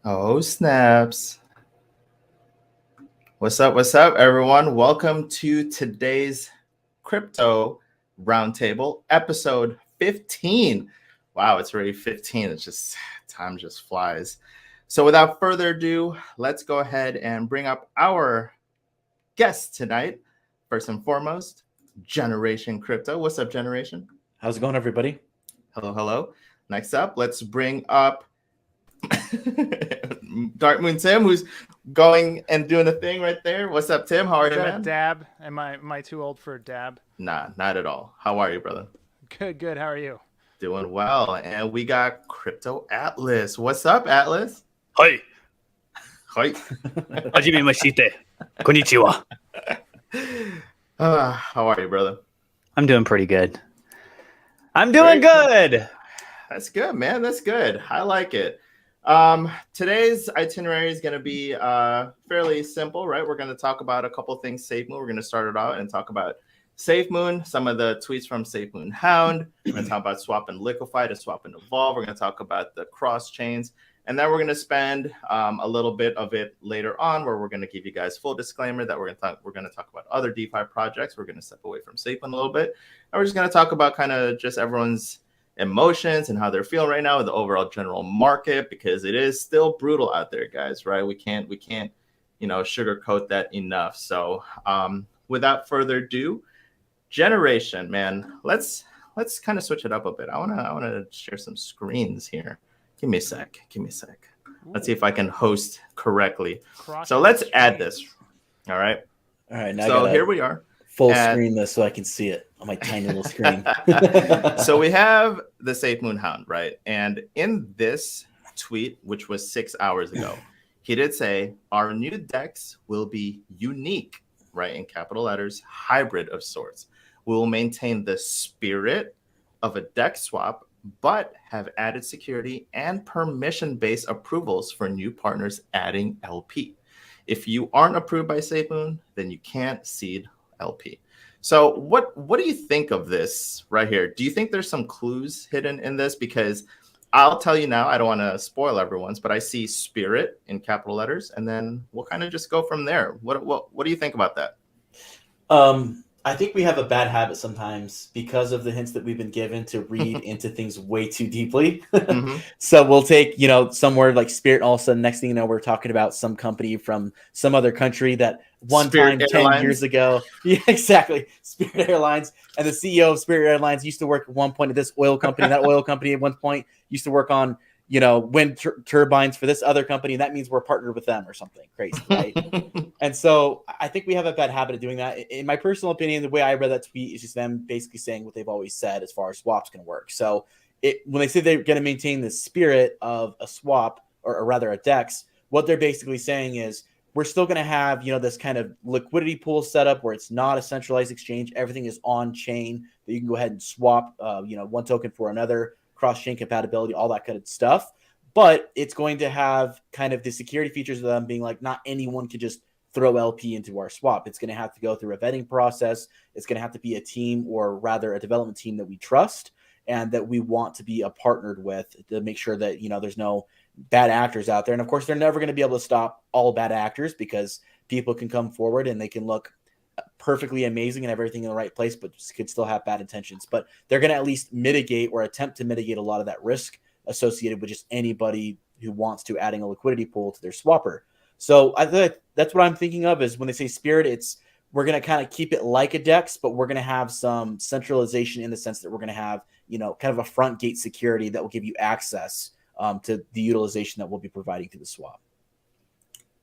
Oh, snaps. What's up, everyone? Welcome to today's crypto roundtable, episode 15. Wow, it's already 15. It's just time just flies. So without further ado, let's go ahead and bring up our guest tonight. First and foremost, Generation Crypto. What's up, Generation? How's it going, everybody? Hello, hello. Next up, let's bring up Dark Moon Tim, who's going and doing a thing right there. What's up, Tim? How are Is you, that man? a dab? Am I too old for a dab? Nah, not at all. How are you, brother? Good. How are you? Doing well. And we got Crypto Atlas. What's up, Atlas? Hi. Hi. Hajimemashite. Konnichiwa. How are you, brother? I'm doing pretty good. I'm doing good. That's good, man. That's good. I like it. Today's itinerary is going to be fairly simple, right? We're going to talk about a couple things SafeMoon. We're going to start it out and talk about SafeMoon, some of the tweets from SafeMoon Hound. We're going to talk about swap and Liquify to swap and evolve. We're going to talk about the cross chains. And then we're going to spend a little bit of it later on where we're going to give you guys full disclaimer that we're going to talk about other DeFi projects. We're going to step away from SafeMoon a little bit. And we're just going to talk about kind of just everyone's emotions and how they're feeling right now with the overall general market, because it is still brutal out there, guys, right? We can't sugarcoat that enough. So without further ado, Generation, man, let's kind of switch it up a bit. I want to share some screens here. Give me a sec. Let's see if I can host correctly. So let's add this. All right. Now so here we are. Full screen this so I can see it on my tiny little screen. So we have the SafeMoon Hound, right? And in this tweet, which was 6 hours ago, he did say our new DEX will be unique, right? In capital letters, hybrid of sorts. We will maintain the spirit of a DEX swap, but have added security and permission-based approvals for new partners adding LP. If you aren't approved by SafeMoon, then you can't seed LP. So what do you think of this right here? Do you think there's some clues hidden in this? Because I'll tell you now, I don't want to spoil everyone's, but I see spirit in capital letters, and then we'll kind of just go from there. What do you think about that? I think we have a bad habit sometimes because of the hints that we've been given to read into things way too deeply. Mm-hmm. So we'll take, some word like Spirit. All of a sudden, next thing you know, we're talking about some company from some other country that one Spirit time, Airlines. 10 years ago. Yeah, exactly. Spirit Airlines. And the CEO of Spirit Airlines used to work at one point at this oil company. That oil company at one point used to work on wind turbines for this other company. And that means we're partnered with them or something crazy, right? And so I think we have a bad habit of doing that. In my personal opinion, the way I read that tweet is just them basically saying what they've always said as far as swaps can work. So when they say they're going to maintain the spirit of a swap, or rather a DEX, what they're basically saying is we're still going to have, this kind of liquidity pool setup where it's not a centralized exchange. Everything is on chain that you can go ahead and swap, one token for another, cross-chain compatibility, all that kind of stuff. But it's going to have kind of the security features of them being like, not anyone can just throw LP into our swap. It's going to have to go through a vetting process. It's going to have to be a team, or rather a development team that we trust and that we want to be partnered with to make sure that, there's no bad actors out there. And of course, they're never going to be able to stop all bad actors, because people can come forward and they can look perfectly amazing and everything in the right place, but could still have bad intentions. But they're going to at least mitigate or attempt to mitigate a lot of that risk associated with just anybody who wants to adding a liquidity pool to their swapper. So I think that's what I'm thinking of is when they say spirit, we're going to kind of keep it like a DEX, but we're going to have some centralization in the sense that we're going to have, kind of a front gate security that will give you access to the utilization that we'll be providing through the swap.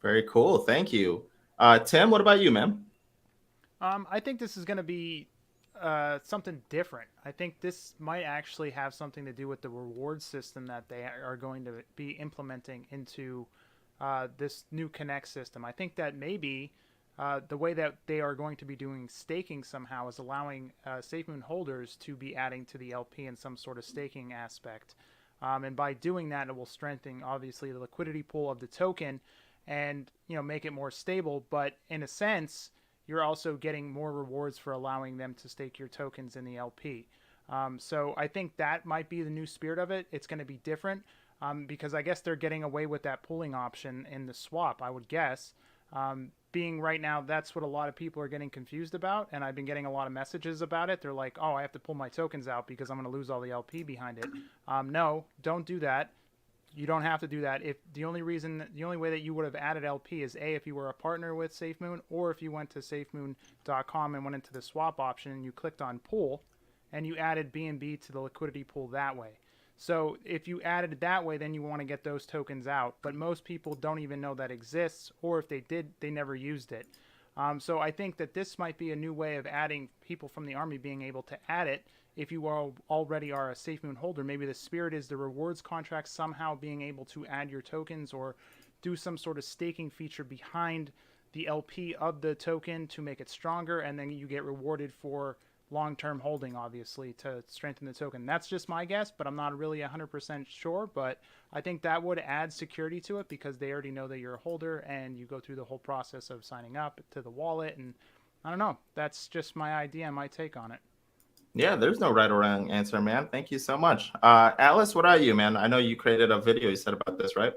Very cool. Thank you. Tim, what about you, man? I think this is going to be something different. I think this might actually have something to do with the reward system that they are going to be implementing into this new Connect system. I think that maybe the way that they are going to be doing staking somehow is allowing SafeMoon holders to be adding to the LP in some sort of staking aspect. And by doing that, it will strengthen, obviously, the liquidity pool of the token and, make it more stable. But in a sense, you're also getting more rewards for allowing them to stake your tokens in the LP. So I think that might be the new spirit of it. It's going to be different. because I guess they're getting away with that pooling option in the swap, I would guess. Being right now, that's what a lot of people are getting confused about, and I've been getting a lot of messages about it. They're like, oh, I have to pull my tokens out because I'm going to lose all the LP behind it. No, don't do that. You don't have to do that. If the only way that you would have added LP is if you were a partner with SafeMoon, or if you went to safemoon.com and went into the swap option and you clicked on pool and you added BNB to the liquidity pool that way. So if you added it that way, then you want to get those tokens out. But most people don't even know that exists, or if they did, they never used it. So I think that this might be a new way of adding people from the army being able to add it. If you already are a SafeMoon holder, maybe the spirit is the rewards contract somehow being able to add your tokens or do some sort of staking feature behind the LP of the token to make it stronger, and then you get rewarded for long-term holding, obviously, to strengthen the token. That's just my guess, but I'm not really 100% sure. But I think that would add security to it because they already know that you're a holder and you go through the whole process of signing up to the wallet. And I don't know. That's just my idea and my take on it. Yeah, there's no right or wrong answer, man. Thank you so much. Alice, what are you, man? I know you created a video you said about this, right?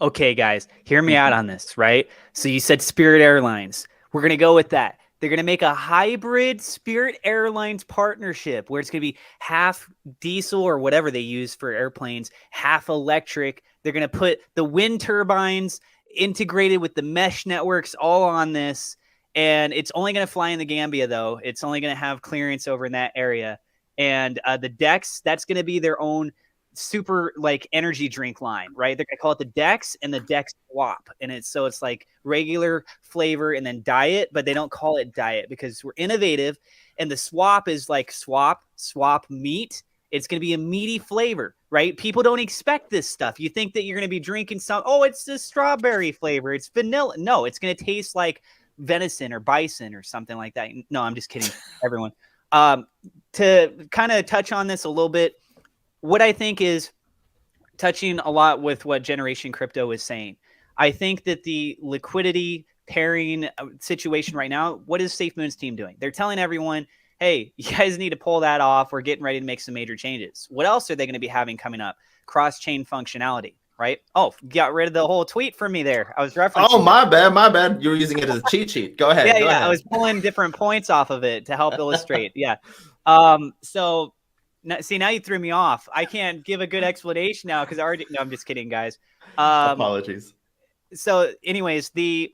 Okay, guys, hear me out on this, right? So you said Spirit Airlines. We're going to go with that. They're going to make a hybrid Spirit Airlines partnership where it's going to be half diesel or whatever they use for airplanes, half electric. They're going to put the wind turbines integrated with the mesh networks all on this. And it's only going to fly in the Gambia, though. It's only going to have clearance over in that area. And the DEX, that's going to be their own super like energy drink line, right? They're going to call it the DEX and the DEX Swap. And it's like regular flavor and then diet, but they don't call it diet because we're innovative. And the swap is like swap meat. It's going to be a meaty flavor, right? People don't expect this stuff. You think that you're going to be drinking it's the strawberry flavor. It's vanilla. No, it's going to taste like venison or bison or something like that. No, I'm just kidding, everyone. To kind of touch on this a little bit, what I think is touching a lot with what Generation Crypto is saying. I think that the liquidity pairing situation right now, what is SafeMoon's team doing? They're telling everyone, hey, you guys need to pull that off. We're getting ready to make some major changes. What else are they going to be having coming up? Cross-chain functionality. Right? Oh, got rid of the whole tweet from me there. I was referencing. Oh, my bad. You were using it as a cheat sheet. Go ahead. Yeah. I was pulling different points off of it to help illustrate. Yeah. So now you threw me off. I can't give a good explanation now because no, I'm just kidding, guys. Apologies. So anyways, the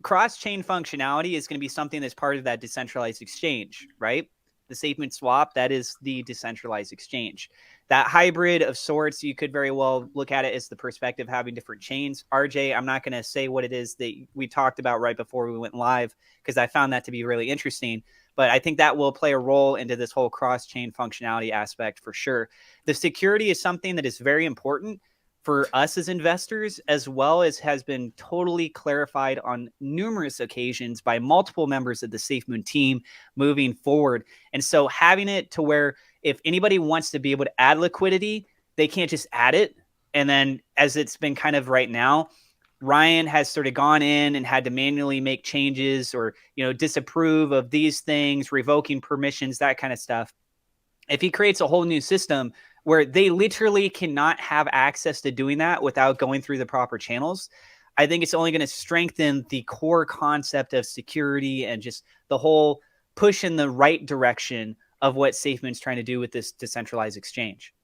cross-chain functionality is going to be something that's part of that decentralized exchange, right? The SafeMoon swap, that is the decentralized exchange. That hybrid of sorts, you could very well look at it as the perspective of having different chains. RJ, I'm not going to say what it is that we talked about right before we went live because I found that to be really interesting. But I think that will play a role into this whole cross-chain functionality aspect for sure. The security is something that is very important for us as investors, as well as has been totally clarified on numerous occasions by multiple members of the SafeMoon team moving forward. And so having it to where if anybody wants to be able to add liquidity, they can't just add it. And then as it's been kind of right now, Ryan has sort of gone in and had to manually make changes or, disapprove of these things, revoking permissions, that kind of stuff. If he creates a whole new system where they literally cannot have access to doing that without going through the proper channels, I think it's only going to strengthen the core concept of security and just the whole push in the right direction of what SafeMoon's trying to do with this decentralized exchange.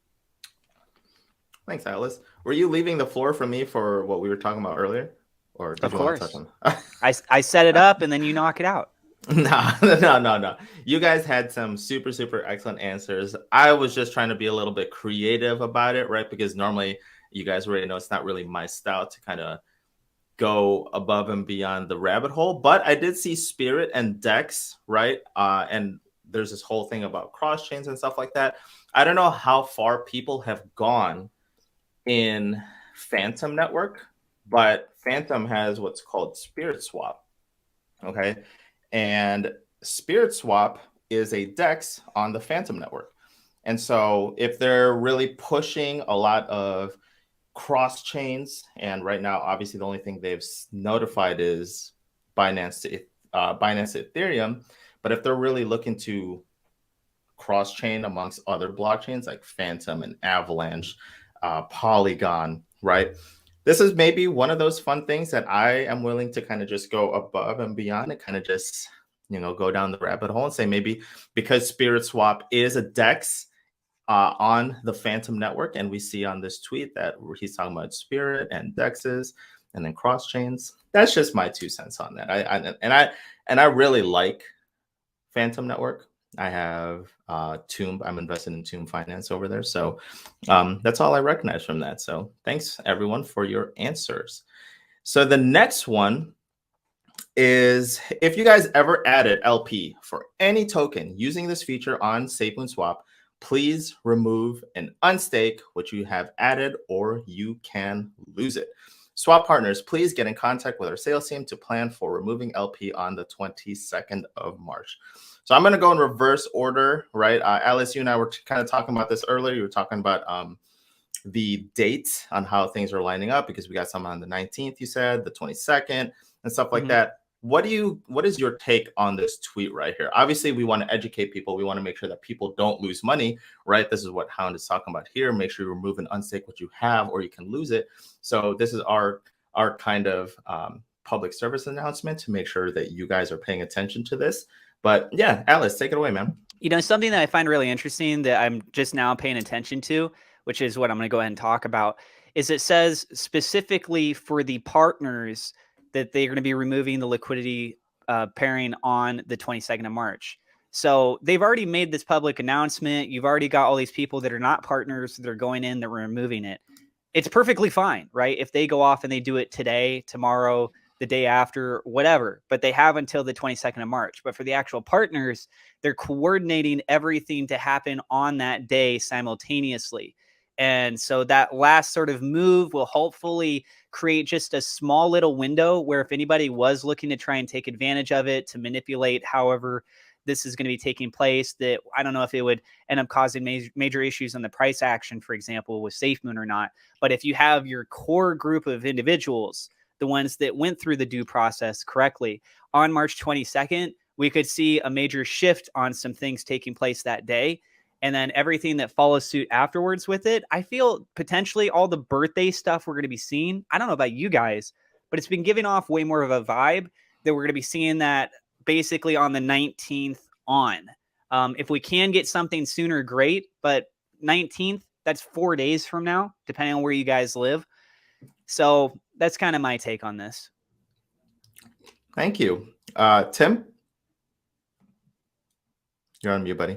Thanks, Alice. Were you leaving the floor for me for what we were talking about earlier? Or did you want to touch on I set it up and then you knock it out. No. You guys had some super, super excellent answers. I was just trying to be a little bit creative about it, right? Because normally you guys already know it's not really my style to kind of go above and beyond the rabbit hole. But I did see Spirit and Dex, right? And there's this whole thing about cross chains and stuff like that. I don't know how far people have gone in Phantom Network, but Phantom has what's called Spirit Swap. Okay. And Spirit Swap is a DEX on the Phantom Network. And so if they're really pushing a lot of cross chains, and right now, obviously, the only thing they've notified is Binance to Ethereum. But if they're really looking to cross chain amongst other blockchains like Phantom and Avalanche, Polygon, right? This is maybe one of those fun things that I am willing to kind of just go above and beyond and kind of just, go down the rabbit hole and say maybe because Spirit Swap is a DEX on the Phantom network, and we see on this tweet that he's talking about Spirit and DEXs and then cross chains. That's just my 2 cents on that. I really like Phantom network. I have Tomb. I'm invested in Tomb Finance over there. So that's all I recognize from that. So thanks everyone for your answers. So the next one is, if you guys ever added LP for any token using this feature on SafeMoon please remove and unstake what you have added, or you can lose it. Swap partners, please get in contact with our sales team to plan for removing LP on the 22nd of March. So I'm going to go in reverse order, right? Alice, you and I were kind of talking about this earlier. You were talking about the dates on how things are lining up, because we got some on the 19th, you said, the 22nd, and stuff like that. What is your take on this tweet right here? Obviously, we want to educate people. We want to make sure that people don't lose money, right? This is what Hound is talking about here. Make sure you remove and unstake what you have, or you can lose it. So this is our kind of public service announcement to make sure that you guys are paying attention to this. But yeah, Alice, take it away, man. Something that I find really interesting that I'm just now paying attention to, which is what I'm going to go ahead and talk about, is it says specifically for the partners that they're going to be removing the liquidity pairing on the 22nd of March. So they've already made this public announcement. You've already got all these people that are not partners that are going in, that we're removing it. It's perfectly fine, right? If they go off and they do it today, tomorrow, the day after, whatever, but they have until the 22nd of March. But for the actual partners, they're coordinating everything to happen on that day simultaneously. And so that last sort of move will hopefully create just a small little window where if anybody was looking to try and take advantage of it, to manipulate however this is going to be taking place, that I don't know if it would end up causing major issues on the price action, for example, with SafeMoon or not. But if you have your core group of individuals, the ones that went through the due process correctly, on March 22nd, we could see a major shift on some things taking place that day. And then everything that follows suit afterwards with it, I feel potentially all the birthday stuff we're going to be seeing. I don't know about you guys, but it's been giving off way more of a vibe that we're going to be seeing that basically on the 19th on. If we can get something sooner, great. But 19th, that's 4 days from now, depending on where you guys live. So that's kind of my take on this. Thank you. Tim? You're on mute, buddy.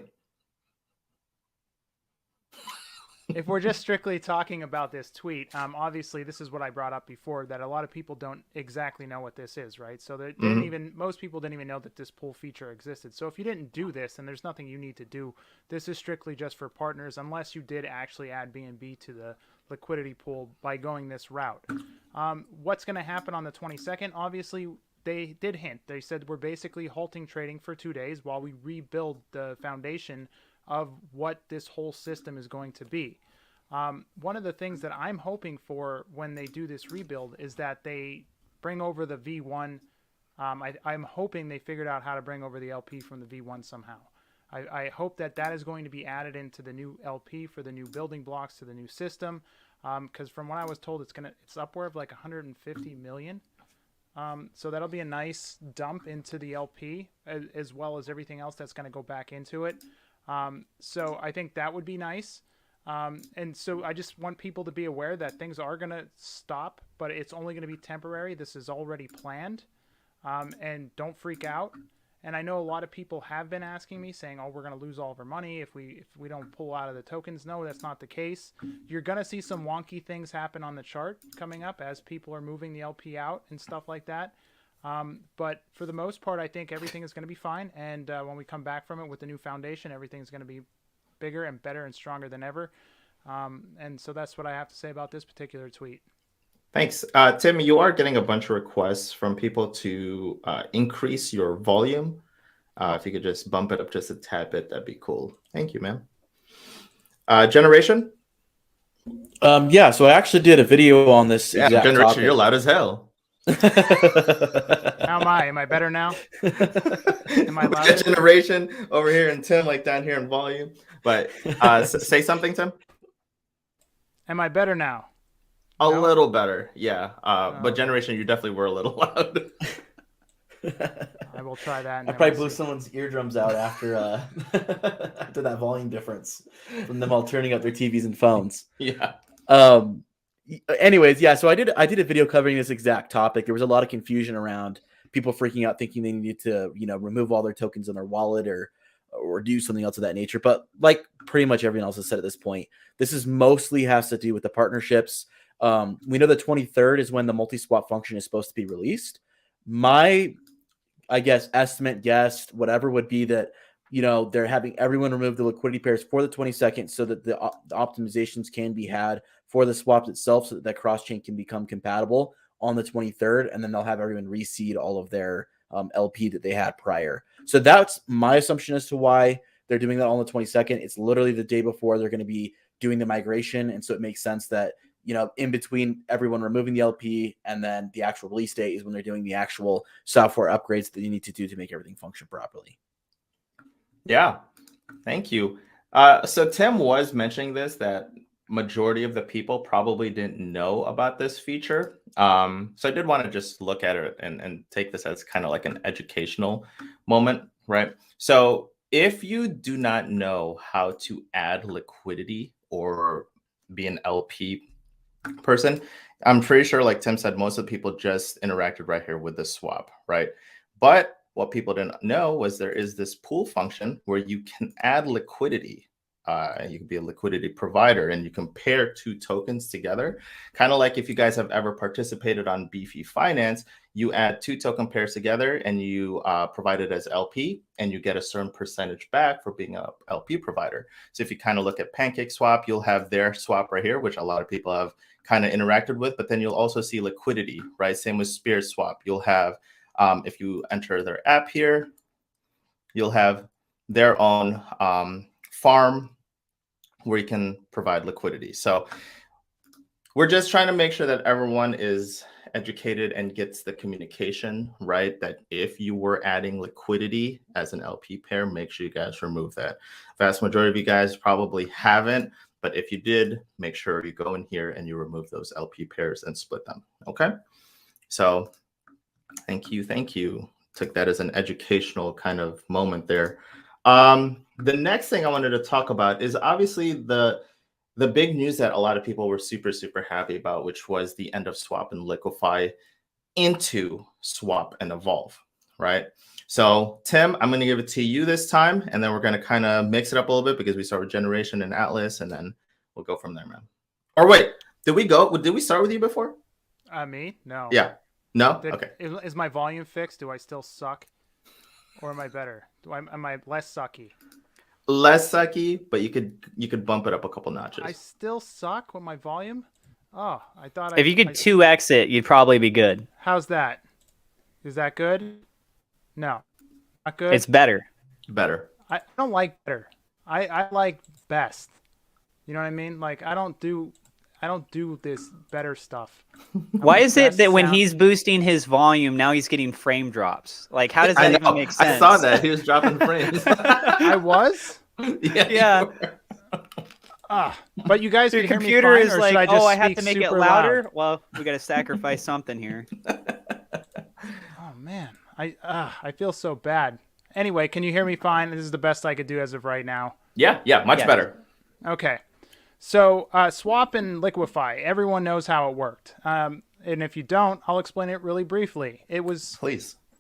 If we're just strictly talking about this tweet, obviously this is what I brought up before, that a lot of people don't exactly know what this is, right? So they didn't even, most people didn't even know that this pool feature existed. So if you didn't do this, then there's nothing you need to do. This is strictly just for partners, unless you did actually add BNB to the liquidity pool by going this route. What's going to happen on the 22nd? Obviously, they did hint. They said we're basically halting trading for 2 days while we rebuild the foundation of what this whole system is going to be. One of the things that I'm hoping for when they do this rebuild is that they bring over the V1. I'm hoping they figured out how to bring over the LP from the V1 somehow. I hope that that is going to be added into the new LP for the new building blocks to the new system. Because from what I was told, it's upward of like 150 million. So that'll be a nice dump into the LP as well as everything else that's going to go back into it. So I think that would be nice. And so I just want people to be aware that things are going to stop, but it's only going to be temporary. This is already planned. And don't freak out. And I know a lot of people have been asking me saying, oh, we're going to lose all of our money if we don't pull out of the tokens. No, that's not the case. You're going to see some wonky things happen on the chart coming up as people are moving the LP out and stuff like that. But for the most part, I think everything is going to be fine. And when we come back from it with the new foundation, everything's going to be bigger and better and stronger than ever. And so that's what I have to say about this particular tweet. Thanks. Tim, you are getting a bunch of requests from people to increase your volume. If you could just bump it up just a tad bit, that'd be cool. Thank you, man. Generation? Yeah, so I actually did a video on this. Yeah, Generation, topic. You're loud as hell. How am I? Am I better now? Am I louder? Generation over here and Tim, like down here in volume. But say something, Tim. Am I better now? A No? little better, yeah. But Okay. Generation, you definitely were a little loud. I will try that. And I then probably we'll blew see. someone's eardrums out after after that volume difference from them all turning up their TVs and phones. Yeah. Um. Anyways, yeah. So I did a video covering this exact topic. There was a lot of confusion around people freaking out, thinking they needed to, remove all their tokens in their wallet or do something else of that nature. But like pretty much everyone else has said at this point, this is mostly has to do with the partnerships. We know the 23rd is when the multi-swap function is supposed to be released. My, I guess, guess, whatever would be that, they're having everyone remove the liquidity pairs for the 22nd so that the optimizations can be had for the swaps itself so that the cross-chain can become compatible on the 23rd. And then they'll have everyone reseed all of their LP that they had prior. So that's my assumption as to why they're doing that on the 22nd. It's literally the day before they're going to be doing the migration. And so it makes sense that, in between everyone removing the LP and then the actual release date is when they're doing the actual software upgrades that you need to do to make everything function properly. Yeah. Thank you. So Tim was mentioning this, that majority of the people probably didn't know about this feature. So I did want to just look at it and take this as kind of like an educational moment, right? So if you do not know how to add liquidity or be an LP person, I'm pretty sure, like Tim said, most of the people just interacted right here with the swap, right? But what people didn't know was there is this pool function where you can add liquidity. You can be a liquidity provider and you can pair two tokens together. Kind of like if you guys have ever participated on BEP Finance, you add two token pairs together and you provide it as LP and you get a certain percentage back for being a LP provider. So if you kind of look at PancakeSwap, you'll have their swap right here, which a lot of people have kind of interacted with, but then you'll also see liquidity, right? Same with Spirit Swap. You'll have, if you enter their app here, you'll have their own farm where you can provide liquidity. So we're just trying to make sure that everyone is educated and gets the communication right, that if you were adding liquidity as an LP pair, make sure you guys remove that. Vast majority of you guys probably haven't, but if you did, make sure you go in here and you remove those LP pairs and split them. Okay. So thank you. Took that as an educational kind of moment there. The next thing I wanted to talk about is obviously the big news that a lot of people were super happy about, which was the end of swap and Liquify into swap and evolve, right? So Tim, I'm going to give it to you this time, and then we're going to kind of mix it up a little bit because we start with Generation and Atlas, and then we'll go from there, man. Or wait, did we start with you before? Me? No. Yeah. No? Okay. Is my volume fixed? Do I still suck? Or am I better? Am I less sucky? Less sucky, but you could bump it up a couple notches. I still suck with my volume? Oh, I thought If you could 2x it, you'd probably be good. How's that? Is that good? No. Not good? It's better. Better. I don't like better. I like best. You know what I mean? Like I don't do this better stuff. Why is it that when sound- he's boosting his volume, now he's getting frame drops? Like, how does that even make sense? I saw that. He was dropping frames. I was? Yeah. But you guys Your can hear me computer fine, is or like, should I just oh, I have speak to make it super louder. loud? Well, we got to sacrifice something here. Oh man, I feel so bad. Anyway, can you hear me fine? This is the best I could do as of right now. Yeah, much better. Okay. So swap and Liquify, everyone knows how it worked. And if you don't, I'll explain it really briefly. It was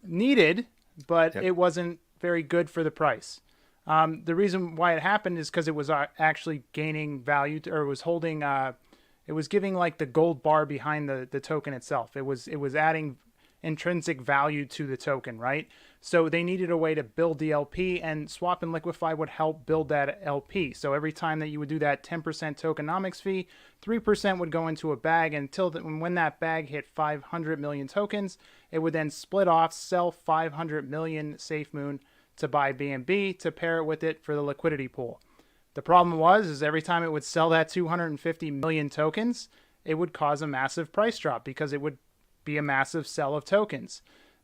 needed, but it wasn't very good for the price. The reason why it happened is because it was actually gaining value, or it was holding, it was giving like the gold bar behind the token itself. It was adding intrinsic value to the token, right? So they needed a way to build the LP, and Swap and Liquify would help build that LP. So every time that you would do that 10% tokenomics fee, 3% would go into a bag until when that bag hit 500 million tokens, it would then split off, sell 500 million SafeMoon to buy BNB to pair it with it for the liquidity pool. The problem is every time it would sell that 250 million tokens, it would cause a massive price drop because it would be a massive sell of tokens.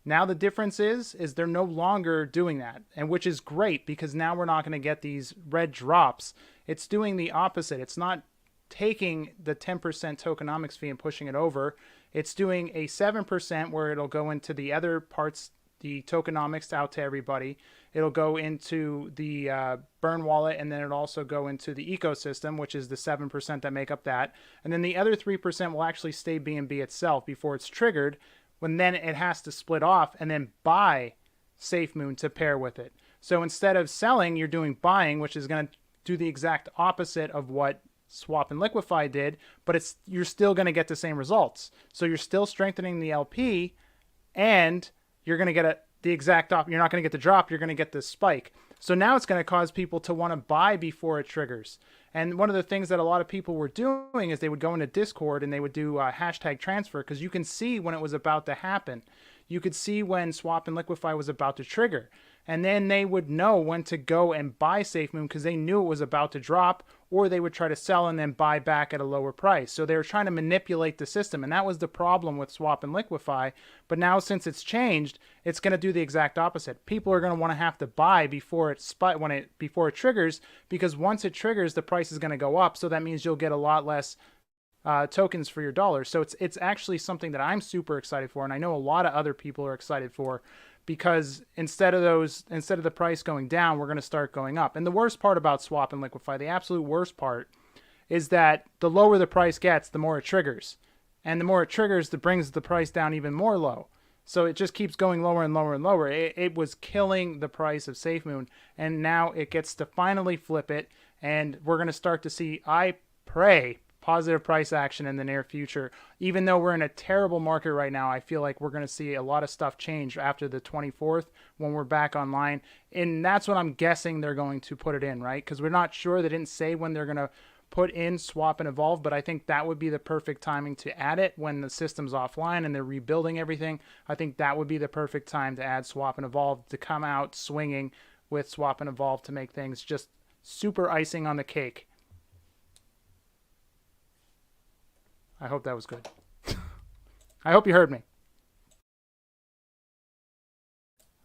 Now the difference is they're no longer doing that, and which is great because now we're not going to get these red drops. It's doing the opposite. It's not taking the 10% tokenomics fee and pushing it over. It's doing a 7% where it'll go into the other parts, the tokenomics out to everybody. It'll go into the burn wallet, and then it'll also go into the ecosystem, which is the 7% that make up that. And then the other 3% will actually stay BNB itself before it's triggered, when then it has to split off and then buy SafeMoon to pair with it. So instead of selling, you're doing buying, which is going to do the exact opposite of what Swap and Liquify did, but you're still going to get the same results. So you're still strengthening the LP, and you're going to get the exact you're not going to get the drop, you're going to get the spike. So now it's going to cause people to want to buy before it triggers. And one of the things that a lot of people were doing is they would go into Discord and they would do hashtag transfer, because you can see when it was about to happen. You could see when Swap and Liquify was about to trigger. And then they would know when to go and buy SafeMoon because they knew it was about to drop, or they would try to sell and then buy back at a lower price. So they were trying to manipulate the system, and that was the problem with Swap and Liquify. But now since it's changed, it's going to do the exact opposite. People are going to want to have to buy before it triggers, because once it triggers, the price is going to go up. So that means you'll get a lot less tokens for your dollars. So it's actually something that I'm super excited for, and I know a lot of other people are excited for, because instead of the price going down, we're going to start going up. And the worst part about Swap and Liquify, the absolute worst part, is that the lower the price gets, the more it triggers. And the more it triggers, that brings the price down even more low. So it just keeps going lower and lower and lower. It was killing the price of SafeMoon, and now it gets to finally flip it, and we're going to start to see, I pray, positive price action in the near future. Even though we're in a terrible market right now, I feel like we're going to see a lot of stuff change after the 24th when we're back online. And that's what I'm guessing they're going to put it in, right? Because we're not sure. They didn't say when they're going to put in Swap and Evolve, but I think that would be the perfect timing to add it when the system's offline and they're rebuilding everything. I think that would be the perfect time to add Swap and Evolve, to come out swinging with Swap and Evolve to make things just super icing on the cake. I hope that was good. I hope you heard me.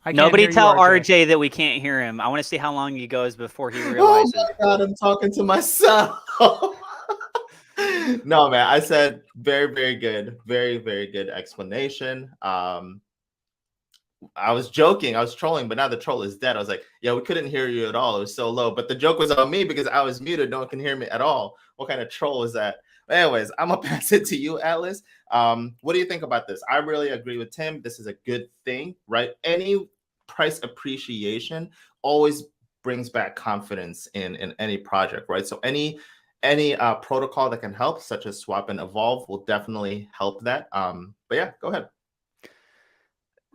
Nobody tell RJ that we can't hear him. I want to see how long he goes before he realizes. Oh my God, I'm talking to myself. No, man, I said very, very good. Very, very good explanation. I was joking. I was trolling, but now the troll is dead. I was like, yeah, we couldn't hear you at all. It was so low. But the joke was on me because I was muted. No one can hear me at all. What kind of troll is that? Anyways, I'm gonna pass it to you, Atlas. What do you think about this? I really agree with Tim. This is a good thing, right? Any price appreciation always brings back confidence in any project, right? So any protocol that can help, such as Swap and Evolve, will definitely help that. But yeah, go ahead.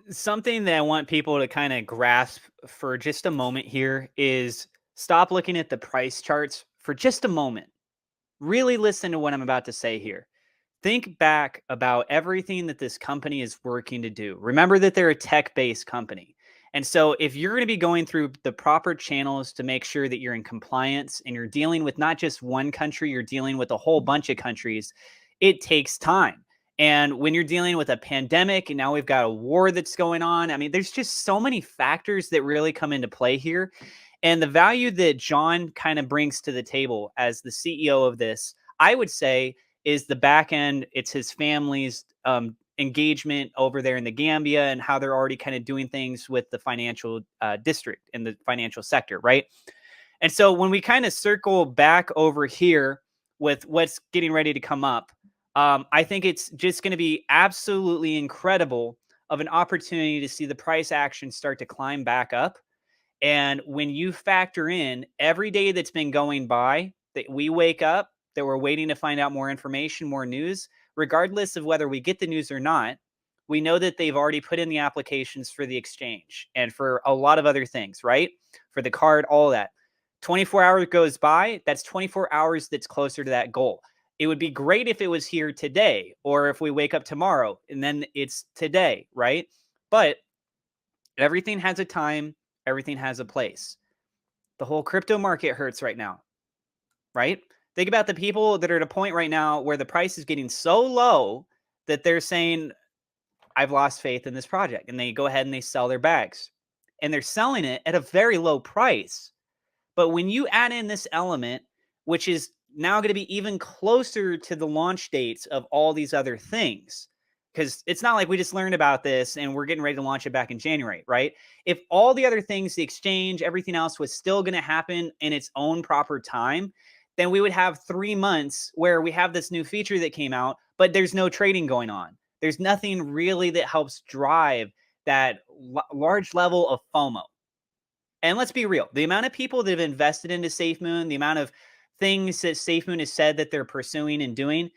Something that I want people to kind of grasp for just a moment here is stop looking at the price charts for just a moment. Really listen to what I'm about to say here. Think back about everything that this company is working to do. Remember that they're a tech-based company. And so if you're going to be going through the proper channels to make sure that you're in compliance and you're dealing with not just one country, you're dealing with a whole bunch of countries, it takes time. And when you're dealing with a pandemic and now we've got a war that's going on, I mean, there's just so many factors that really come into play here. And the value that John kind of brings to the table as the CEO of this, I would say, is the back end. It's his family's engagement over there in the Gambia and how they're already kind of doing things with the financial district in the financial sector, right? And so when we kind of circle back over here with what's getting ready to come up, I think it's just going to be absolutely incredible of an opportunity to see the price action start to climb back up. And when you factor in every day that's been going by, that we wake up, that we're waiting to find out more information, more news, regardless of whether we get the news or not, we know that they've already put in the applications for the exchange and for a lot of other things, right? For the card, all that. 24 hours goes by, that's 24 hours that's closer to that goal. It would be great if it was here today, or if we wake up tomorrow and then it's today, right? But everything has a time. Everything has a place. The whole crypto market hurts right now, right? Think about the people that are at a point right now where the price is getting so low that they're saying, I've lost faith in this project. And they go ahead and they sell their bags. And they're selling it at a very low price. But when you add in this element, which is now going to be even closer to the launch dates of all these other things. Because it's not like we just learned about this and we're getting ready to launch it back in January, right? If all the other things, the exchange, everything else was still going to happen in its own proper time, then we would have 3 months where we have this new feature that came out, but there's no trading going on. There's nothing really that helps drive that large level of FOMO. And let's be real, the amount of people that have invested into SafeMoon, the amount of things that SafeMoon has said that they're pursuing and doing,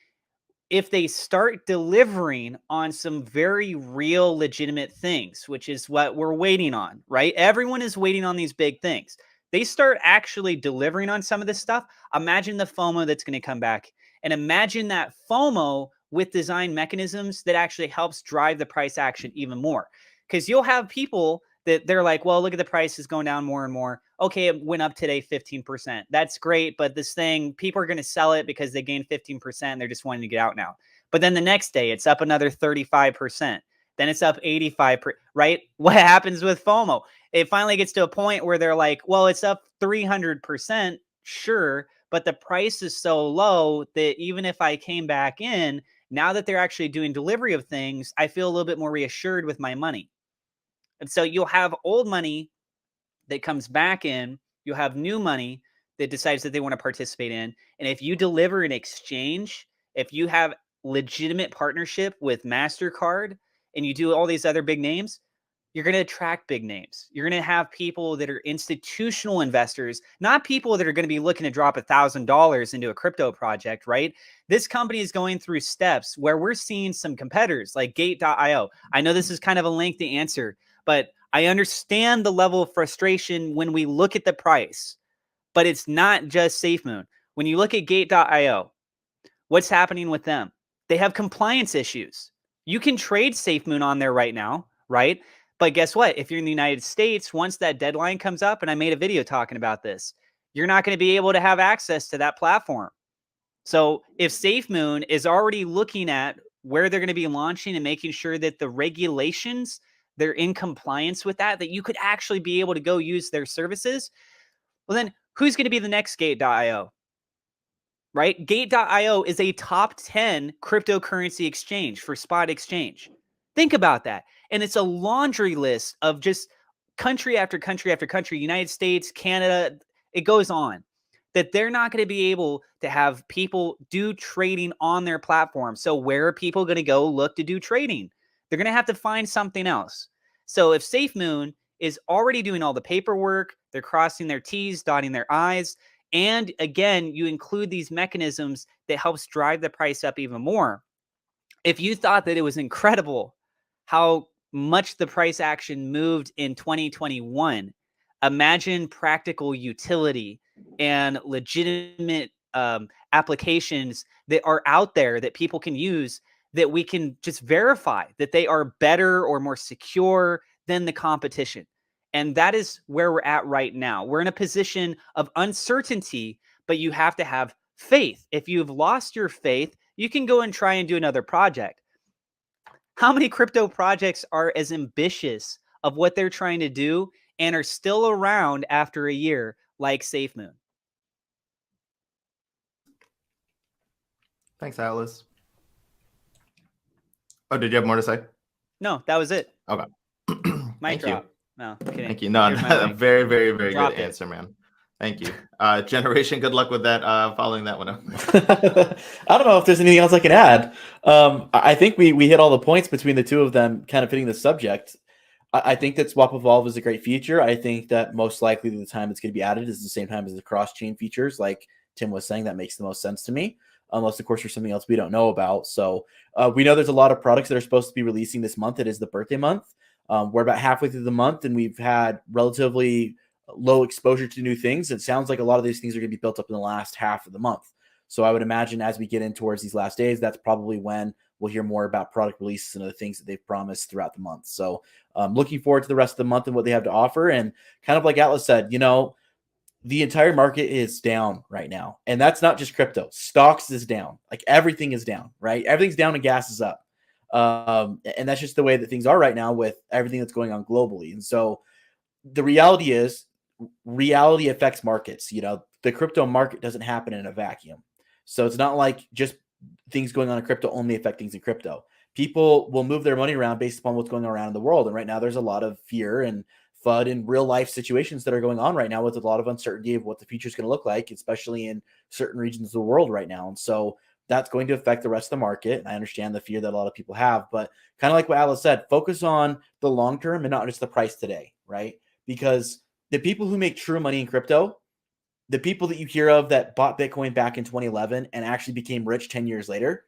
if they start delivering on some very real, legitimate things, which is what we're waiting on, right? Everyone is waiting on these big things. They start actually delivering on some of this stuff. Imagine the FOMO that's going to come back. And imagine that FOMO with design mechanisms that actually helps drive the price action even more. Because you'll have people that they're like, well, look at the price is going down more and more. Okay, it went up today 15%. That's great, but this thing, people are going to sell it because they gained 15% and they're just wanting to get out now. But then the next day, it's up another 35%. Then it's up 85%, right? What happens with FOMO? It finally gets to a point where they're like, well, it's up 300%, sure, but the price is so low that even if I came back in, now that they're actually doing delivery of things, I feel a little bit more reassured with my money. And so you'll have old money that comes back in. You'll have new money that decides that they want to participate in. And if you deliver an exchange, if you have legitimate partnership with MasterCard and you do all these other big names, you're going to attract big names. You're going to have people that are institutional investors, not people that are going to be looking to drop $1,000 into a crypto project, right? This company is going through steps where we're seeing some competitors like Gate.io. I know this is kind of a lengthy answer, but I understand the level of frustration when we look at the price, but it's not just SafeMoon. When you look at Gate.io, what's happening with them? They have compliance issues. You can trade SafeMoon on there right now, right? But guess what? If you're in the United States, once that deadline comes up, and I made a video talking about this, you're not going to be able to have access to that platform. So if SafeMoon is already looking at where they're going to be launching and making sure that the regulations, they're in compliance with that you could actually be able to go use their services, well, then who's going to be the next Gate.io? Right? Gate.io is a top 10 cryptocurrency exchange for spot exchange. Think about that. And it's a laundry list of just country after country after country, United States, Canada, it goes on, that they're not going to be able to have people do trading on their platform. So where are people going to go look to do trading? They're going to have to find something else. So if SafeMoon is already doing all the paperwork, they're crossing their T's, dotting their I's, and again, you include these mechanisms that helps drive the price up even more. If you thought that it was incredible how much the price action moved in 2021, imagine practical utility and legitimate applications that are out there that people can use, that we can just verify that they are better or more secure than the competition. And that is where we're at right now. We're in a position of uncertainty, but you have to have faith. If you've lost your faith, you can go and try and do another project. How many crypto projects are as ambitious of what they're trying to do and are still around after a year, like SafeMoon? Thanks, Atlas. Oh, did you have more to say? No, that was it. Okay. Mic Thank you. drop. No, kidding. Thank you. No, Here's my a mic. very, very, very Drop good it. answer, man. Thank you. Generation, good luck with that, following that one up. I don't know if there's anything else I can add. I think we hit all the points between the two of them kind of hitting the subject. I think that Swap Evolve is a great feature. I think that most likely the time it's going to be added is the same time as the cross-chain features. Like Tim was saying, that makes the most sense to me, unless, of course, there's something else we don't know about. So we know there's a lot of products that are supposed to be releasing this month. It is the birthday month. We're about halfway through the month, and we've had relatively low exposure to new things. It sounds like a lot of these things are going to be built up in the last half of the month. So I would imagine as we get in towards these last days, that's probably when we'll hear more about product releases and other things that they've promised throughout the month. So looking forward to the rest of the month and what they have to offer. And kind of like Atlas said, you know, the entire market is down right now. And that's not just crypto. Stocks is down. Like everything is down, right? Everything's down and gas is up. And that's just the way that things are right now with everything that's going on globally. And so the reality is, reality affects markets. You know, the crypto market doesn't happen in a vacuum. So it's not like just things going on in crypto only affect things in crypto. People will move their money around based upon what's going on around in the world. And right now there's a lot of fear and FUD in real life situations that are going on right now with a lot of uncertainty of what the future is going to look like, especially in certain regions of the world right now. And so that's going to affect the rest of the market. And I understand the fear that a lot of people have, but kind of like what Alice said, focus on the long term and not just the price today, right? Because the people who make true money in crypto, the people that you hear of that bought Bitcoin back in 2011 and actually became rich 10 years later,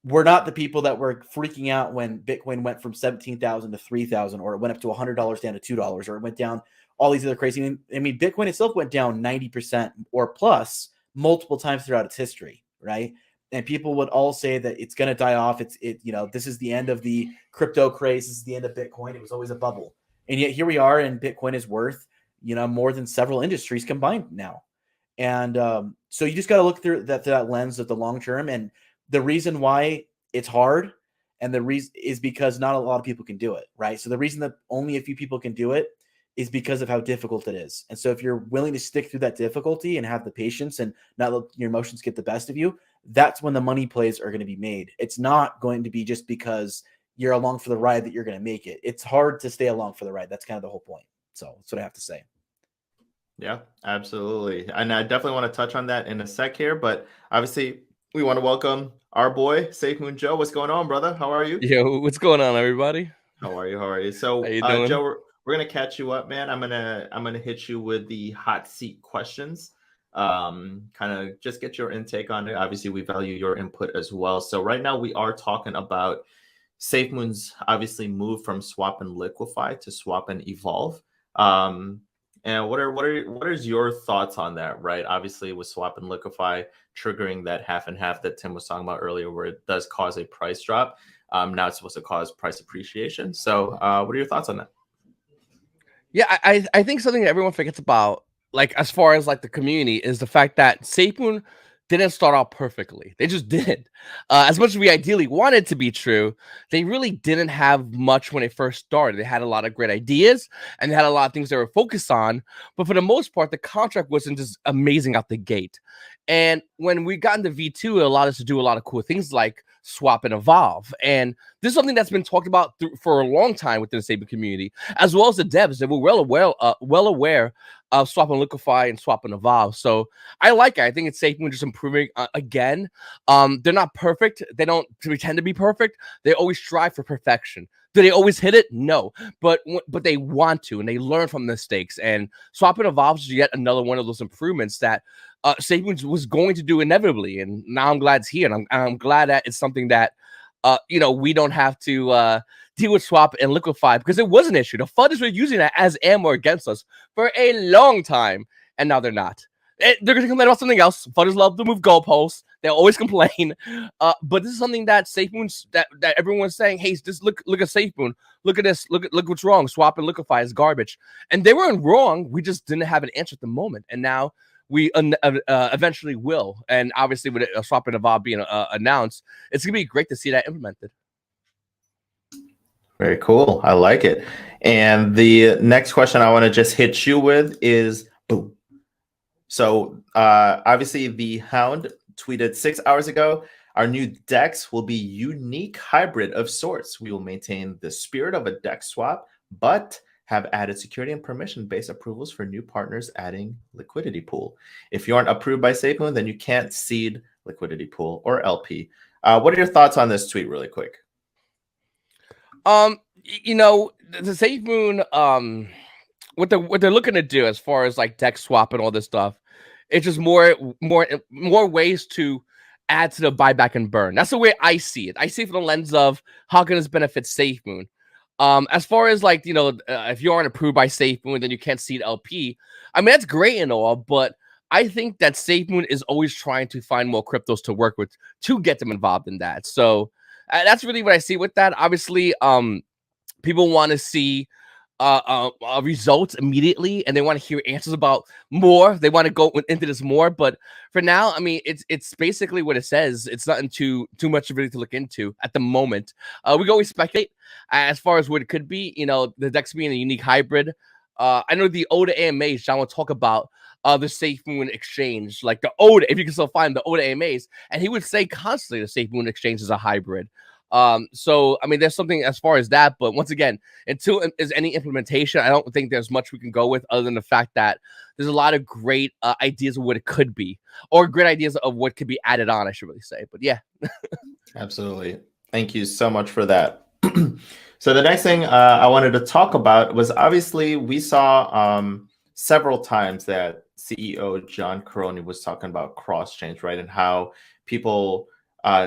were not the people that were freaking out when Bitcoin went from 17,000 to 3,000, or it went up to $100 down to $2, or it went down all these other crazy. I mean, Bitcoin itself went down 90% or plus multiple times throughout its history, right? And people would all say that it's going to die off. This is the end of the crypto craze. This is the end of Bitcoin. It was always a bubble. And yet here we are, and Bitcoin is worth, more than several industries combined now. And so you just got to look through that lens of the long term. And the reason why it's hard, and the reason is because not a lot of people can do it, right? So the reason that only a few people can do it is because of how difficult it is. And so if you're willing to stick through that difficulty and have the patience and not let your emotions get the best of you, that's when the money plays are going to be made. It's not going to be just because you're along for the ride that you're going to make it. It's hard to stay along for the ride. That's kind of the whole point. So that's what I have to say. Yeah, absolutely. And I definitely want to touch on that in a sec here, but obviously we want to welcome our boy, Safe Moon Joe. What's going on, brother? How are you? Yo, what's going on, everybody? How are you? So, How you doing? Joe, we're gonna catch you up, man. I'm gonna hit you with the hot seat questions. Kind of just get your intake on it. Obviously, we value your input as well. So right now we are talking about Safe Moon's obviously move from Swap and Liquify to Swap and Evolve. And what is your thoughts on that, right? Obviously, with Swap and Liquify triggering that half and half that Tim was talking about earlier, where it does cause a price drop. Now it's supposed to cause price appreciation. So what are your thoughts on that? Yeah, I think something that everyone forgets about, like as far as like the community, is the fact that SafeMoon didn't start out perfectly. They just didn't. As much as we ideally wanted it to be true, they really didn't have much when it first started. They had a lot of great ideas and they had a lot of things they were focused on. But for the most part, the contract wasn't just amazing out the gate. And when we got into V2, it allowed us to do a lot of cool things like swap and evolve. And this is something that's been talked about for a long time within the SafeMoon community, as well as the devs that were well aware of swap and liquify and swap and evolve. So I like it. I think it's SafeMoon just improving again. They're not perfect. They don't pretend to be perfect. They always strive for perfection. Do they always hit it? No, but they want to, and they learn from mistakes. And swap and evolve is yet another one of those improvements that SafeMoon was going to do inevitably. And now I'm glad it's here, and I'm glad that it's something that we don't have to deal with swap and liquify, because it was an issue. The FUDs were using that as ammo against us for a long time, and now they're not. They're going to complain about something else. FUDs love to move goalposts. They always complain. But this is something that SafeMoon's that everyone's saying, hey, just look at SafeMoon. Look at this. Look what's wrong. Swap and liquify is garbage. And they weren't wrong. We just didn't have an answer at the moment. And now we eventually will. And obviously with swap and evolve being announced, it's going to be great to see that implemented. Very cool. I like it. And the next question I want to just hit you with is boom. So obviously the Hound tweeted 6 hours ago, our new DEX will be unique hybrid of sorts. We will maintain the spirit of a DEX swap, but have added security and permission-based approvals for new partners adding liquidity pool. If you aren't approved by SafeMoon, then you can't seed liquidity pool or LP. What are your thoughts on this tweet really quick? The SafeMoon, what they're looking to do as far as like DEX swap and all this stuff, it's just more ways to add to the buyback and burn. That's the way I see it. I see it from the lens of how can this benefit SafeMoon. As far as like, if you aren't approved by SafeMoon, then you can't seed LP. I mean, that's great and all, but I think that SafeMoon is always trying to find more cryptos to work with to get them involved in that. So that's really what I see with that. Obviously, people want to see results immediately, and they want to hear answers about more. They want to go into this more, but for now, I mean, it's basically what it says. It's nothing too much really to look into at the moment. We can always speculate as far as what it could be. The DEX being a unique hybrid. I know the ODA AMAs, John will talk about the Safe Moon Exchange, like the ODA, if you can still find the ODA AMAs, and he would say constantly the Safe Moon Exchange is a hybrid. So I mean, there's something as far as that, but once again, until there's any implementation, I don't think there's much we can go with other than the fact that there's a lot of great ideas of what it could be, or great ideas of what could be added on, I should really say. But yeah. Absolutely. Thank you so much for that. So the next thing I wanted to talk about was, obviously we saw several times that CEO John Caroni was talking about cross chains, right? And how people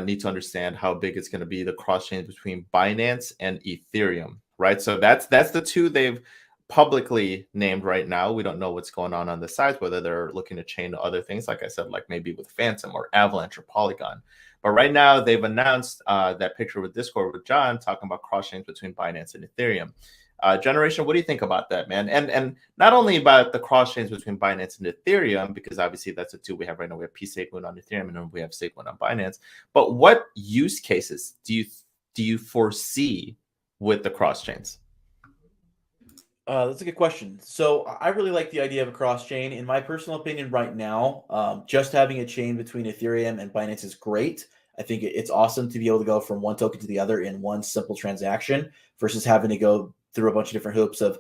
need to understand how big it's going to be, the cross chains between Binance and Ethereum, right? So that's the two they've publicly named right now. We don't know what's going on the sides, whether they're looking to chain to other things, like I said, like maybe with Phantom or Avalanche or Polygon. But right now they've announced that picture with Discord with John talking about cross chains between Binance and Ethereum. Generation, what do you think about that, man? And not only about the cross chains between Binance and Ethereum, because obviously that's the two we have right now. We have SafeMoon on Ethereum, and then we have SafeMoon on Binance. But what use cases do you foresee with the cross chains? That's a good question. So I really like the idea of a cross chain. In my personal opinion, right now, just having a chain between Ethereum and Binance is great. I think it's awesome to be able to go from one token to the other in one simple transaction versus having to go through a bunch of different hoops of,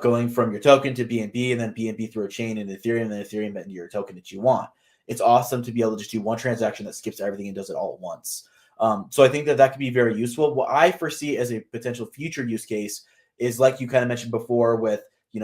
going from your token to BNB and then BNB through a chain in Ethereum and then Ethereum into your token that you want. It's awesome to be able to just do one transaction that skips everything and does it all at once. So I think that could be very useful. What I foresee as a potential future use case is, like you kind of mentioned before, with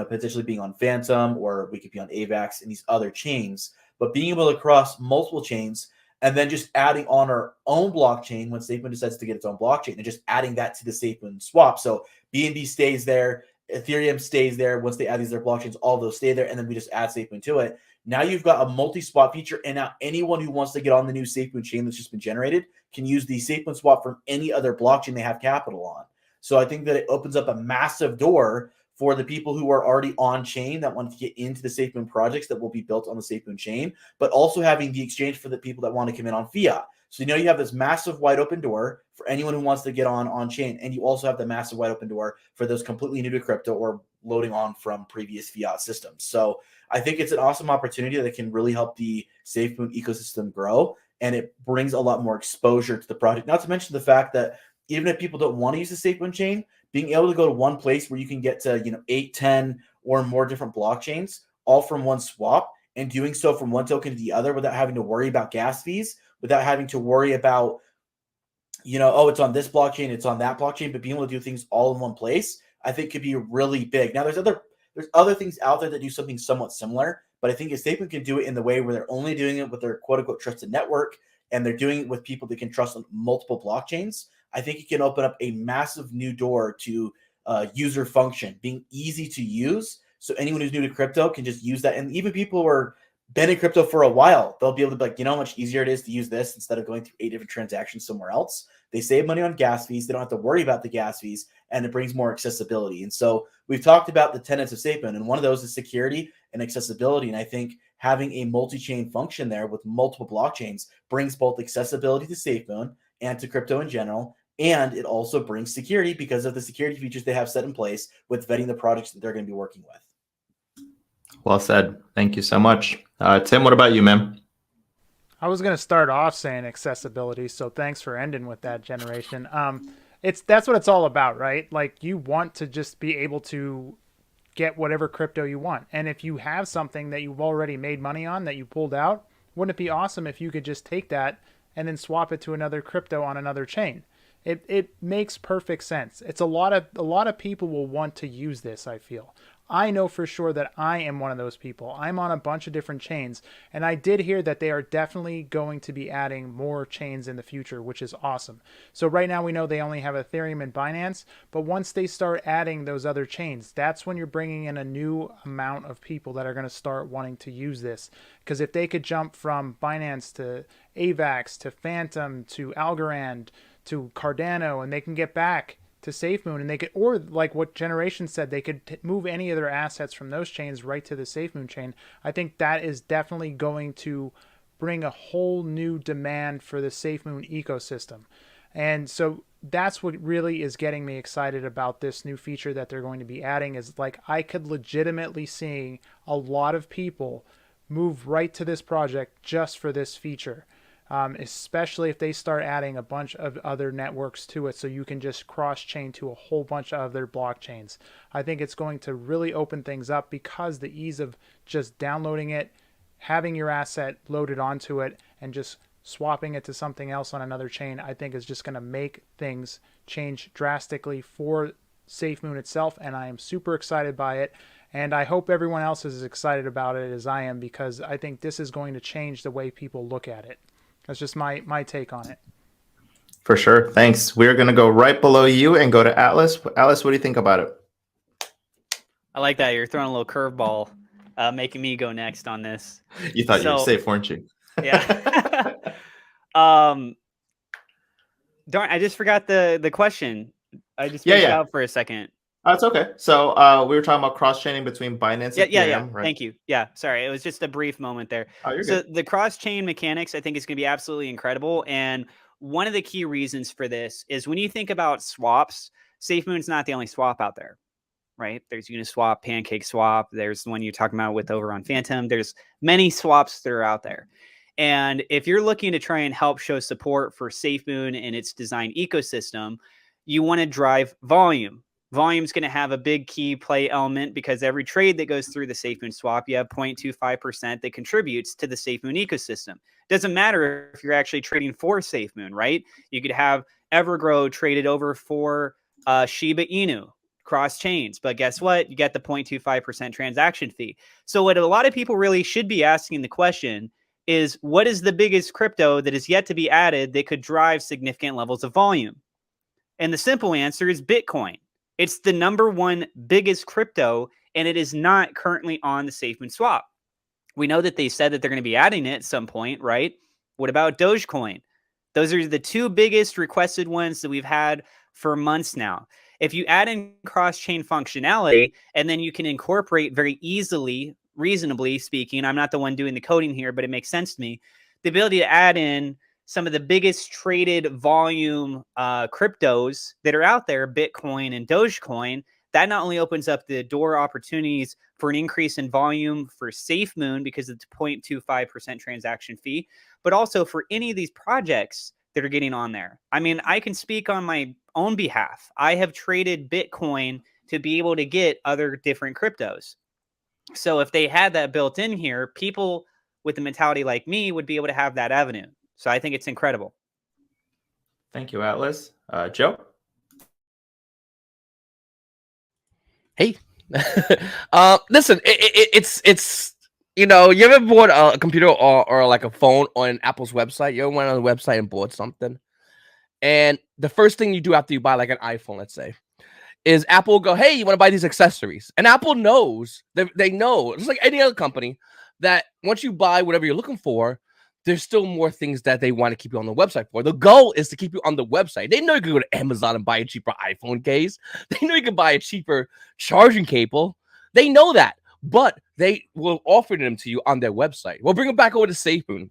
potentially being on Phantom, or we could be on AVAX and these other chains, but being able to cross multiple chains and then just adding on our own blockchain when SafeMoon decides to get its own blockchain, and just adding that to the SafeMoon swap. So BNB stays there, Ethereum stays there. Once they add these other blockchains, all those stay there, and then we just add SafeMoon to it. Now you've got a multi-swap feature, and now anyone who wants to get on the new SafeMoon chain that's just been generated can use the SafeMoon swap from any other blockchain they have capital on. So I think that it opens up a massive door for the people who are already on chain that want to get into the SafeMoon projects that will be built on the SafeMoon chain, but also having the exchange for the people that want to come in on fiat. So you have this massive wide open door for anyone who wants to get on chain, and you also have the massive wide open door for those completely new to crypto or loading on from previous fiat systems. So I think it's an awesome opportunity that can really help the SafeMoon ecosystem grow, and it brings a lot more exposure to the project. Not to mention the fact that even if people don't want to use the SafeMoon chain, being able to go to one place where you can get to 8, 10 or more different blockchains all from one swap, and doing so from one token to the other without having to worry about gas fees, without having to worry about it's on this blockchain, it's on that blockchain, but being able to do things all in one place, I think could be really big. Now there's other things out there that do something somewhat similar, but I think if SafeMoon can do it in the way where they're only doing it with their quote unquote trusted network, and they're doing it with people that can trust on multiple blockchains, I think it can open up a massive new door to user function, being easy to use. So anyone who's new to crypto can just use that. And even people who are been in crypto for a while, they'll be able to be like, how much easier it is to use this instead of going through 8 different transactions somewhere else. They save money on gas fees. They don't have to worry about the gas fees, and it brings more accessibility. And so we've talked about the tenets of SafeMoon, and one of those is security and accessibility. And I think having a multi-chain function there with multiple blockchains brings both accessibility to SafeMoon and to crypto in general. And it also brings security because of the security features they have set in place with vetting the projects that they're going to be working with. Well said. Thank you so much. Tim, what about you, man? I was going to start off saying accessibility, so thanks for ending with that, Generation. That's what it's all about, right? Like, you want to just be able to get whatever crypto you want. And if you have something that you've already made money on that you pulled out, wouldn't it be awesome if you could just take that and then swap it to another crypto on another chain? It makes perfect sense. It's a lot of people will want to use this, I feel. I know for sure that I am one of those people. I'm on a bunch of different chains, and I did hear that they are definitely going to be adding more chains in the future, which is awesome. So right now we know they only have Ethereum and Binance, but once they start adding those other chains, that's when you're bringing in a new amount of people that are going to start wanting to use this. Because if they could jump from Binance to AVAX to Phantom to Algorand to Cardano, and they can get back to SafeMoon, and they could, or like what Generation said, they could move any of their assets from those chains right to the SafeMoon chain. I think that is definitely going to bring a whole new demand for the SafeMoon ecosystem. And so that's what really is getting me excited about this new feature that they're going to be adding. Is like, I could legitimately seeing a lot of people move right to this project just for this feature. Especially if they start adding a bunch of other networks to it, so you can just cross-chain to a whole bunch of other blockchains. I think it's going to really open things up, because the ease of just downloading it, having your asset loaded onto it, and just swapping it to something else on another chain, I think is just going to make things change drastically for SafeMoon itself, and I am super excited by it. And I hope everyone else is as excited about it as I am, because I think this is going to change the way people look at it. That's just my take on it. For sure. Thanks. We're going to go right below you and go to Atlas. Atlas, what do you think about it? I like that. You're throwing a little curveball, making me go next on this. You thought you were safe, weren't you? Yeah. Darn, I just forgot the question. I just spaced out for a second. That's okay. So we were talking about cross-chaining between Binance and Ethereum, right? Thank you. Yeah, sorry. It was just a brief moment there. Oh, you're so good. The cross-chain mechanics, I think, is going to be absolutely incredible. And one of the key reasons for this is when you think about swaps, SafeMoon's not the only swap out there, right? There's Uniswap, PancakeSwap. There's the one you're talking about with over on Phantom. There's many swaps that are out there. And if you're looking to try and help show support for SafeMoon and its design ecosystem, you want to drive volume. Volume's going to have a big key play element, because every trade that goes through the SafeMoon swap, you have 0.25% that contributes to the SafeMoon ecosystem. Doesn't matter if you're actually trading for SafeMoon, right? You could have Evergrow traded over for Shiba Inu cross chains, but guess what? You get the 0.25% transaction fee. So what a lot of people really should be asking the question is, what is the biggest crypto that is yet to be added that could drive significant levels of volume? And the simple answer is Bitcoin. It's the number one biggest crypto, and it is not currently on the SafeMoon swap. We know that they said that they're going to be adding it at some point, right? What about Dogecoin? Those are the two biggest requested ones that we've had for months now. If you add in cross-chain functionality, and then you can incorporate very easily, reasonably speaking, I'm not the one doing the coding here, but it makes sense to me, the ability to add in some of the biggest traded volume cryptos that are out there, Bitcoin and Dogecoin, that not only opens up the door opportunities for an increase in volume for SafeMoon because it's 0.25% transaction fee, but also for any of these projects that are getting on there. I mean, I can speak on my own behalf. I have traded Bitcoin to be able to get other different cryptos. So if they had that built in here, people with a mentality like me would be able to have that avenue. So I think it's incredible. Thank you, Atlas. Joe? Hey, listen, it's you ever bought a computer or like a phone on Apple's website? You ever went on the website and bought something, and the first thing you do after you buy like an iPhone, let's say, is Apple will go, hey, you want to buy these accessories? And Apple knows, they know, just like any other company, that once you buy whatever you're looking for, there's still more things that they want to keep you on the website for. The goal is to keep you on the website. They know you can go to Amazon and buy a cheaper iPhone case. They know you can buy a cheaper charging cable. They know that, but they will offer them to you on their website. We'll bring it back over to SafeMoon.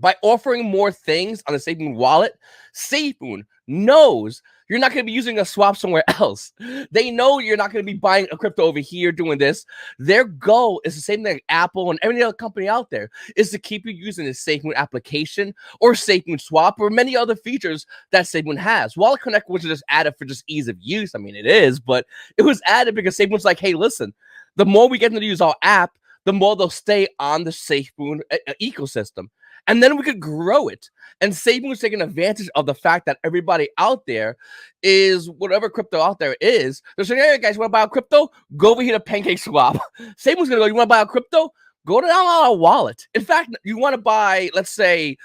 By offering more things on the SafeMoon wallet, SafeMoon knows you're not going to be using a swap somewhere else. They know you're not going to be buying a crypto over here doing this. Their goal is the same thing like Apple and every other company out there, is to keep you using the SafeMoon application or SafeMoon swap or many other features that SafeMoon has. Wallet Connect was just added for just ease of use. I mean, it is, but it was added because SafeMoon's like, hey, listen, the more we get them to use our app, the more they'll stay on the SafeMoon ecosystem. And then we could grow it. And SafeMoon is taking advantage of the fact that everybody out there is whatever crypto out there is. They're saying, hey, guys, you want to buy a crypto? Go over here to PancakeSwap. SafeMoon's going to go, you want to buy a crypto? Go download our wallet. In fact, you want to buy, let's say,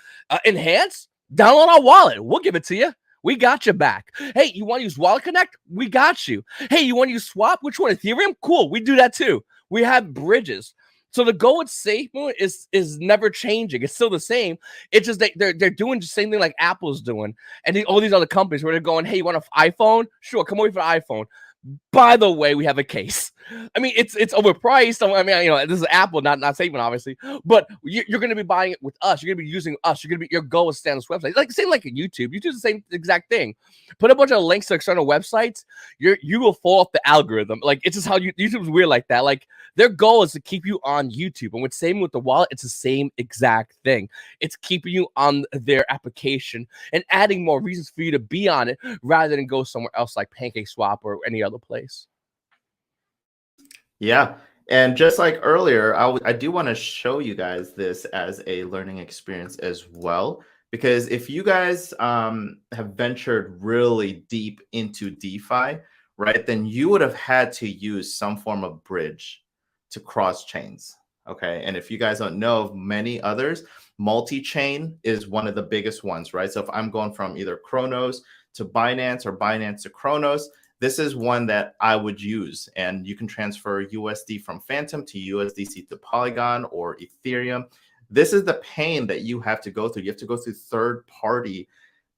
Enhance? Download our wallet. We'll give it to you. We got you back. Hey, you want to use Wallet Connect? We got you. Hey, you want to use Swap? Which one? Ethereum? Cool. We do that too. We have bridges. So the goal with SafeMoon is never changing. It's still the same. It's just they're doing the same thing like Apple's doing, and all these other companies where they're going, hey, you want an iPhone? Sure, come over for an iPhone. By the way, we have a case. I mean, it's overpriced. I mean, this is Apple, not SafeMoon, obviously. But you're going to be buying it with us. You're going to be using us. Your goal is to stay on this website. Like same like a YouTube. YouTube's the same exact thing. Put a bunch of links to external websites. You will fall off the algorithm. Like it's just how YouTube's weird like that. Like their goal is to keep you on YouTube. And with same with the wallet, it's the same exact thing. It's keeping you on their application and adding more reasons for you to be on it rather than go somewhere else like PancakeSwap or any other place. Yeah. And just like earlier, I do want to show you guys this as a learning experience as well. Because if you guys have ventured really deep into DeFi, right, then you would have had to use some form of bridge to cross chains. Okay. And if you guys don't know of many others, multi-chain is one of the biggest ones, right? So if I'm going from either Chronos to Binance or Binance to Chronos, this is one that I would use. And you can transfer USD from Phantom to USDC to Polygon or Ethereum. This is the pain that you have to go through. You have to go through third-party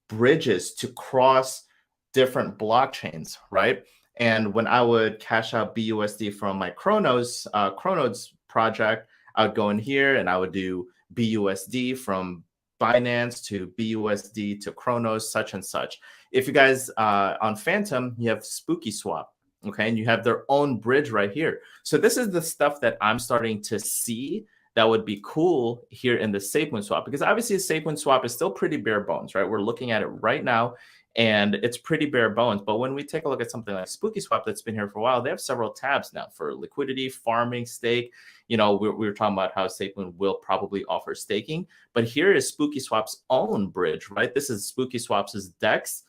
bridges to cross different blockchains, right? And when I would cash out BUSD from my Chronos project, I would go in here and I would do BUSD from Binance to BUSD to Chronos, such and such. If you guys on Phantom, you have Spooky Swap, okay, and you have their own bridge right here. So this is the stuff that I'm starting to see that would be cool here in the SafeMoon swap, because obviously a SafeMoon swap is still pretty bare bones, right? We're looking at it right now, and it's pretty bare bones. But when we take a look at something like Spooky Swap that's been here for a while, they have several tabs now for liquidity, farming, stake. We were talking about how SafeMoon will probably offer staking, but here is Spooky Swap's own bridge, right? This is Spooky Swap's DEX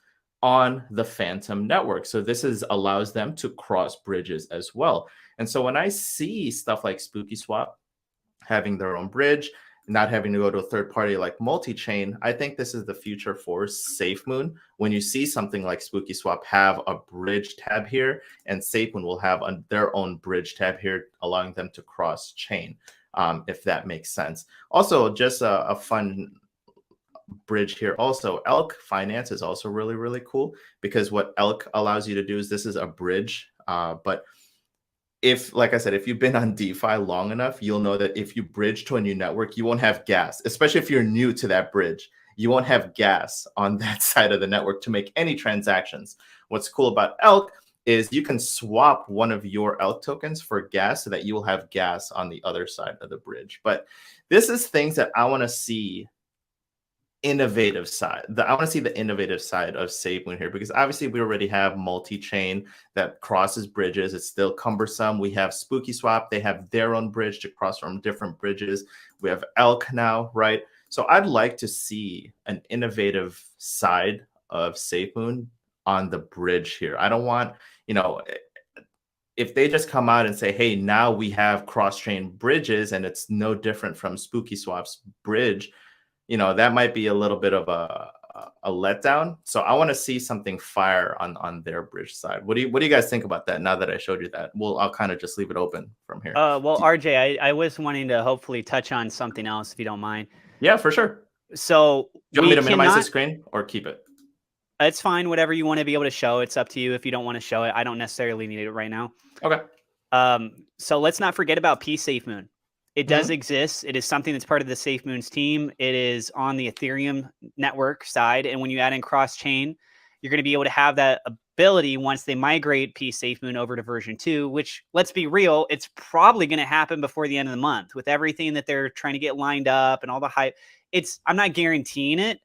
on the Phantom network. So this allows them to cross bridges as well. And so when I see stuff like Spooky Swap having their own bridge, not having to go to a third party like multi-chain, I think this is the future for SafeMoon. When you see something like Spooky Swap have a bridge tab here, and SafeMoon will have their own bridge tab here, allowing them to cross chain, if that makes sense. Also, just a fun bridge here. Also, Elk Finance is also really, really cool, because what Elk allows you to do is this is a bridge, but like I said, if you've been on DeFi long enough, you'll know that if you bridge to a new network, you won't have gas, especially if you're new to that bridge. You won't have gas on that side of the network to make any transactions. What's cool about Elk is you can swap one of your Elk tokens for gas so that you will have gas on the other side of the bridge. But this is things that I want to see innovative side. I want to see the innovative side of SafeMoon here, because obviously we already have multi-chain that crosses bridges. It's still cumbersome. We have Spooky Swap. They have their own bridge to cross from different bridges. We have Elk now, right? So I'd like to see an innovative side of SafeMoon on the bridge here. I don't want, if they just come out and say, hey, now we have cross-chain bridges and it's no different from Spooky Swap's bridge, that might be a little bit of a letdown. So I want to see something fire on their bridge side. What do you guys think about that now that I showed you that? I'll kind of just leave it open from here. Well, RJ, I was wanting to hopefully touch on something else, if you don't mind. Yeah, for sure. So do you want me to minimize the screen or keep it? It's fine. Whatever you want to be able to show, it's up to you. If you don't want to show it, I don't necessarily need it right now. Okay. So let's not forget about SafeMoon. It does exist. It is something that's part of the SafeMoon's team. It is on the Ethereum network side. And when you add in cross-chain, you're going to be able to have that ability once they migrate SafeMoon over to version 2, which, let's be real, it's probably going to happen before the end of the month with everything that they're trying to get lined up and all the hype. I'm not guaranteeing it,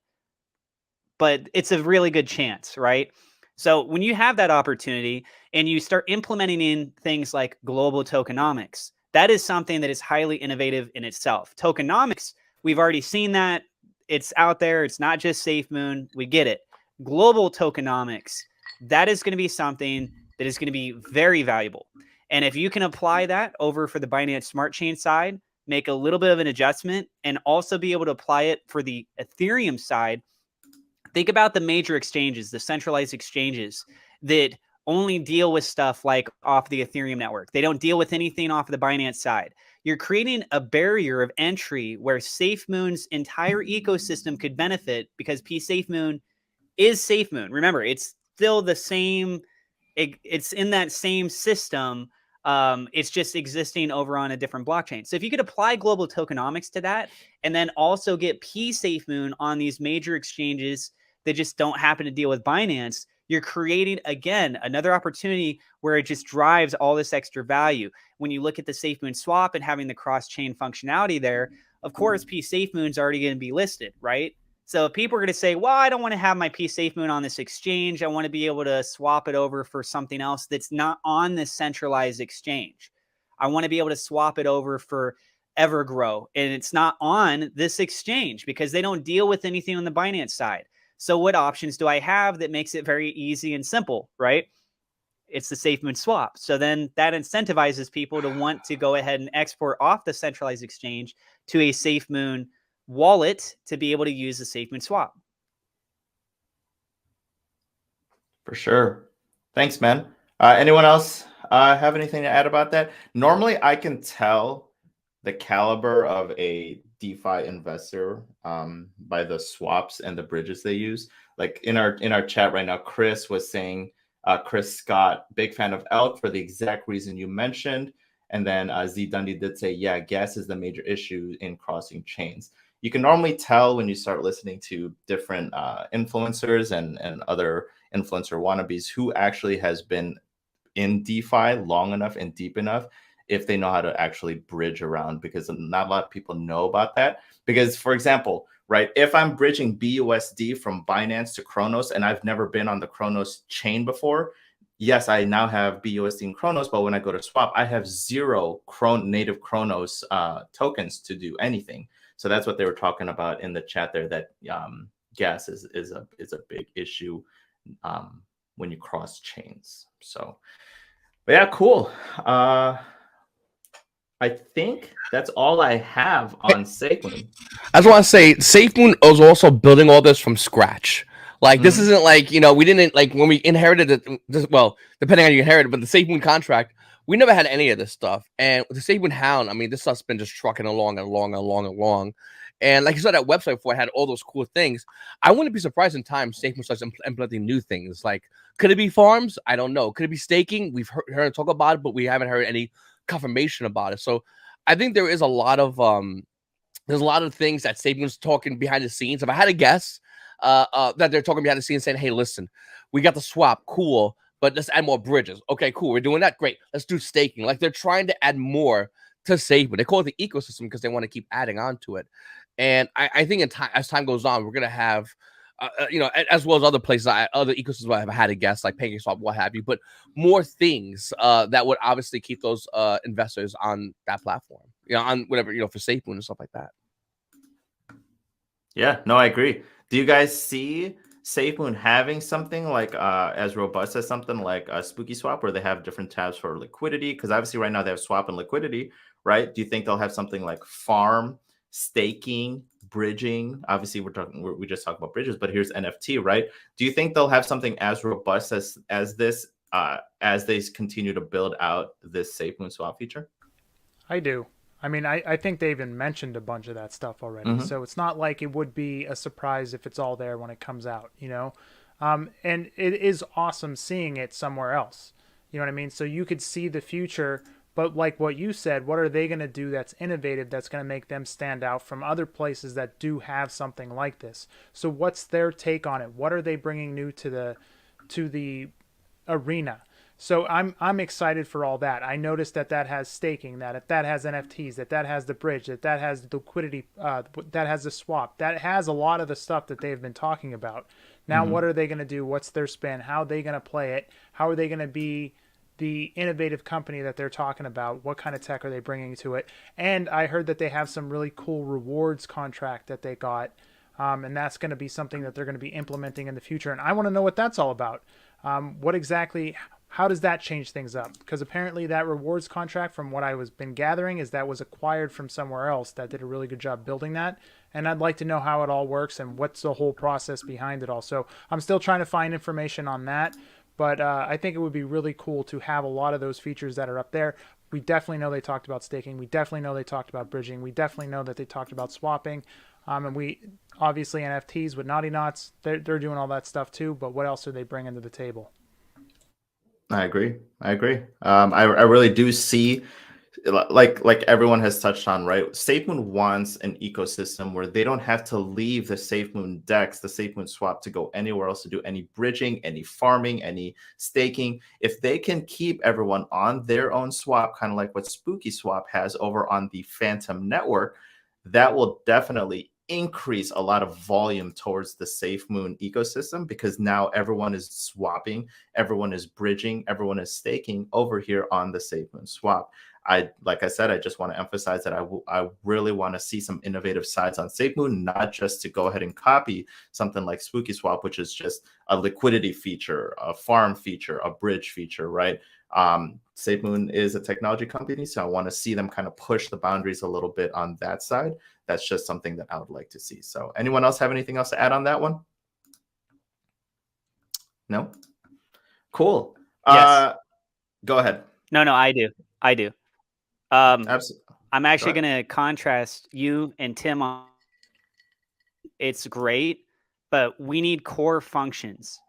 but it's a really good chance, right? So when you have that opportunity and you start implementing in things like global tokenomics, that is something that is highly innovative in itself. Tokenomics, we've already seen that. It's out there. It's not just SafeMoon. We get it. Global tokenomics, that is going to be something that is going to be very valuable. And if you can apply that over for the Binance Smart Chain side, make a little bit of an adjustment, and also be able to apply it for the Ethereum side, think about the major exchanges, the centralized exchanges that only deal with stuff like off the Ethereum network. They don't deal with anything off of the Binance side. You're creating a barrier of entry where SafeMoon's entire ecosystem could benefit, because SafeMoon is SafeMoon. Remember, it's still the same. It's in that same system It's just existing over on a different blockchain. So if you could apply global tokenomics to that, and then also get SafeMoon on these major exchanges that just don't happen to deal with Binance, you're creating, again, another opportunity where it just drives all this extra value. When you look at the SafeMoon swap and having the cross-chain functionality there, of course, SafeMoon's already going to be listed, right? So people are going to say, well, I don't want to have my SafeMoon on this exchange. I want to be able to swap it over for something else that's not on this centralized exchange. I want to be able to swap it over for Evergrow, and it's not on this exchange because they don't deal with anything on the Binance side. So what options do I have that makes it very easy and simple, right? It's the SafeMoon swap. So then that incentivizes people to want to go ahead and export off the centralized exchange to a SafeMoon wallet to be able to use the SafeMoon swap. For sure. Thanks, man. Anyone else have anything to add about that? Normally, I can tell the caliber of a DeFi investor by the swaps and the bridges they use. Like in our chat right now, Chris was saying, Chris Scott, big fan of Elk for the exact reason you mentioned. And then Z Dundee did say, yeah, gas is the major issue in crossing chains. You can normally tell when you start listening to different influencers and other influencer wannabes who actually has been in DeFi long enough and deep enough, if they know how to actually bridge around, because not a lot of people know about that. Because, for example, right, if I'm bridging BUSD from Binance to Kronos and I've never been on the Kronos chain before, yes, I now have BUSD and Kronos, but when I go to swap, I have zero native Kronos tokens to do anything. So that's what they were talking about in the chat there, that gas is a big issue when you cross chains. So, but yeah, cool. I think that's all I have on SafeMoon. I just want to say, SafeMoon is also building all this from scratch. Like, this isn't like, we didn't, like, when we inherited it, well, depending on how you inherited, but the SafeMoon contract, we never had any of this stuff. And the SafeMoon Hound, I mean, this stuff's been just trucking along and along and along and along. And like you said, that website before had all those cool things. I wouldn't be surprised in time SafeMoon starts implementing new things. Like, could it be farms? I don't know. Could it be staking? We've heard talk about it, but we haven't heard any confirmation about it. So I think there is a lot of there's a lot of things that SafeMoon's talking behind the scenes. If I had to guess, that they're talking behind the scenes saying, hey, listen, we got the swap, cool, but let's add more bridges. Okay, cool, we're doing that, great. Let's do staking. Like, they're trying to add more to SafeMoon. They call it the ecosystem because they want to keep adding on to it. And I think as time goes on, we're gonna have, as well as other places, other ecosystems I've had to guess, like PancakeSwap, what have you, but more things that would obviously keep those investors on that platform, on whatever, for SafeMoon and stuff like that. Yeah, no, I agree. Do you guys see SafeMoon having something like as robust as something like a Spooky Swap, where they have different tabs for liquidity? Because obviously right now they have swap and liquidity, right? Do you think they'll have something like farm, staking, bridging? Obviously we just talked about bridges, but here's NFT, right? Do you think they'll have something as robust as this as they continue to build out this SafeMoon swap feature? I do. I mean, I think they even mentioned a bunch of that stuff already. So it's not like it would be a surprise if it's all there when it comes out, and it is awesome seeing it somewhere else. You know what I mean? So you could see the future, but like what you said, what are they going to do that's innovative, that's going to make them stand out from other places that do have something like this? So what's their take on it? What are they bringing new to the arena? So I'm excited for all that. I noticed that has staking, that has NFTs, that has the bridge, that has the liquidity, that has the swap, that has a lot of the stuff that they've been talking about. Now, what are they going to do? What's their spin? How are they going to play it? How are they going to be the innovative company that they're talking about? What kind of tech are they bringing to it? And I heard that they have some really cool rewards contract that they got, and that's going to be something that they're going to be implementing in the future. And I want to know what that's all about. What exactly? How does that change things up? Because apparently that rewards contract, from what I was been gathering, is that was acquired from somewhere else that did a really good job building that. And I'd like to know how it all works and what's the whole process behind it all. So I'm still trying to find information on that. But I think it would be really cool to have a lot of those features that are up there. We definitely know they talked about staking. We definitely know they talked about bridging. We definitely know that they talked about swapping. And we obviously NFTs with Naughty Knots, they're doing all that stuff too. But what else are they bringing to the table? I agree. I agree. I really do see, like everyone has touched on, right? SafeMoon wants an ecosystem where they don't have to leave the SafeMoon DEX, the SafeMoon swap, to go anywhere else to do any bridging, any farming, any staking. If they can keep everyone on their own swap, kind of like what Spooky Swap has over on the Phantom network, that will definitely increase a lot of volume towards the SafeMoon ecosystem, because now everyone is swapping, everyone is bridging, everyone is staking over here on the SafeMoon swap. Like I said, I just want to emphasize that I really want to see some innovative sides on SafeMoon, not just to go ahead and copy something like Spooky Swap, which is just a liquidity feature, a farm feature, a bridge feature, right? SafeMoon is a technology company, so I want to see them kind of push the boundaries a little bit on that side. That's just something that I would like to see. So anyone else have anything else to add on that one? No? Cool. Yes. Go ahead. No, I do. Absolutely. I'm actually going to contrast you and Tim on. It's great, but we need core functions,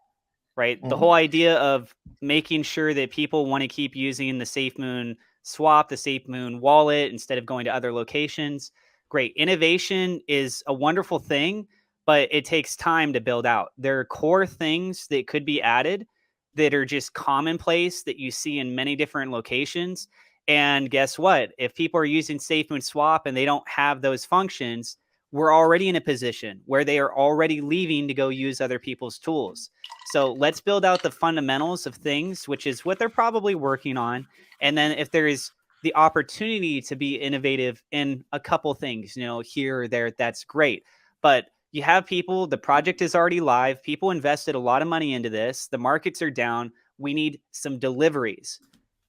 right? The whole idea of making sure that people want to keep using the SafeMoon swap, the SafeMoon wallet, instead of going to other locations. Great. Innovation is a wonderful thing, but it takes time to build out. There are core things that could be added that are just commonplace that you see in many different locations. And guess what? If people are using SafeMoon swap and they don't have those functions, we're already in a position where they are already leaving to go use other people's tools. So let's build out the fundamentals of things, which is what they're probably working on. And then if there is the opportunity to be innovative in a couple things, here or there, that's great. But you have people, the project is already live. People invested a lot of money into this. The markets are down. We need some deliveries,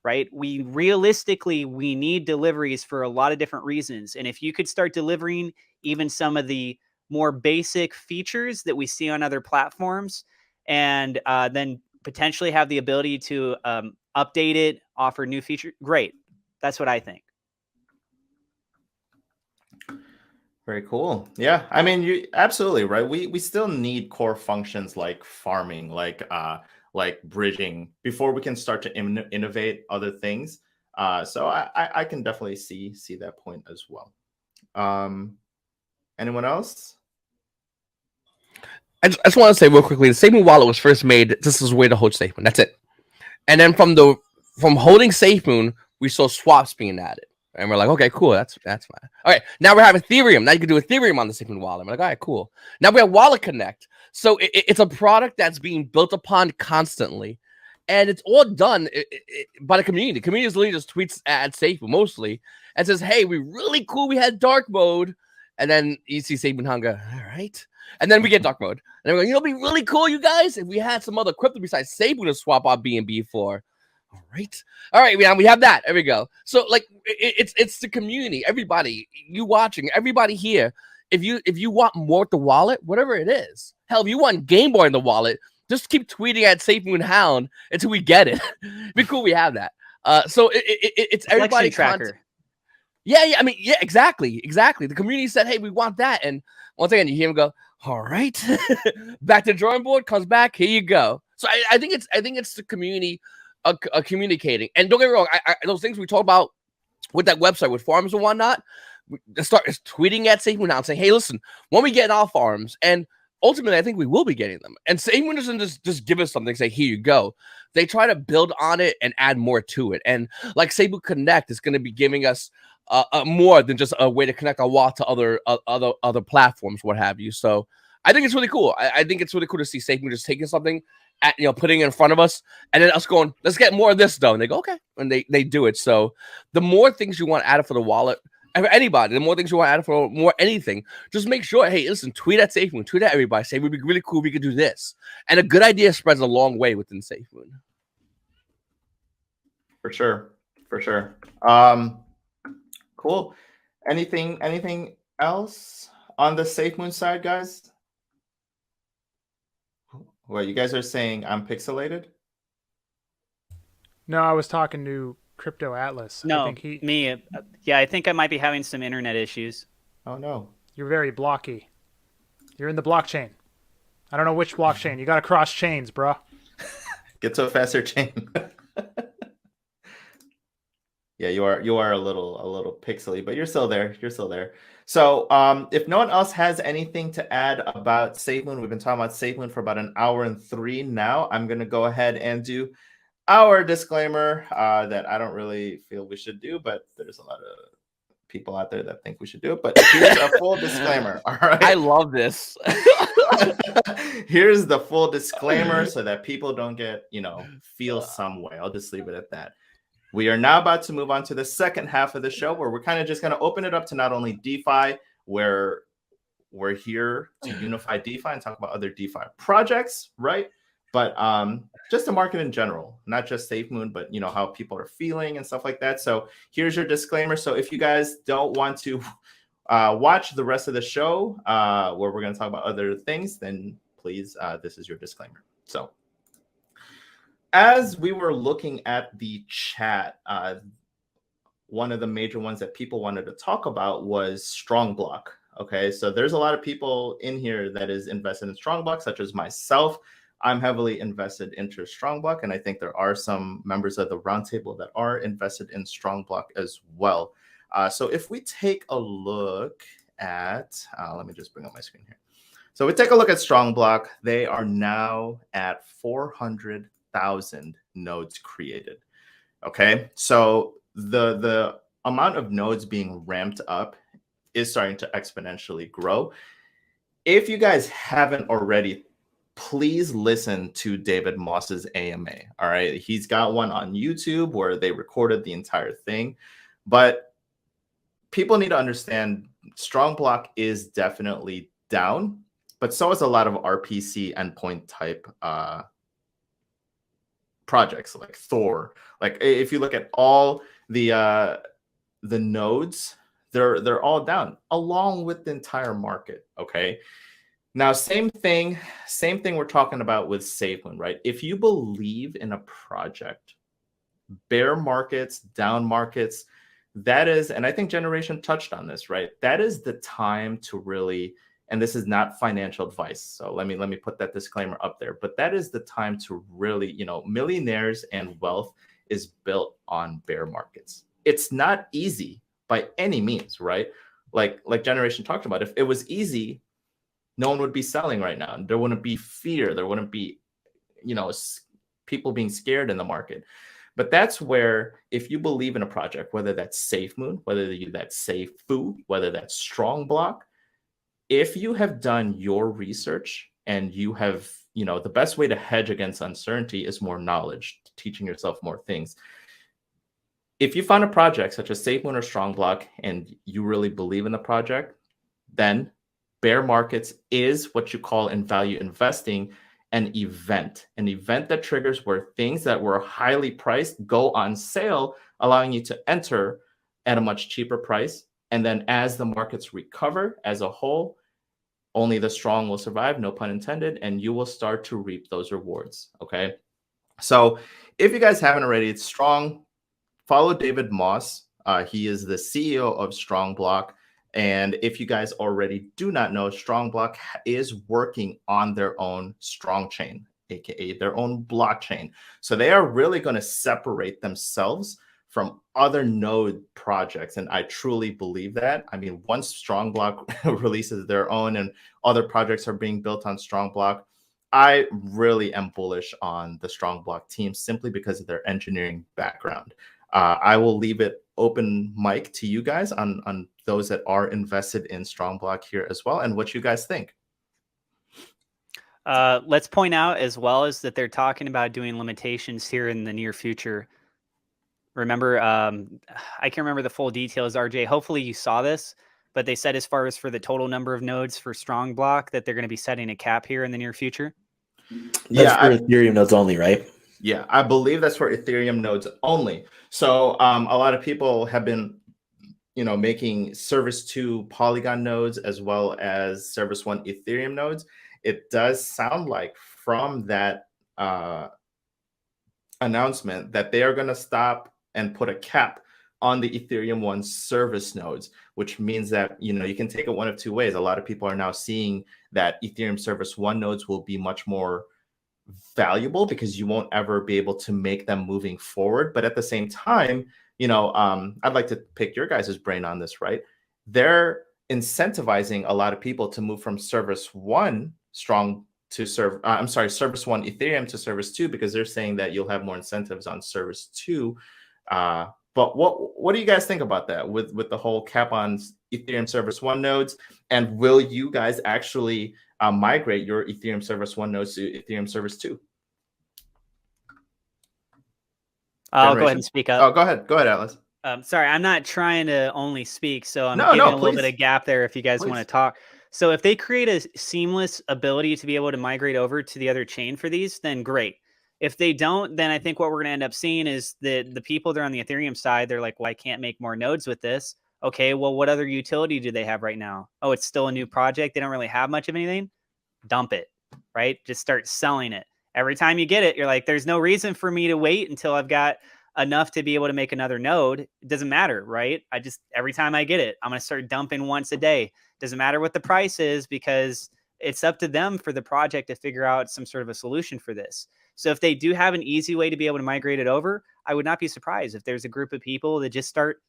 right? We need deliveries for a lot of different reasons. And if you could start delivering even some of the more basic features that we see on other platforms, and then potentially have the ability to update it, offer new features, great. That's what I think. Very cool. Yeah, I mean, you absolutely right. We still need core functions like farming, like bridging, before we can start to innovate other things. So I can definitely see that point as well. Anyone else? I just want to say real quickly, the SafeMoon wallet was first made just as a way to hold SafeMoon. That's it. And then from holding SafeMoon, we saw swaps being added. And we're like, okay, cool. That's fine. All right. Now we have Ethereum. Now you can do Ethereum on the SafeMoon wallet. We're like, all right, cool. Now we have Wallet Connect. So it's a product that's being built upon constantly. And it's all done by the community. The community literally just tweets at SafeMoon mostly and says, hey, we really cool. We had dark mode. And then you see SafeMoon Hunger. All right. And then we get dark mode. And then we're going, it'd be really cool, you guys, if we had some other crypto besides SafeMoon to swap our BNB for. All right. We have that. There we go. So like it's the community. Everybody, you watching, everybody here. If you want more with the wallet, whatever it is, hell, if you want Game Boy in the wallet, just keep tweeting at SafeMoon Hound until we get it. Be cool. We have that. So it's everybody tracker. Yeah. I mean, yeah, exactly. The community said, hey, we want that. And once again, you hear him go, all right, back to the drawing board, comes back. Here you go. So I think it's the community communicating. And don't get me wrong, those things we talk about with that website with farms and whatnot, start tweeting at SafeMoon now and saying, hey, listen, when we get our farms, and ultimately I think we will be getting them. And SafeMoon doesn't just give us something, say, here you go. They try to build on it and add more to it. And like SafeMoon Connect is going to be giving us more than just a way to connect our wallet to other platforms, what have you. So I think it's really cool. I think it's really cool to see SafeMoon just taking something, putting it in front of us, and then us going, let's get more of this though. And they go, okay, and they do it. So the more things you want added for the wallet, for anybody, the more things you want added for more anything, just make sure, hey, listen, tweet at SafeMoon, tweet at everybody, say, it would be really cool, we could do this. And a good idea spreads a long way within SafeMoon. For sure. Cool. Anything else on the SafeMoon side, guys? Well, you guys are saying I'm pixelated? No, I was talking to Crypto Atlas. No, I think me. Yeah, I think I might be having some internet issues. Oh, no. You're very blocky. You're in the blockchain. I don't know which blockchain. You got to cross chains, bro. Get to a faster chain. Yeah, you are a little pixely, but you're still there. You're still there. So if no one else has anything to add about SafeMoon, we've been talking about SafeMoon for about an hour and 3 now. I'm gonna go ahead and do our disclaimer that I don't really feel we should do, but there's a lot of people out there that think we should do it. But here's a full disclaimer. All right. I love this. Here's the full disclaimer so that people don't get, feel some way. I'll just leave it at that. We are now about to move on to the second half of the show where we're kind of just going to open it up to not only DeFi, where we're here to unify DeFi and talk about other DeFi projects, right? But just the market in general, not just SafeMoon, but how people are feeling and stuff like that. So here's your disclaimer. So if you guys don't want to watch the rest of the show where we're going to talk about other things, then please, this is your disclaimer. So as we were looking at the chat, one of the major ones that people wanted to talk about was Strong Block. Okay, so there's a lot of people in here that is invested in Strong Block, such as myself. I'm heavily invested into Strong Block, and I think there are some members of the roundtable that are invested in Strong Block as well. So if we take a look at, let me just bring up my screen here. So we take a look at Strong Block. They are now at 400,000 nodes created. Okay, so the amount of nodes being ramped up is starting to exponentially grow. If you guys haven't already, please listen to David Moss's AMA. All right, he's got one on YouTube where they recorded the entire thing, but people need to understand Strong Block is definitely down, but so is a lot of RPC endpoint type projects like Thor. Like if you look at all the nodes, they're all down along with the entire market. Okay. Now, same thing we're talking about with SafeMoon, right? If you believe in a project, bear markets, down markets, that is, and I think Generation touched on this, right? That is the time to really, and this is not financial advice, so let me put that disclaimer up there, but that is the time to really, millionaires and wealth is built on bear markets. It's not easy by any means, right? Like Generation talked about, if it was easy, no one would be selling right now. There wouldn't be fear. There wouldn't be, people being scared in the market. But that's where, if you believe in a project, whether that's SafeMoon, whether that's SafeFu, whether that's Strong Block, if you have done your research and you have, the best way to hedge against uncertainty is more knowledge, teaching yourself more things. If you find a project such as SafeMoon or Strong Block and you really believe in the project, then bear markets is what you call in value investing an event that triggers where things that were highly priced go on sale, allowing you to enter at a much cheaper price. And then as the markets recover as a whole, only the strong will survive, no pun intended, and you will start to reap those rewards. Okay. So if you guys haven't already, it's Strong. Follow David Moss. He is the CEO of Strong Block. And if you guys already do not know, Strong Block is working on their own strong chain, aka their own blockchain. So they are really going to separate themselves from other node projects. And I truly believe that. I mean, once Strong Block releases their own and other projects are being built on Strong Block, I really am bullish on the Strong Block team simply because of their engineering background. I will leave it open mic to you guys on those that are invested in Strong Block here as well, and what you guys think. Let's point out as well as that they're talking about doing limitations here in the near future. Remember, I can't remember the full details, RJ. Hopefully you saw this, but they said as far as for the total number of nodes for Strong Block that they're going to be setting a cap here in the near future. That's for Ethereum nodes only, right? Yeah, I believe that's for Ethereum nodes only. So a lot of people have been, making Service 2 Polygon nodes as well as Service 1 Ethereum nodes. It does sound like from that announcement that they are going to stop and put a cap on the Ethereum 1 service nodes, which means that, you can take it one of two ways. A lot of people are now seeing that Ethereum Service 1 nodes will be much more valuable because you won't ever be able to make them moving forward. But at the same time, I'd like to pick your guys' brain on this, right? They're incentivizing a lot of people to move from service one strong to service one Ethereum to service two, because they're saying that you'll have more incentives on service two. But what do you guys think about that with the whole cap on Ethereum service one nodes? And will you guys actually migrate your Ethereum service one nodes to Ethereum service two? I'll go ahead and speak up. Oh, go ahead, Atlas. Sorry, I'm not trying to only speak, so I'm No, giving a please. little bit of gap there if you guys want to talk. So if they create a seamless ability to be able to migrate over to the other chain for these, then great. If they don't, then I think what we're going to end up seeing is that the people that are on the Ethereum side, they're like, well, I can't make more nodes with this. Okay, well, what other utility do they have right now? Oh, it's still a new project. They don't really have much of anything. Dump it, right? Just start selling it. Every time you get it, you're like, there's no reason for me to wait until I've got enough to be able to make another node. It doesn't matter, right? Every time I get it, I'm going to start dumping once a day. Doesn't matter what the price is, because it's up to them for the project to figure out some sort of a solution for this. So if they do have an easy way to be able to migrate it over, I would not be surprised if there's a group of people that just start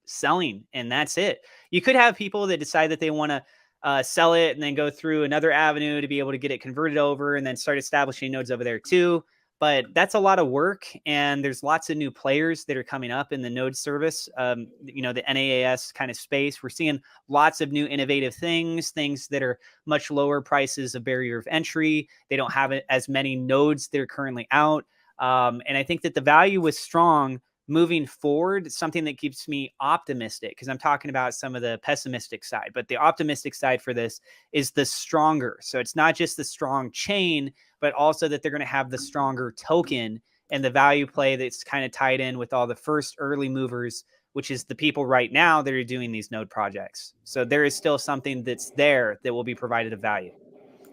selling and that's it. You could have people that decide that they want to sell it and then go through another avenue to be able to get it converted over and then start establishing nodes over there too. But that's a lot of work, and there's lots of new players that are coming up in the node service, the NAAS kind of space. We're seeing lots of new innovative things that are much lower prices of barrier of entry. They don't have as many nodes that are currently out. And I think that the value was strong moving forward, something that keeps me optimistic, because I'm talking about some of the pessimistic side, but the optimistic side for this is the stronger. So it's not just the strong chain, but also that they're going to have the stronger token and the value play that's kind of tied in with all the first early movers, which is the people right now that are doing these node projects. So there is still something that's there that will be provided of value.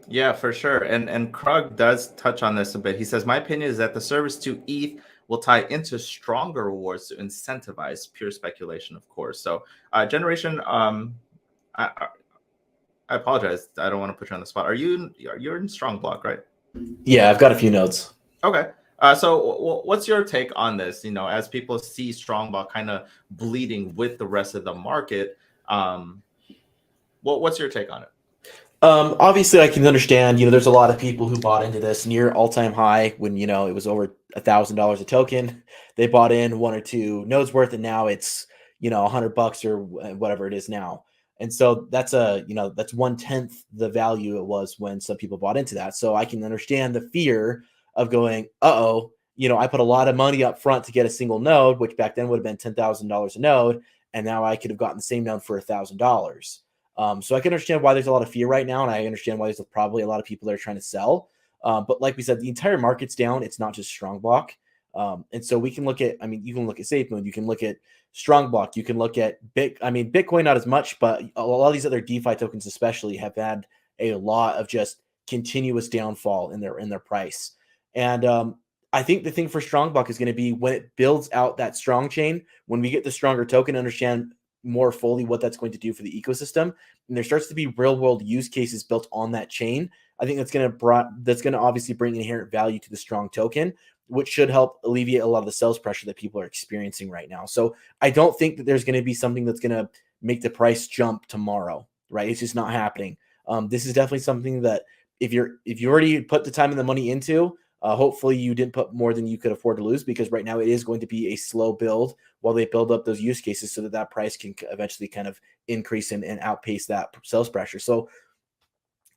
Yeah, for sure. And Krug does touch on this a bit. He says, my opinion is that the service to ETH will tie into stronger rewards to incentivize pure speculation, of course. So Generation, I apologize. I don't want to put you on the spot. You're in Strong Block, right? Yeah, I've got a few nodes. Okay. So what's your take on this? As people see Strong Block kind of bleeding with the rest of the market, what's your take on it? Obviously, I can understand, there's a lot of people who bought into this near all-time high when, it was over $1,000 a token. They bought in one or two nodes worth, and now it's, $100 or whatever it is now. And so that's that's 1/10 the value it was when some people bought into that. So I can understand the fear of going, I put a lot of money up front to get a single node, which back then would have been $10,000 a node. And now I could have gotten the same node for $1,000. So I can understand why there's a lot of fear right now, and I understand why there's probably a lot of people that are trying to sell. But like we said, the entire market's down. It's not just Strong Block. And so we can look at, you can look at SafeMoon, you can look at Strong Block, you can look at Bitcoin, not as much, but a lot of these other DeFi tokens especially have had a lot of just continuous downfall in their price. And I think the thing for Strong Block is going to be when it builds out that strong chain, when we get the stronger token, understand more fully what that's going to do for the ecosystem, and there starts to be real world use cases built on that chain. I think that's going to obviously bring inherent value to the strong token, which should help alleviate a lot of the sales pressure that people are experiencing right now. So I don't think that there's going to be something that's going to make the price jump tomorrow, right? It's just not happening. This is definitely something that if you already put the time and the money into, hopefully you didn't put more than you could afford to lose, because right now it is going to be a slow build while they build up those use cases so that price can eventually kind of increase and outpace that sales pressure. So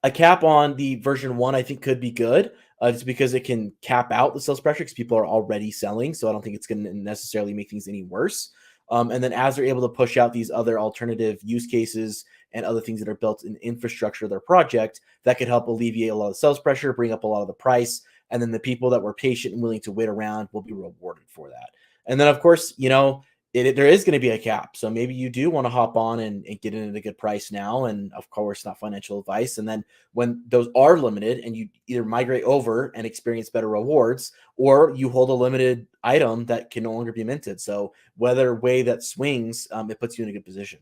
a cap on the version 1, I think, could be good, just because it can cap out the sales pressure because people are already selling. So I don't think it's going to necessarily make things any worse. And then as they're able to push out these other alternative use cases and other things that are built in infrastructure of their project, that could help alleviate a lot of sales pressure, bring up a lot of the price. And then the people that were patient and willing to wait around will be rewarded for that. And then, of course, there is going to be a cap. So maybe you do want to hop on and get in at a good price now. And of course, not financial advice. And then when those are limited and you either migrate over and experience better rewards, or you hold a limited item that can no longer be minted. So whether way that swings, it puts you in a good position.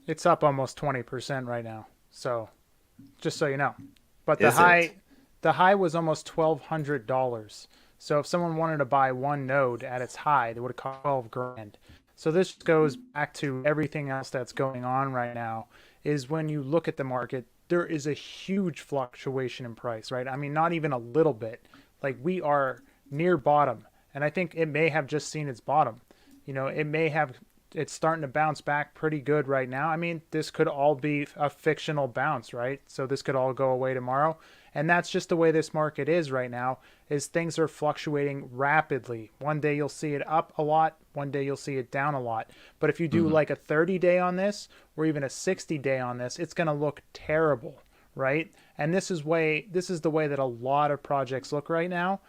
It's up almost 20% right now. So just so you know. But Is the high... it? the high was almost $1,200. So if someone wanted to buy one node at its high, they would have cost 12 grand. So this goes back to everything else that's going on right now, is when you look at the market, there is a huge fluctuation in price, right? I mean, not even a little bit. Like, we are near bottom, and I think it may have just seen its bottom. You know, it's starting to bounce back pretty good right now. I mean, this could all be a fictional bounce, right? So this could all go away tomorrow. And that's just the way this market is right now, is things are fluctuating rapidly. One day you'll see it up a lot, one day you'll see it down a lot. But if you do like a 30-day on this, or even a 60-day on this, it's going to look terrible, right? And this is the way that a lot of projects look right now.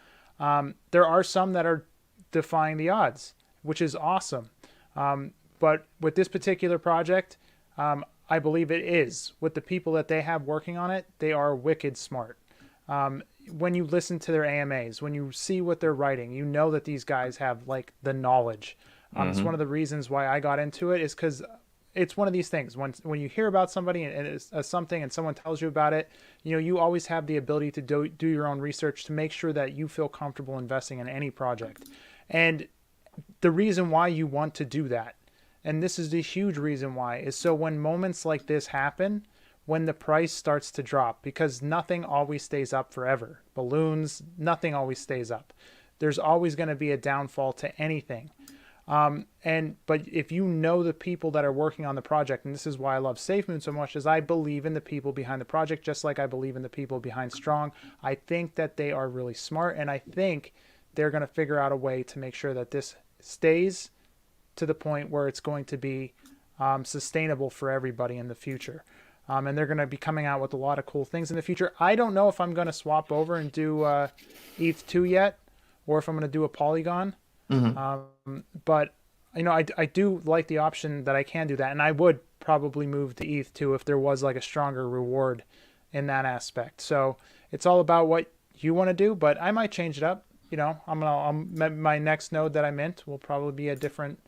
There are some that are defying the odds, which is awesome. But with this particular project, I believe it is. With the people that they have working on it, they are wicked smart. When you listen to their AMAs, when you see what they're writing, you know that these guys have like the knowledge. It's one of the reasons why I got into it, is because it's one of these things. When you hear about somebody and it's something and someone tells you about it, you know, you always have the ability to do your own research to make sure that you feel comfortable investing in any project. And the reason why you want to do that, and this is the huge reason why, is so when moments like this happen, when the price starts to drop, because nothing always stays up forever. Balloons, nothing always stays up. There's always going to be a downfall to anything. But if you know the people that are working on the project, and this is why I love SafeMoon so much, is I believe in the people behind the project, just like I believe in the people behind Strong. I think that they are really smart, and I think they're going to figure out a way to make sure that this stays to the point where it's going to be sustainable for everybody in the future. And they're going to be coming out with a lot of cool things in the future. I don't know if I'm going to swap over and do ETH2 yet, or if I'm going to do a Polygon. But you know, I do like the option that I can do that, and I would probably move to ETH2 if there was like a stronger reward in that aspect. So it's all about what you want to do, but I might change it up. You know, my next node that I mint will probably be a different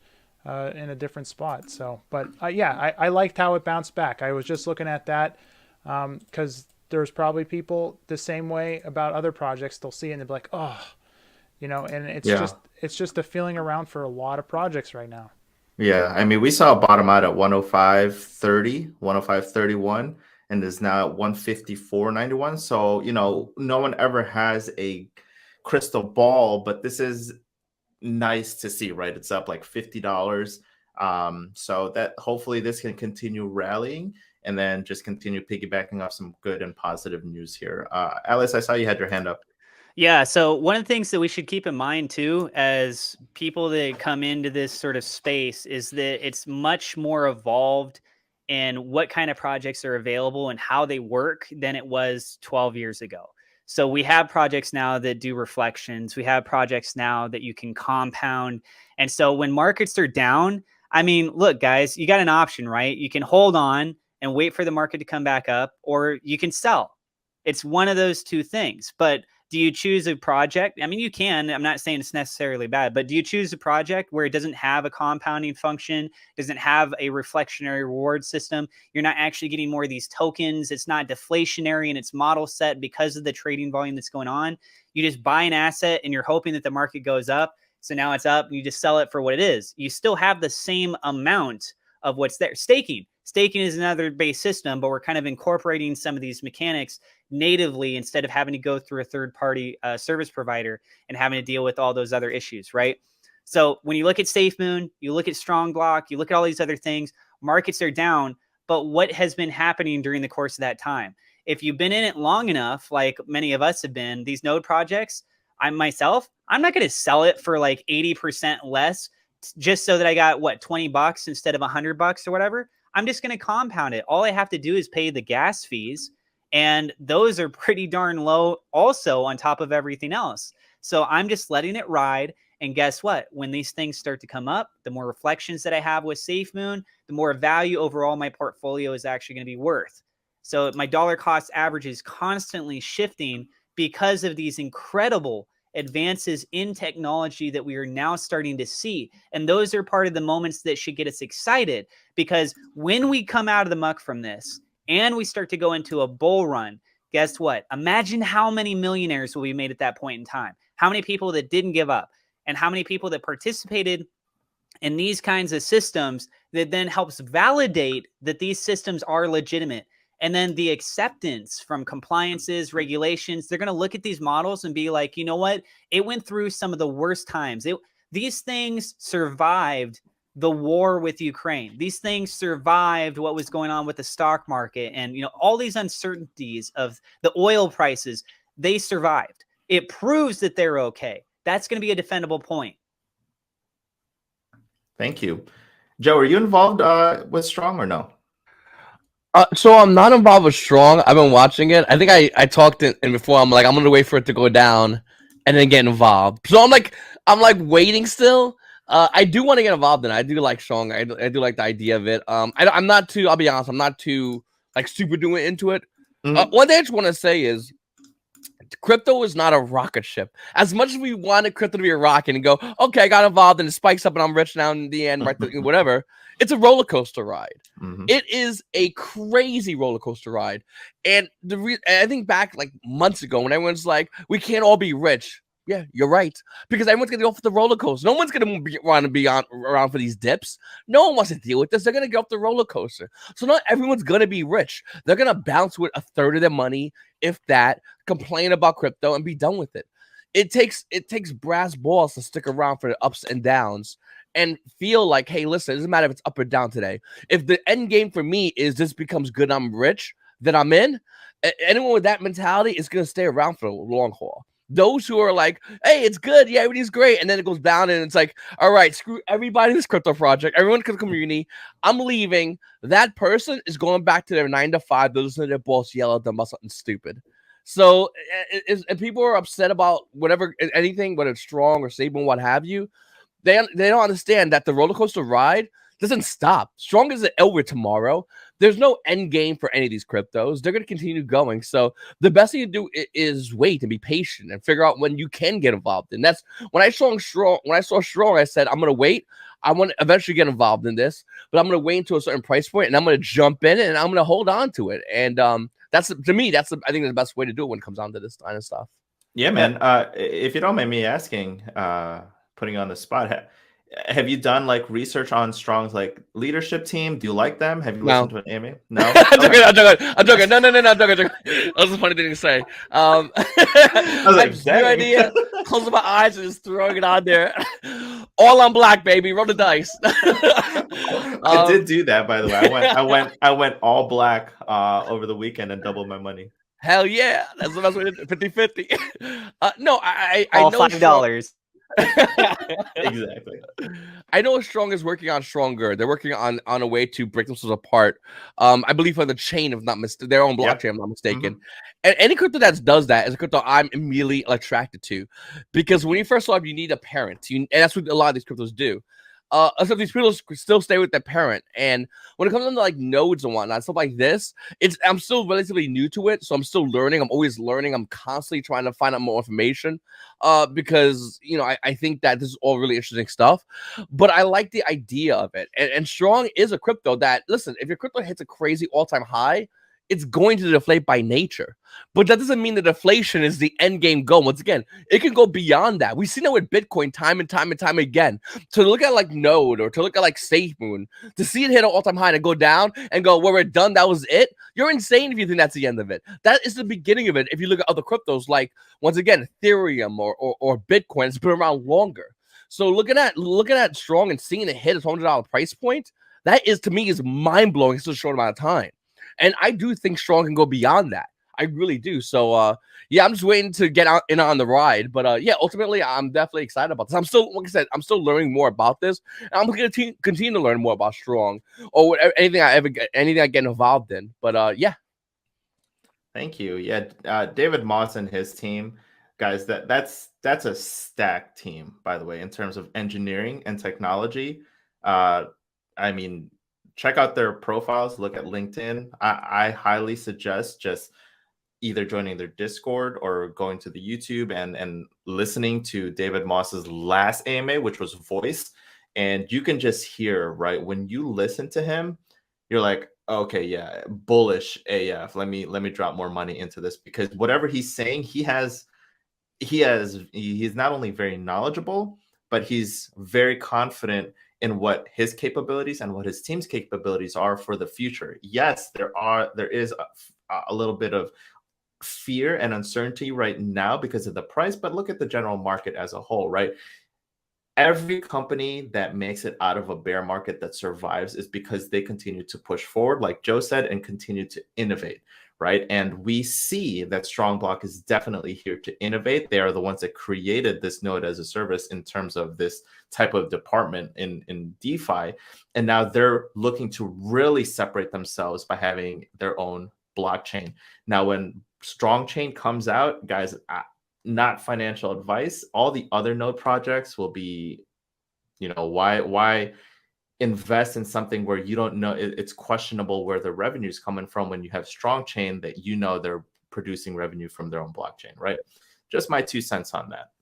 in a different spot. So, but yeah, I liked how it bounced back. I was just looking at that because there's probably people the same way about other projects. They'll see it and they'll be like, oh, you know, and it's just a feeling around for a lot of projects right now. Yeah, I mean, we saw a bottom out at 105.30, 105.31, and is now at 154.91. So, you know, no one ever has a crystal ball, but this is nice to see, right? It's up like $50. So that hopefully this can continue rallying and then just continue piggybacking off some good and positive news here. Alice, I saw you had your hand up. Yeah, so one of the things that we should keep in mind too, as people that come into this sort of space, is that it's much more evolved in what kind of projects are available and how they work than it was 12 years ago. So we have projects now that do reflections. We have projects now that you can compound. And so when markets are down, I mean, look, guys, you got an option, right? You can hold on and wait for the market to come back up, or you can sell. It's one of those two things. But do you choose a project? I mean, you can. I'm not saying it's necessarily bad, but do you choose a project where it doesn't have a compounding function, doesn't have a reflectionary reward system? You're not actually getting more of these tokens. It's not deflationary in its model set because of the trading volume that's going on. You just buy an asset and you're hoping that the market goes up. So now it's up and you just sell it for what it is. You still have the same amount of what's there. Staking is another base system, but we're kind of incorporating some of these mechanics natively instead of having to go through a third-party service provider and having to deal with all those other issues, right? So when you look at SafeMoon, you look at Strong Block, you look at all these other things, markets are down, but what has been happening during the course of that time? If you've been in it long enough, like many of us have been, these node projects, I'm not going to sell it for like 80% less just so that I got, what, $20 instead of $100 or whatever. I'm just going to compound it. All I have to do is pay the gas fees, and those are pretty darn low also on top of everything else. So I'm just letting it ride. And guess what? When these things start to come up, the more reflections that I have with SafeMoon, the more value overall my portfolio is actually going to be worth. So my dollar cost average is constantly shifting because of these incredible advances in technology that we are now starting to see. And those are part of the moments that should get us excited, because when we come out of the muck from this and we start to go into a bull run, guess what? Imagine how many millionaires will be made at that point in time. How many people that didn't give up, and how many people that participated in these kinds of systems that then helps validate that these systems are legitimate. And then the acceptance from compliances, regulations, they're going to look at these models and be like, you know what? It went through some of the worst times. These things survived the war with Ukraine. These things survived what was going on with the stock market and, you know, all these uncertainties of the oil prices. They survived. It proves that they're okay. That's going to be a defendable point. Thank you. Joe, are you involved with Strong or no? So I'm not involved with Strong. I've been watching it. I think I talked in before. I'm like, I'm gonna wait for it to go down and then get involved. So I'm like waiting still. I do want to get involved in it. I do like Strong. I do like the idea of it. I'm not too. I'll be honest. I'm not too like super doing into it. Mhm. One thing I just want to say is, crypto is not a rocket ship. As much as we wanted crypto to be a rocket and go, okay, I got involved and it spikes up and I'm rich now in the end, right? Whatever. It's a roller coaster ride. Mhm. It is a crazy roller coaster ride. And I think back like months ago when everyone's like, we can't all be rich. Yeah, you're right. Because everyone's going to go off the roller coaster. No one's going to want to be around for these dips. No one wants to deal with this. They're going to get off the roller coaster. So not everyone's going to be rich. They're going to bounce with a third of their money, if that, complain about crypto and be done with it. It takes brass balls to stick around for the ups and downs and feel like, hey, listen, it doesn't matter if it's up or down today. If the end game for me is this becomes good, I'm rich, then I'm in. Anyone with that mentality is going to stay around for the long haul. Those who are like, hey, it's good, yeah, everything's great, and then it goes down and it's like, all right, screw everybody in this crypto project, everyone in the community, I'm leaving. That person is going back to their 9 to 5, they're listening to their boss yell at them about something stupid. So if people are upset about whatever, anything, whether it's Strong or Saban, what have you, they don't understand that the roller coaster ride doesn't stop. Strong is over tomorrow. There's no end game for any of these cryptos. They're going to continue going. So the best thing to do is wait and be patient and figure out when you can get involved. And that's when I saw Strong. I said, I'm going to wait. I want to eventually get involved in this, but I'm going to wait until a certain price point and I'm going to jump in and I'm going to hold on to it. And that's, to me, I think the best way to do it when it comes down to this kind of stuff. Yeah, man. If you don't mind me asking, putting you on the spot, have you done like research on Strong's like leadership team? Do you like them? Have you listened to an AMA? No. I'm joking. No, I'm joking. That was a funny thing to say. I was like, new idea. Closing my eyes and just throwing it on there. All on black, baby. Roll the dice. I did do that, by the way. I went all black over the weekend and doubled my money. Hell yeah, that's the best way to 50-50. No, I all know $5. Exactly. I know Strong is working on Stronger. They're working on a way to break themselves apart. I believe on the chain, if not their own blockchain, if I'm not mistaken. And any crypto that does that is a crypto I'm immediately attracted to, because when you first start, you need a parent. And that's what a lot of these cryptos do. So these people still stay with their parent, and when it comes down to like nodes and whatnot, stuff like this, I'm still relatively new to it, so I'm still learning. I'm always learning. I'm constantly trying to find out more information, because I think that this is all really interesting stuff. But I like the idea of it, and Strong is a crypto that, listen, if your crypto hits a crazy all-time high, it's going to deflate by nature. But that doesn't mean the deflation is the end game goal. Once again, it can go beyond that. We've seen that with Bitcoin time and time again. So to look at like Node or to look at like SafeMoon, to see it hit an all-time high and go down and go, well, we're done, that was it. You're insane if you think that's the end of it. That is the beginning of it. If you look at other cryptos like, once again, Ethereum or Bitcoin, it's been around longer. So looking at Strong and seeing it hit a $100 price point, that is, to me, is mind-blowing in such a short amount of time. And I do think Strong can go beyond that. I really do. So, yeah, I'm just waiting to get out in on the ride. But, yeah, ultimately, I'm definitely excited about this. I'm still, like I said, I'm still learning more about this. And I'm going to continue to learn more about Strong or whatever, anything I get involved in. But, yeah. Thank you. Yeah, David Moss and his team, guys, that's a stacked team, by the way, in terms of engineering and technology. I mean, check out their profiles, look at LinkedIn. I highly suggest just either joining their Discord or going to the YouTube and listening to David Moss's last AMA, which was voice. And you can just hear, right, when you listen to him, you're like, Okay, yeah, bullish AF. Let me drop more money into this, because whatever he's saying, he's not only very knowledgeable, but he's very confident in what his capabilities and what his team's capabilities are for the future. Yes, there is a little bit of fear and uncertainty right now because of the price, but look at the general market as a whole, right? Every company that makes it out of a bear market that survives is because they continue to push forward, like Joe said, and continue to innovate, right? And we see that Strongblock is definitely here to innovate. They are the ones that created this node as a service in terms of this type of department in DeFi. And now they're looking to really separate themselves by having their own blockchain. Now, when Strong Chain comes out, guys, not financial advice, all the other node projects will be, why invest in something where you don't know, it's questionable where the revenue is coming from when you have Strong Chain that they're producing revenue from their own blockchain, right? Just my 2 cents on that.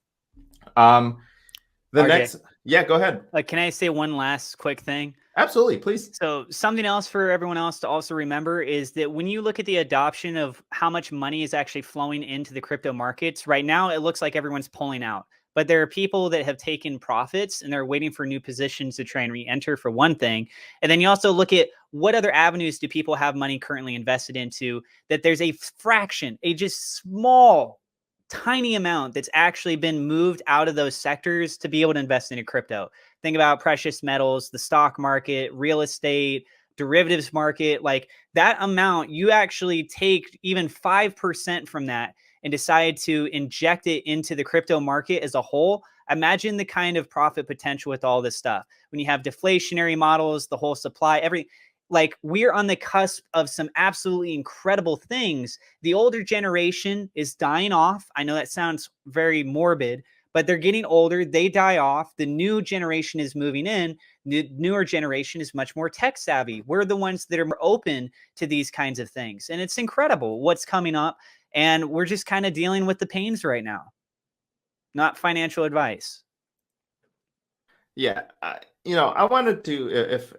RJ, Yeah, go ahead. Can I say one last quick thing? Absolutely, please. So something else for everyone else to also remember is that when you look at the adoption of how much money is actually flowing into the crypto markets, right now it looks like everyone's pulling out. But there are people that have taken profits and they're waiting for new positions to try and re-enter, for one thing. And then you also look at what other avenues do people have money currently invested into, that there's a fraction, a just small, tiny amount that's actually been moved out of those sectors to be able to invest into crypto. Think about precious metals, the stock market, real estate, derivatives market. Like that amount, you actually take even 5% from that and decide to inject it into the crypto market as a whole. Imagine the kind of profit potential with all this stuff. When you have deflationary models, the whole supply, like we're on the cusp of some absolutely incredible things. The older generation is dying off. I know that sounds very morbid, but they're getting older. They die off. The new generation is moving in. The newer generation is much more tech savvy. We're the ones that are more open to these kinds of things. And it's incredible what's coming up. And we're just kind of dealing with the pains right now. Not financial advice. Yeah. I wanted to,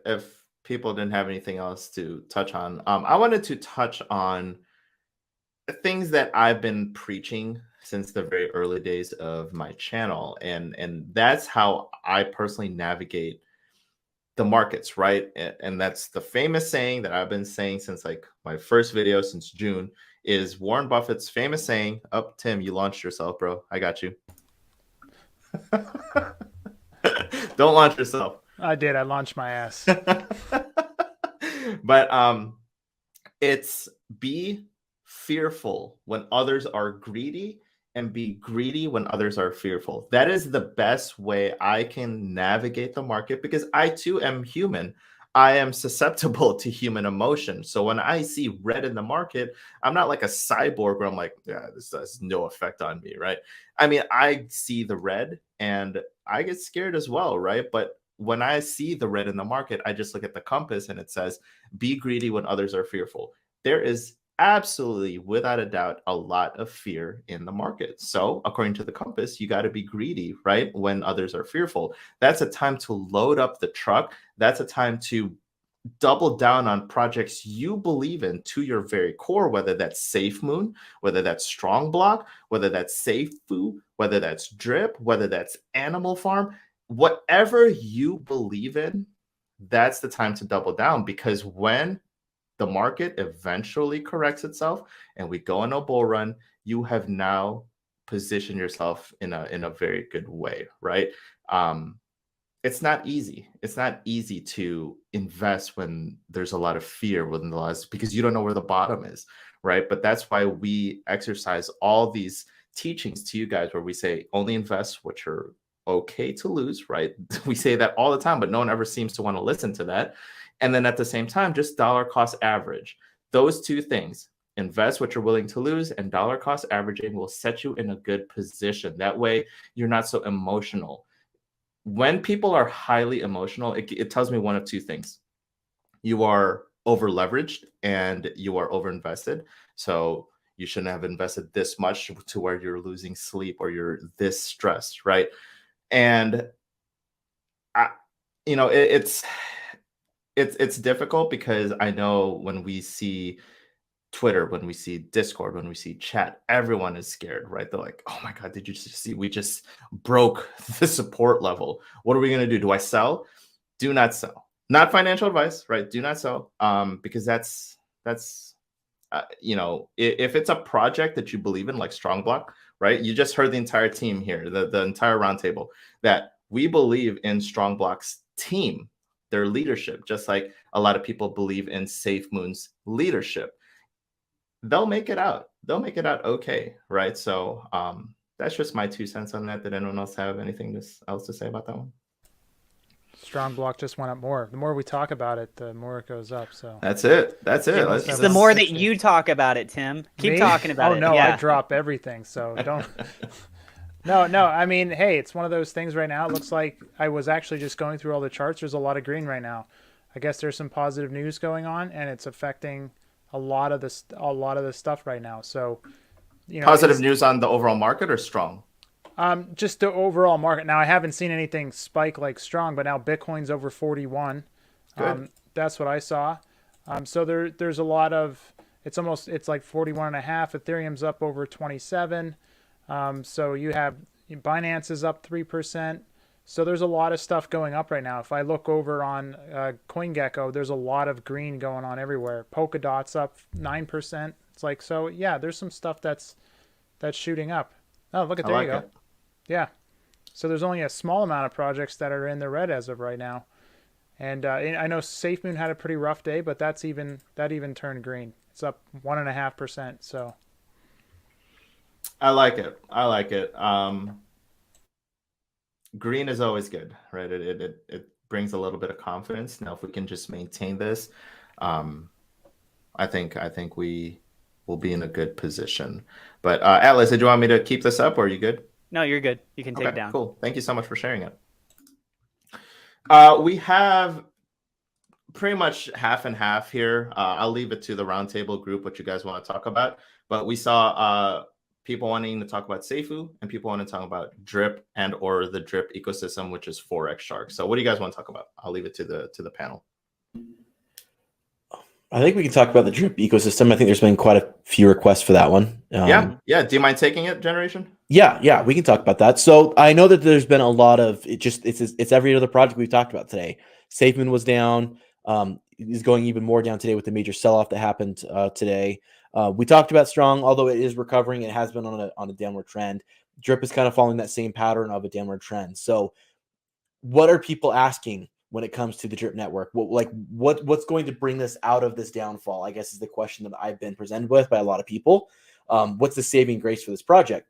if people didn't have anything else to touch on, I wanted to touch on things that I've been preaching since the very early days of my channel, and that's how I personally navigate the markets, right? And that's the famous saying that I've been saying since like my first video since June, is Warren Buffett's famous saying. Oh, Tim, you launched yourself, bro. I got you. Don't launch yourself. I did. I launched my ass. But it's be fearful when others are greedy, and be greedy when others are fearful. That is the best way I can navigate the market, because I too am human. I am susceptible to human emotion. So when I see red in the market, I'm not like a cyborg where I'm like, yeah, this has no effect on me, right? I mean, I see the red and I get scared as well, right? But when I see the red in the market, I just look at the compass and it says, be greedy when others are fearful. There is absolutely, without a doubt, a lot of fear in the market. So according to the compass, you got to be greedy, right? When others are fearful. That's a time to load up the truck. That's a time to double down on projects you believe in to your very core, whether that's SafeMoon, whether that's Strongblock, whether that's SafeFu, whether that's Drip, whether that's Animal Farm, whatever you believe in, that's the time to double down. Because when the market eventually corrects itself and we go on a bull run, you have now positioned yourself in a very good way, right? It's not easy. It's not easy to invest when there's a lot of fear within the last, because you don't know where the bottom is, right? But that's why we exercise all these teachings to you guys, where we say only invest what you're okay to lose, right? We say that all the time, but no one ever seems to want to listen to that. And then at the same time, just dollar cost average. Those two things, invest what you're willing to lose, and dollar cost averaging will set you in a good position. That way, you're not so emotional. When people are highly emotional, it tells me one of two things. You are over leveraged and you are over invested. So you shouldn't have invested this much to where you're losing sleep or you're this stressed, right? And it's it's difficult because I know when we see Twitter, when we see Discord, when we see chat, everyone is scared, right? They're like, oh my God, did you just see? We just broke the support level. What are we going to do? Do I sell? Do not sell. Not financial advice, right? Do not sell. Because that's you know, if it's a project that you believe in, like Strongblock, right? You just heard the entire team here, the entire roundtable, that we believe in Strongblock's team, their leadership, just like a lot of people believe in SafeMoon's leadership. They'll make it out. They'll make it out okay, right? So that's just my 2 cents on that. Did anyone else have anything else to say about that one? Strong block just went up more. The more we talk about it, the more it goes up. So That's it. That's it. It's It's the more that you talk about it, Tim. Keep Me? talking about it. Oh no, Yeah. I drop everything. So don't. No. I mean, hey, it's one of those things right now. It looks like I was actually just going through all the charts. There's a lot of green right now. I guess there's some positive news going on, and it's affecting a lot of this stuff right now. So, you know, Positive news on the overall market or strong? just the overall market. Now, I haven't seen anything spike like strong, but now Bitcoin's over 41. Good. That's what I saw. So there's a lot of, it's like 41 and a half. Ethereum's up over 27. So you have Binance is up 3%. So there's a lot of stuff going up right now. If I look over on CoinGecko, there's a lot of green going on everywhere. Polkadot's up 9%. It's like, so yeah, there's some stuff that's shooting up. Oh, look at, there you go. Yeah. So there's only a small amount of projects that are in the red as of right now. And I know SafeMoon had a pretty rough day, but that even turned green. It's up 1.5%. So I like it. Green is always good, right? It brings a little bit of confidence. Now, if we can just maintain this, I think we will be in a good position. But Atlas, did you want me to keep this up, or are you good? No, you're good. You can take it down. Cool. Thank you so much for sharing it. We have pretty much half and half here. I'll leave it to the roundtable group what you guys want to talk about. But we saw people wanting to talk about Seifu and people want to talk about Drip and or the Drip ecosystem, which is Forex Shark. So what do you guys want to talk about? I'll leave it to the panel. I think we can talk about the Drip ecosystem. I think there's been quite a few requests for that one. Yeah. Do you mind taking it, Generation? Yeah, we can talk about that. So I know that there's been a lot of it's every other project we've talked about today. SafeMoon was down. Is going even more down today with the major sell-off that happened today. We talked about Strong, although it is recovering, it has been on a downward trend. Drip is kind of following that same pattern of a downward trend. So what are people asking when it comes to the Drip network? What's going to bring this out of this downfall, I guess, is the question that I've been presented with by a lot of people. What's the saving grace for this project?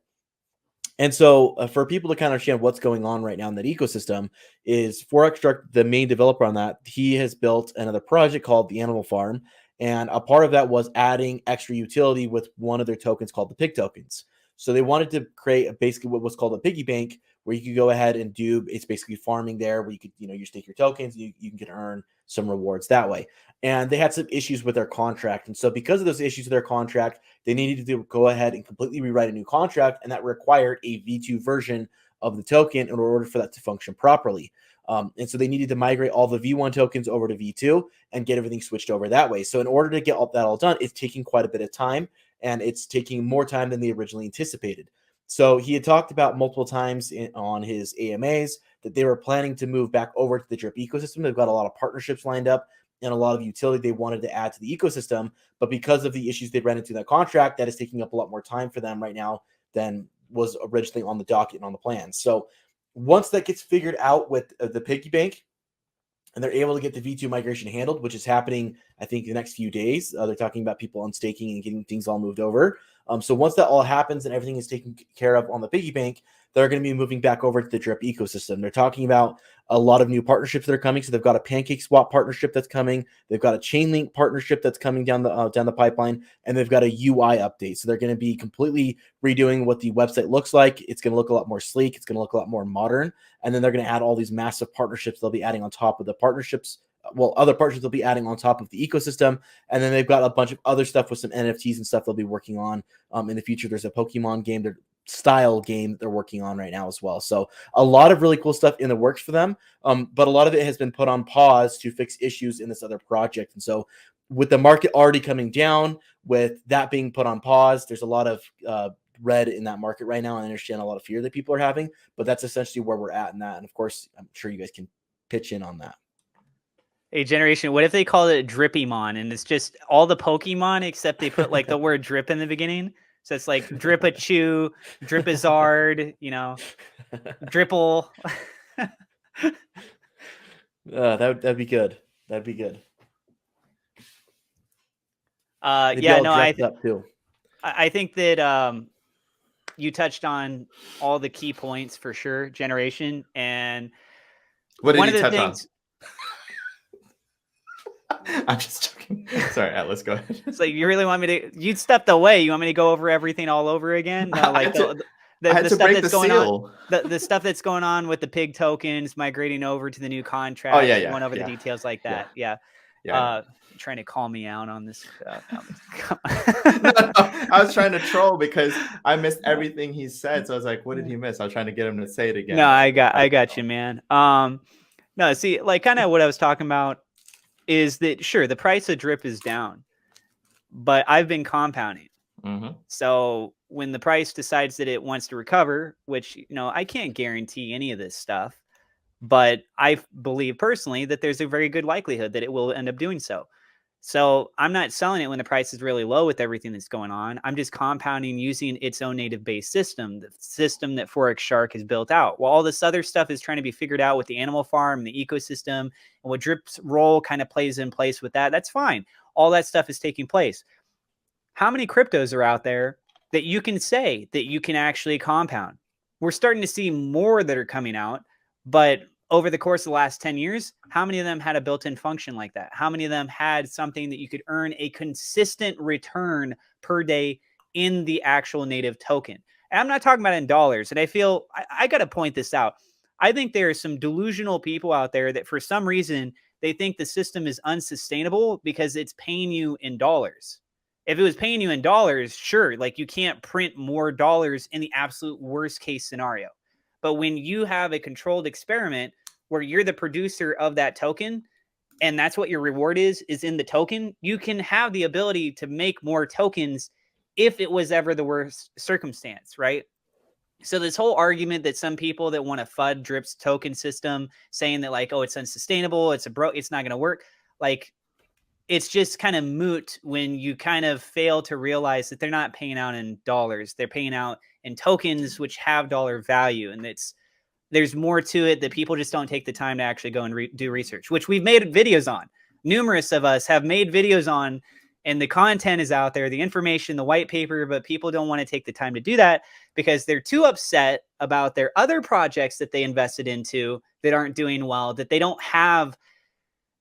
And so for people to kind of understand what's going on right now in that ecosystem is Forex Shark, the main developer on that, he has built another project called the Animal Farm. And a part of that was adding extra utility with one of their tokens called the pig tokens. So they wanted to create basically what was called a piggy bank, where you could go ahead and it's basically farming there, where you could, you stake your tokens, and you can earn some rewards that way. And they had some issues with their contract. And so because of those issues with their contract, they needed to go ahead and completely rewrite a new contract. And that required a V2 version of the token in order for that to function properly. And so they needed to migrate all the V1 tokens over to V2 and get everything switched over that way. So in order to get that all done, it's taking quite a bit of time, and it's taking more time than they originally anticipated. So he had talked about multiple times on his AMAs that they were planning to move back over to the Drip ecosystem. They've got a lot of partnerships lined up and a lot of utility they wanted to add to the ecosystem. But because of the issues they ran into in that contract, that is taking up a lot more time for them right now than was originally on the docket and on the plan. So once that gets figured out with the piggy bank and they're able to get the V2 migration handled, which is happening, I think, the next few days, they're talking about people unstaking and getting things all moved over. So once that all happens and everything is taken care of on the piggy bank, they're going to be moving back over to the Drip ecosystem. They're talking about a lot of new partnerships that are coming. So they've got a Pancake Swap partnership that's coming. They've got a Chainlink partnership that's coming down the pipeline, and they've got a UI update. So they're going to be completely redoing what the website looks like. It's going to look a lot more sleek. It's going to look a lot more modern. And then they're going to add all these massive partnerships they'll be adding on top of the partnerships. Well, other partnerships they'll be adding on top of the ecosystem. And then they've got a bunch of other stuff with some NFTs and stuff they'll be working on in the future. There's a Pokemon game they're style game they're working on right now as well. So a lot of really cool stuff in the works for them. But a lot of it has been put on pause to fix issues in this other project. And so with the market already coming down, with that being put on pause, there's a lot of red in that market right now. I understand a lot of fear that people are having, but that's essentially where we're at in that. And of course, I'm sure you guys can pitch in on that. Hey, Generation, what if they call it Drippymon and it's just all the Pokemon except they put like the word drip in the beginning? So it's like Dripachew, Dripizard, you know, Dripple. That'd be good. That'd be good. Yeah, no, up too. I think that you touched on all the key points for sure, Generation. And what did one you of the touch things, on? I'm just joking. Sorry, Atlas, go ahead. it's like you really want me to. You stepped away. You want me to go over everything all over again? No, like the stuff that's going on. The stuff that's going on with the pig tokens migrating over to the new contract. Oh yeah. Going over the details like that. Yeah. Trying to call me out on this. No, I was trying to troll because I missed everything he said. So I was like, what did he miss? I was trying to get him to say it again. No, I got you, man. No, see, like kind of what I was talking about is that sure, the price of drip is down, but I've been compounding. Mm-hmm. So when the price decides that it wants to recover, which, you know, I can't guarantee any of this stuff, but I believe personally that there's a very good likelihood that it will end up doing so. So I'm not selling it when the price is really low with everything that's going on. I'm just compounding using its own native based system, the system that Forex Shark has built out. While all this other stuff is trying to be figured out with the animal farm, the ecosystem, and what Drip's role kind of plays in place with that, that's fine. All that stuff is taking place. How many cryptos are out there that you can say that you can actually compound? We're starting to see more that are coming out, but over the course of the last 10 years, how many of them had a built-in function like that? How many of them had something that you could earn a consistent return per day in the actual native token? And I'm not talking about in dollars. And I feel I got to point this out. I think there are some delusional people out there that for some reason, they think the system is unsustainable because it's paying you in dollars. If it was paying you in dollars, sure, like you can't print more dollars in the absolute worst case scenario. But when you have a controlled experiment where you're the producer of that token, and that's what your reward is in the token, you can have the ability to make more tokens if it was ever the worst circumstance, right? So this whole argument that some people that want to FUD Drip's token system, saying that like, oh, it's unsustainable, it's not going to work. Like, it's just kind of moot when you kind of fail to realize that they're not paying out in dollars. They're paying out in tokens, which have dollar value. And there's more to it that people just don't take the time to actually go and do research, which we've made videos on. Numerous of us have made videos on, and the content is out there, the information, the white paper, but people don't want to take the time to do that because they're too upset about their other projects that they invested into that aren't doing well, that they don't have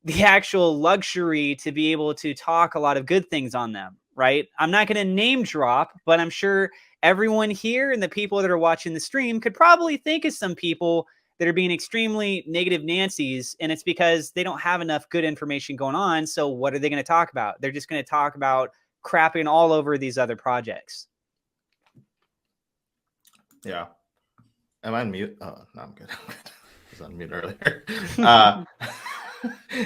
the actual luxury to be able to talk a lot of good things on them, right? I'm not going to name drop, but I'm sure everyone here and the people that are watching the stream could probably think of some people that are being extremely negative Nancy's, and it's because they don't have enough good information going on. So what are they going to talk about? They're just going to talk about crapping all over these other projects. Yeah. Am I on mute? Oh, no, I'm good. I was on mute earlier.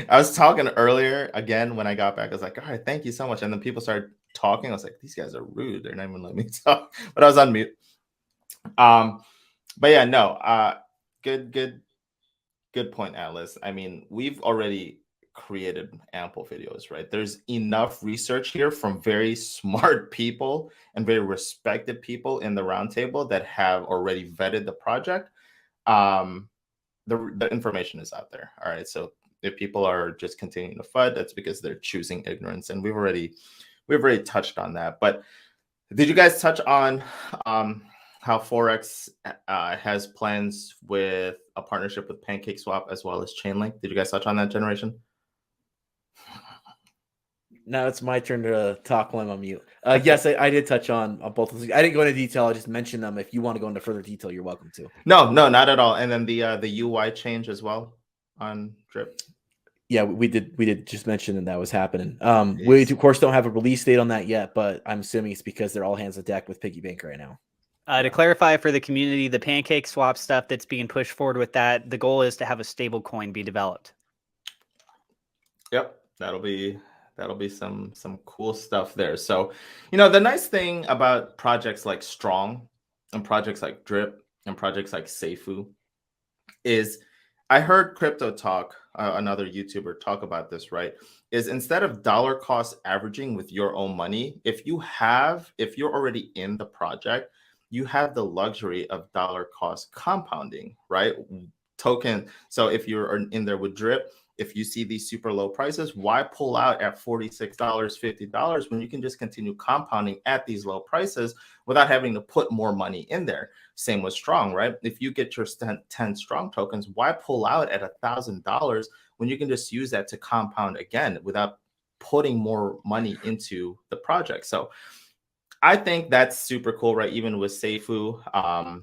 I was talking earlier again when I got back. I was like, all right, thank you so much. And then people started talking. I was like, these guys are rude. They're not even letting me talk. But I was on mute. But yeah, no. Good point, Atlas. I mean, we've already created ample videos, right? There's enough research here from very smart people and very respected people in the roundtable that have already vetted the project. The information is out there. All right, so if people are just continuing to FUD, that's because they're choosing ignorance, and we've already touched on that. But did you guys touch on how Forex has plans with a partnership with PancakeSwap as well as Chainlink? Did you guys touch on that, Generation? Now it's my turn to talk while I'm on mute. Yes, I did touch on both of these. I didn't go into detail. I just mentioned them. If you want to go into further detail, you're welcome to. No, not at all. And then the UI change as well on Drip. Yeah, we did just mention that was happening. We of course don't have a release date on that yet, but I'm assuming it's because they're all hands on deck with Piggy Bank right now. To clarify for the community, the pancake swap stuff that's being pushed forward with that, the goal is to have a stable coin be developed. Yep, that'll be some cool stuff there. So, you know, the nice thing about projects like Strong and projects like Drip and projects like Seifu is I heard Crypto Talk, another YouTuber, talk about this, right? Is instead of dollar cost averaging with your own money, if you're already in the project, you have the luxury of dollar cost compounding, right? Token. So if you're in there with Drip, if you see these super low prices, why pull out at $46, $50 when you can just continue compounding at these low prices without having to put more money in there? Same with Strong, right? If you get your 10 Strong tokens, why pull out at $1,000 when you can just use that to compound again without putting more money into the project? So I think that's super cool, right? Even with Seifu,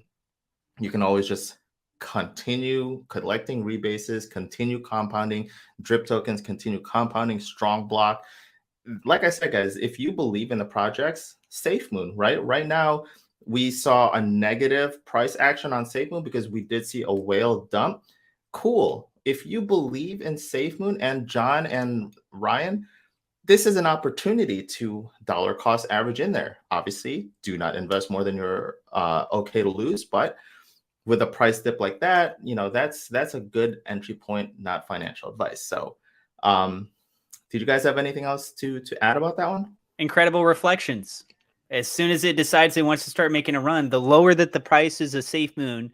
you can always just continue collecting rebases, continue compounding, Drip tokens, continue compounding, Strong block. Like I said, guys, if you believe in the projects, SafeMoon, right? Right now, we saw a negative price action on SafeMoon because we did see a whale dump. Cool. If you believe in SafeMoon, and John and Ryan, this is an opportunity to dollar cost average in there. Obviously, do not invest more than you're okay to lose, but with a price dip like that, you know, that's a good entry point, not financial advice. So did you guys have anything else to add about that one? Incredible reflections. As soon as it decides it wants to start making a run, the lower that the price is of SafeMoon,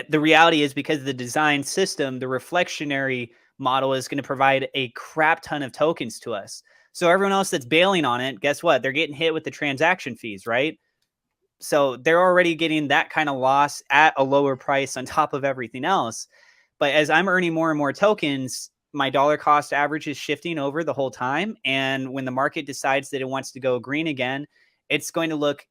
the reality is because of the design system, the reflectionary model is going to provide a crap ton of tokens to us. So everyone else that's bailing on it, guess what? They're getting hit with the transaction fees, right? So they're already getting that kind of loss at a lower price on top of everything else. But as I'm earning more and more tokens, my dollar cost average is shifting over the whole time. And when the market decides that it wants to go green again, it's going to look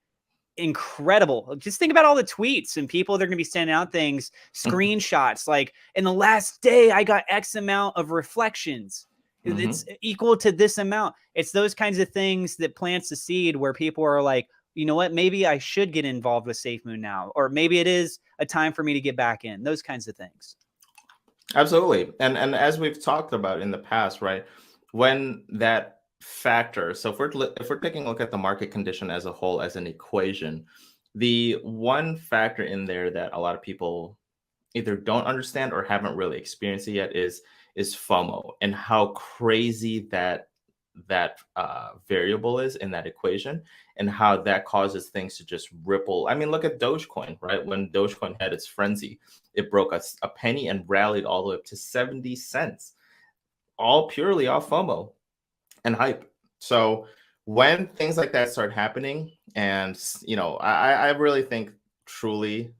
incredible. Just think about all the tweets and people, they're going to be sending out things, screenshots like, in the last day, I got X amount of reflections. It's equal to this amount. It's those kinds of things that plants the seed where people are like, you know what, maybe I should get involved with SafeMoon now, or maybe it is a time for me to get back in, those kinds of things. Absolutely. And as we've talked about in the past, right, when that factor, so if we're taking a look at the market condition as a whole as an equation, the one factor in there that a lot of people either don't understand or haven't really experienced it yet is FOMO, and how crazy that variable is in that equation, and how that causes things to just ripple. I mean, look at Dogecoin, right? When Dogecoin had its frenzy, it broke a penny and rallied all the way up to 70 cents, all purely off FOMO and hype. So when things like that start happening, and you know, I really think truly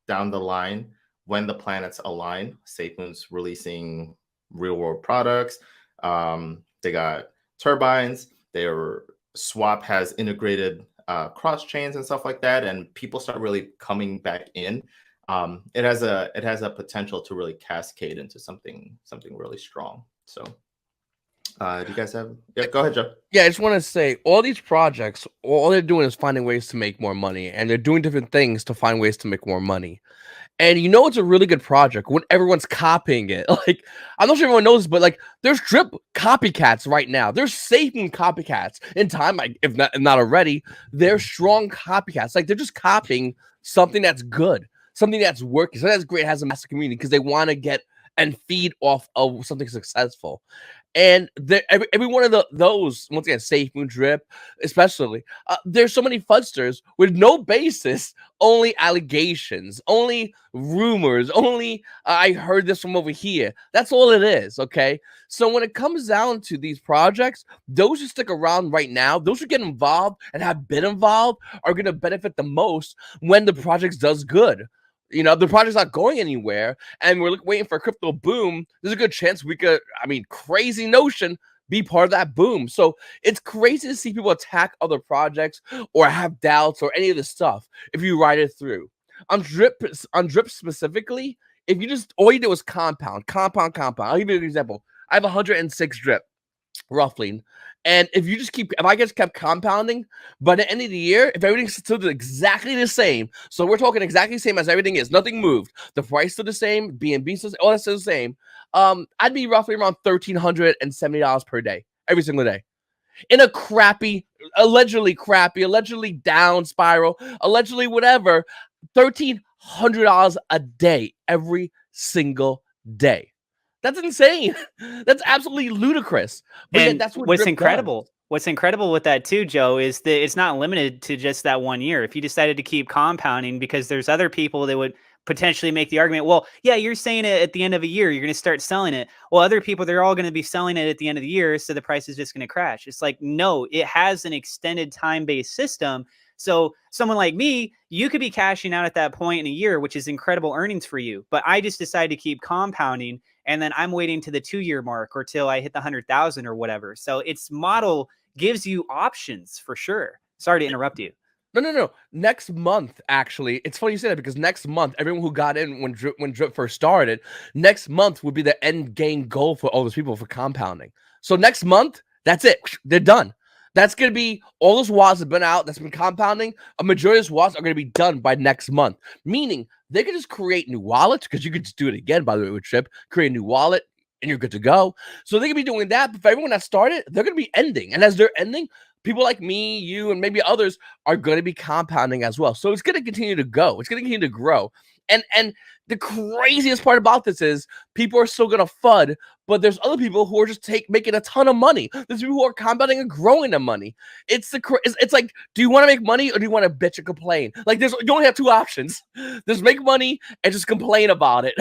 down the line, when the planets align, SafeMoon's releasing real world products. They got turbines. Their swap has integrated cross chains and stuff like that, and people start really coming back in. It has a potential to really cascade into something really strong. So, do you guys have? Yeah, go ahead, Joe. Yeah, I just want to say all these projects, all they're doing is finding ways to make more money, and they're doing different things to find ways to make more money. And you know it's a really good project when everyone's copying it. Like, I'm not sure everyone knows, but like, there's Drip copycats right now. There's SafeMoon copycats in time, like if not already. They're Strong copycats. Like, they're just copying something that's good, something that's working, something that's great, has a massive community because they want to get and feed off of something successful. And every one of those, once again, SafeMoon, Drip, especially, there's so many fudsters with no basis, only allegations, only rumors, only I heard this from over here. That's all it is, okay? So when it comes down to these projects, those who stick around right now, those who get involved and have been involved are going to benefit the most when the project does good. You know, the project's not going anywhere, and we're waiting for a crypto boom. There's a good chance we could, crazy notion, be part of that boom. So it's crazy to see people attack other projects or have doubts or any of this stuff if you ride it through. On Drip specifically, if all you did was compound. I'll give you an example. I have 106 Drip. roughly. And if I just kept compounding, by the end of the year, if everything's still exactly the same, so we're talking exactly the same as everything is, nothing moved, the price still the same, BNB still, all that's still the same, I'd be roughly around $1,370 per day, every single day. In a allegedly down spiral, allegedly whatever, $1,300 a day, every single day. That's insane. That's absolutely ludicrous. But And that's what what's Drip incredible. does. What's incredible with that too, Joe, is that it's not limited to just that 1 year. If you decided to keep compounding, because there's other people that would potentially make the argument, well, yeah, you're saying it at the end of a year, you're going to start selling it. Well, other people, they're all going to be selling it at the end of the year, so the price is just going to crash. It's like, no, it has an extended time-based system. So someone like me, you could be cashing out at that point in a year, which is incredible earnings for you. But I just decided to keep compounding, and then I'm waiting to the 2-year mark or till I hit the 100,000 or whatever. So its model gives you options for sure. Sorry to interrupt you. No. Next month, actually, it's funny you say that, because next month, everyone who got in when Drip first started, next month would be the end game goal for all those people for compounding. So next month, that's it. They're done. That's going to be all those wallets have been out, that's been compounding. A majority of those wallets are going to be done by next month, meaning they can just create new wallets, because you could just do it again, by the way, with Drip, create a new wallet, and you're good to go. So they can be doing that. But for everyone that started, they're going to be ending. And as they're ending, people like me, you, and maybe others are going to be compounding as well. So it's going to continue to go. It's going to continue to grow. And the craziest part about this is people are still going to FUD, but there's other people who are just making a ton of money. There's people who are compounding and growing their money. It's like, do you want to make money or do you want to bitch and complain? Like, you only have two options. There's make money and just complain about it.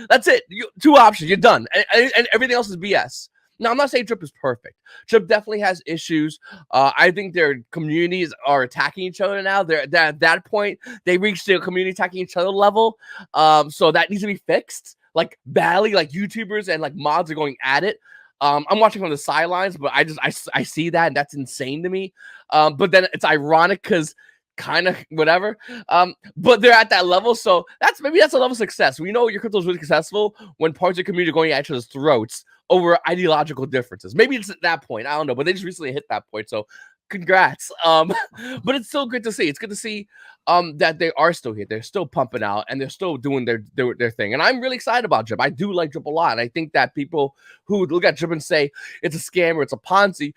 That's it. Two options. You're done. And everything else is BS. Now, I'm not saying Drip is perfect. Drip definitely has issues. I think their communities are attacking each other now. They're at that point. They reached the community attacking each other level. So that needs to be fixed. Like, badly, like YouTubers and like mods are going at it. I'm watching from the sidelines, but I see that, and that's insane to me. But then it's ironic because kind of whatever. But they're at that level, so that's a level of success. We know your crypto is really successful when parts of the community are going at each other's throats over ideological differences. Maybe it's at that point. I don't know, but they just recently hit that point. So congrats. But it's still good to see. It's good to see that they are still here. They're still pumping out and they're still doing their thing. And I'm really excited about Drip. I do like Drip a lot. I think that people who look at Drip and say it's a scam or it's a Ponzi,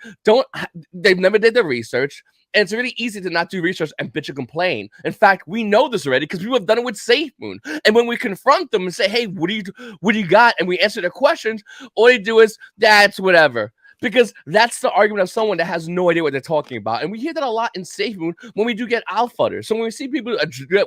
they've never did their research. And it's really easy to not do research and bitch and complain. In fact, we know this already because people have done it with SafeMoon. And when we confront them and say, hey, what do you got? And we answer their questions, all they do is, that's whatever. Because that's the argument of someone that has no idea what they're talking about. And we hear that a lot in SafeMoon when we do get outfudders. So when we see people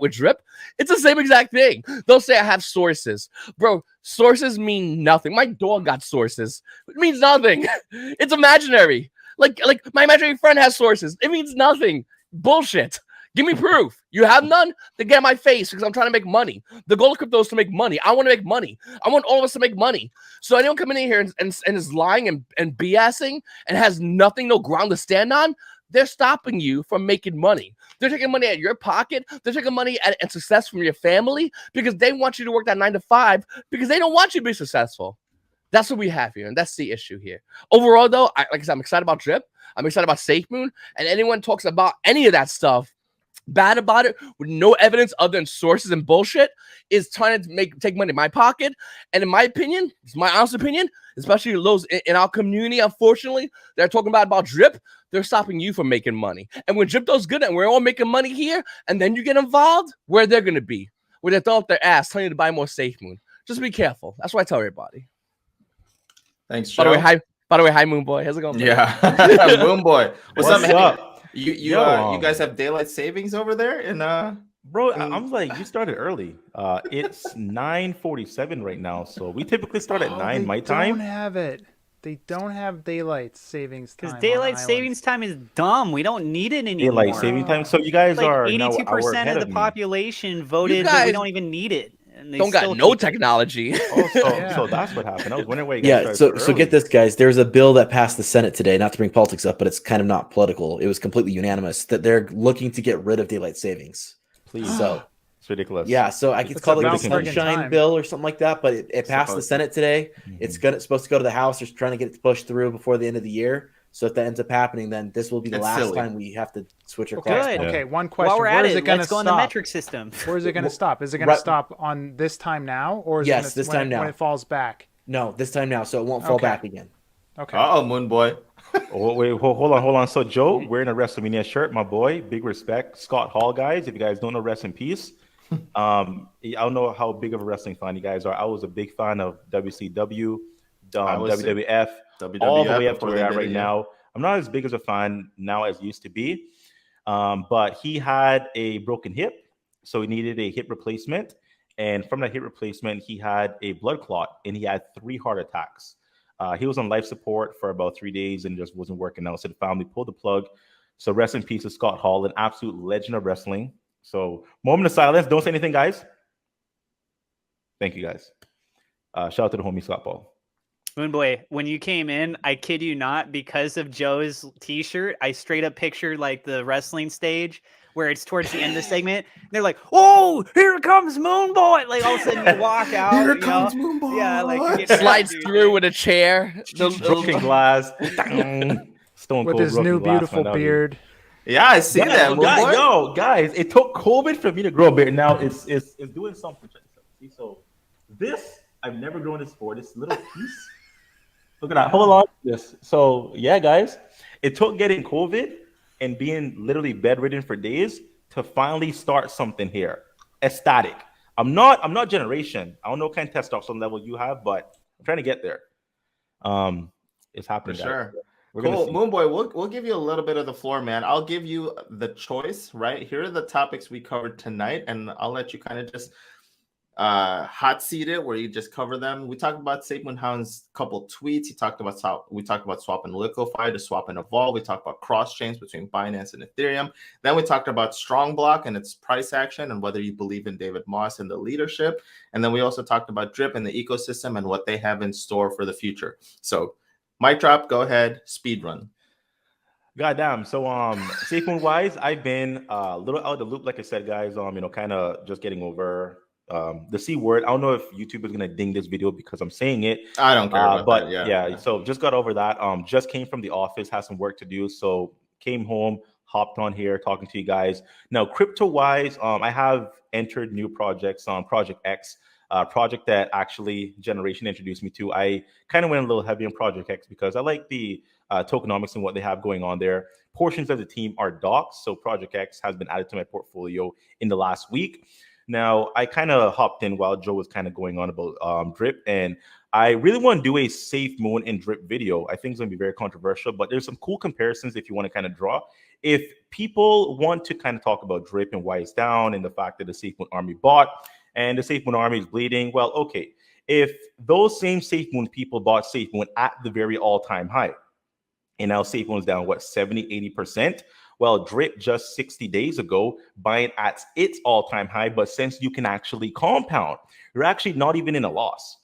with Drip, it's the same exact thing. They'll say, I have sources. Bro, sources mean nothing. My dog got sources. It means nothing. It's imaginary. Like my imaginary friend has sources. It means nothing. Bullshit. Give me proof. You have none? Then get in my face because I'm trying to make money. The goal of crypto is to make money. I want to make money. I want all of us to make money. So anyone coming in here and is lying and BSing and has nothing, no ground to stand on, they're stopping you from making money. They're taking money out of your pocket. They're taking money and success from your family because they want you to work that 9 to 5 because they don't want you to be successful. That's what we have here, and that's the issue here. Overall, though, like I said, I'm excited about Drip. I'm excited about SafeMoon, and anyone talks about any of that stuff, bad about it, with no evidence other than sources and bullshit, is trying to take money in my pocket. And in my opinion, it's my honest opinion, especially those in our community, unfortunately, they're talking about Drip, they're stopping you from making money. And when Drip does good and we're all making money here, and then you get involved, where they're going to be, where they throw up their ass telling you to buy more SafeMoon. Just be careful. That's what I tell everybody. Thanks, Joe. By the way, hi Moon Boy. How's it going? Yeah, Moon Boy. What's up, man? Up? You guys have daylight savings over there in Bro, I'm like, you started early. It's 9:47 right now, so we typically start at 9 my time. They don't have daylight savings time. Because daylight savings time is dumb. We don't need it anymore. Daylight saving time. So you guys like are 82% of the population voted that we don't even need it. And they don't got no technology. So that's what happened. I was wondering why you guys so get this, guys. There's a bill that passed the Senate today, not to bring politics up, but it's kind of not political. It was completely unanimous that they're looking to get rid of daylight savings. Please. So ridiculous. Yeah, so I it's called like the about friggin' Sunshine time. Bill or something like that, but it passed the Supposed to. Senate today. It's supposed to go to the House. They're trying to get it pushed through before the end of the year. So if that ends up happening, then this will be the It's last silly. time we have to switch our Okay, clocks. Good. back. okay. One question. While we're Where at is it, it going to let's go on the stop? metric system. Where is it going to stop? Is it going Right- to stop on this time now, or is Yes, it gonna, this when time now. when it falls back? No, this time now, so it won't fall Okay. back again. Okay. Oh, Moon Boy. Oh, wait, hold on. So Joe wearing a WrestleMania shirt, my boy. Big respect. Scott Hall, guys. If you guys don't know, rest in peace. I don't know how big of a wrestling fan you guys are. I was a big fan of WCW, I was WWF, WWF all the way up to before where they we're at did right it, yeah. now. I'm not as big as a fan now as used to be, but he had a broken hip, so he needed a hip replacement. And from that hip replacement, he had a blood clot, and he had 3 heart attacks. He was on life support for about 3 days and just wasn't working out. So the family pulled the plug. So rest in peace to Scott Hall, an absolute legend of wrestling. So moment of silence. Don't say anything, guys. Thank you, guys. Shout out to the homie Scott Paul. Moon Boy, when you came in, I kid you not, because of Joe's t-shirt, I straight up pictured like the wrestling stage where it's towards the end of the segment. They're like, "Oh, here comes Moon Boy!" Like all of a sudden you walk out. Here you comes know? Moon Boy. Yeah, like you get Slides dude. through with a chair. Broken glass. Stone With Cold his broken new glass, beautiful man. That was- beard. Yeah, I see that, Moon Boy. Guys, it took COVID for me to grow a beard. Now it's doing something. See, so this I've never grown this before. This little piece. Look at that. Hold on. This. So yeah, guys, it took getting COVID and being literally bedridden for days to finally start something here. Ecstatic. I'm not generation. I don't know what kind of testosterone level you have, but I'm trying to get there. It's For happening. guys. sure. We're gonna Cool. see. Moon Boy, we'll give you a little bit of the floor, man. I'll give you the choice, right? Here are the topics we covered tonight, and I'll let you kind of just hot seat it where you just cover them. We talked about Saquon Hound's couple tweets. We talked about swapping Liquify to swap and evolve. We talked about cross chains between Binance and Ethereum. Then we talked about Strong Block and its price action and whether you believe in David Moss and the leadership. And then we also talked about Drip and the ecosystem and what they have in store for the future. So mic drop, go ahead, speed run. Goddamn. So Saquon wise, I've been a little out of the loop, like I said, guys. Kind of just getting over the C word. I don't know if YouTube is gonna ding this video because I'm saying it. I don't care about but that. yeah, so just got over that. Just came from the office, had some work to do. So came home, hopped on here, talking to you guys. Now, crypto wise, I have entered new projects on Project X. Project that actually Generation introduced me to. I kind of went a little heavy on Project X because I like the tokenomics and what they have going on there. Portions of the team are docs, so Project X has been added to my portfolio in the last week. Now, I kind of hopped in while Joe was kind of going on about Drip, and I really want to do a Safe Moon and Drip video. I think it's going to be very controversial, but there's some cool comparisons if you want to kind of draw. If people want to kind of talk about Drip and why it's down and the fact that the Safe Moon army bought and the Safe Moon army is bleeding, well, okay. If those same Safe Moon people bought Safe Moon at the very all-time high, and now Safe Moon's down, 70, 80%? Well, Drip just 60 days ago, buying at its all-time high, but since you can actually compound, you're actually not even in a loss.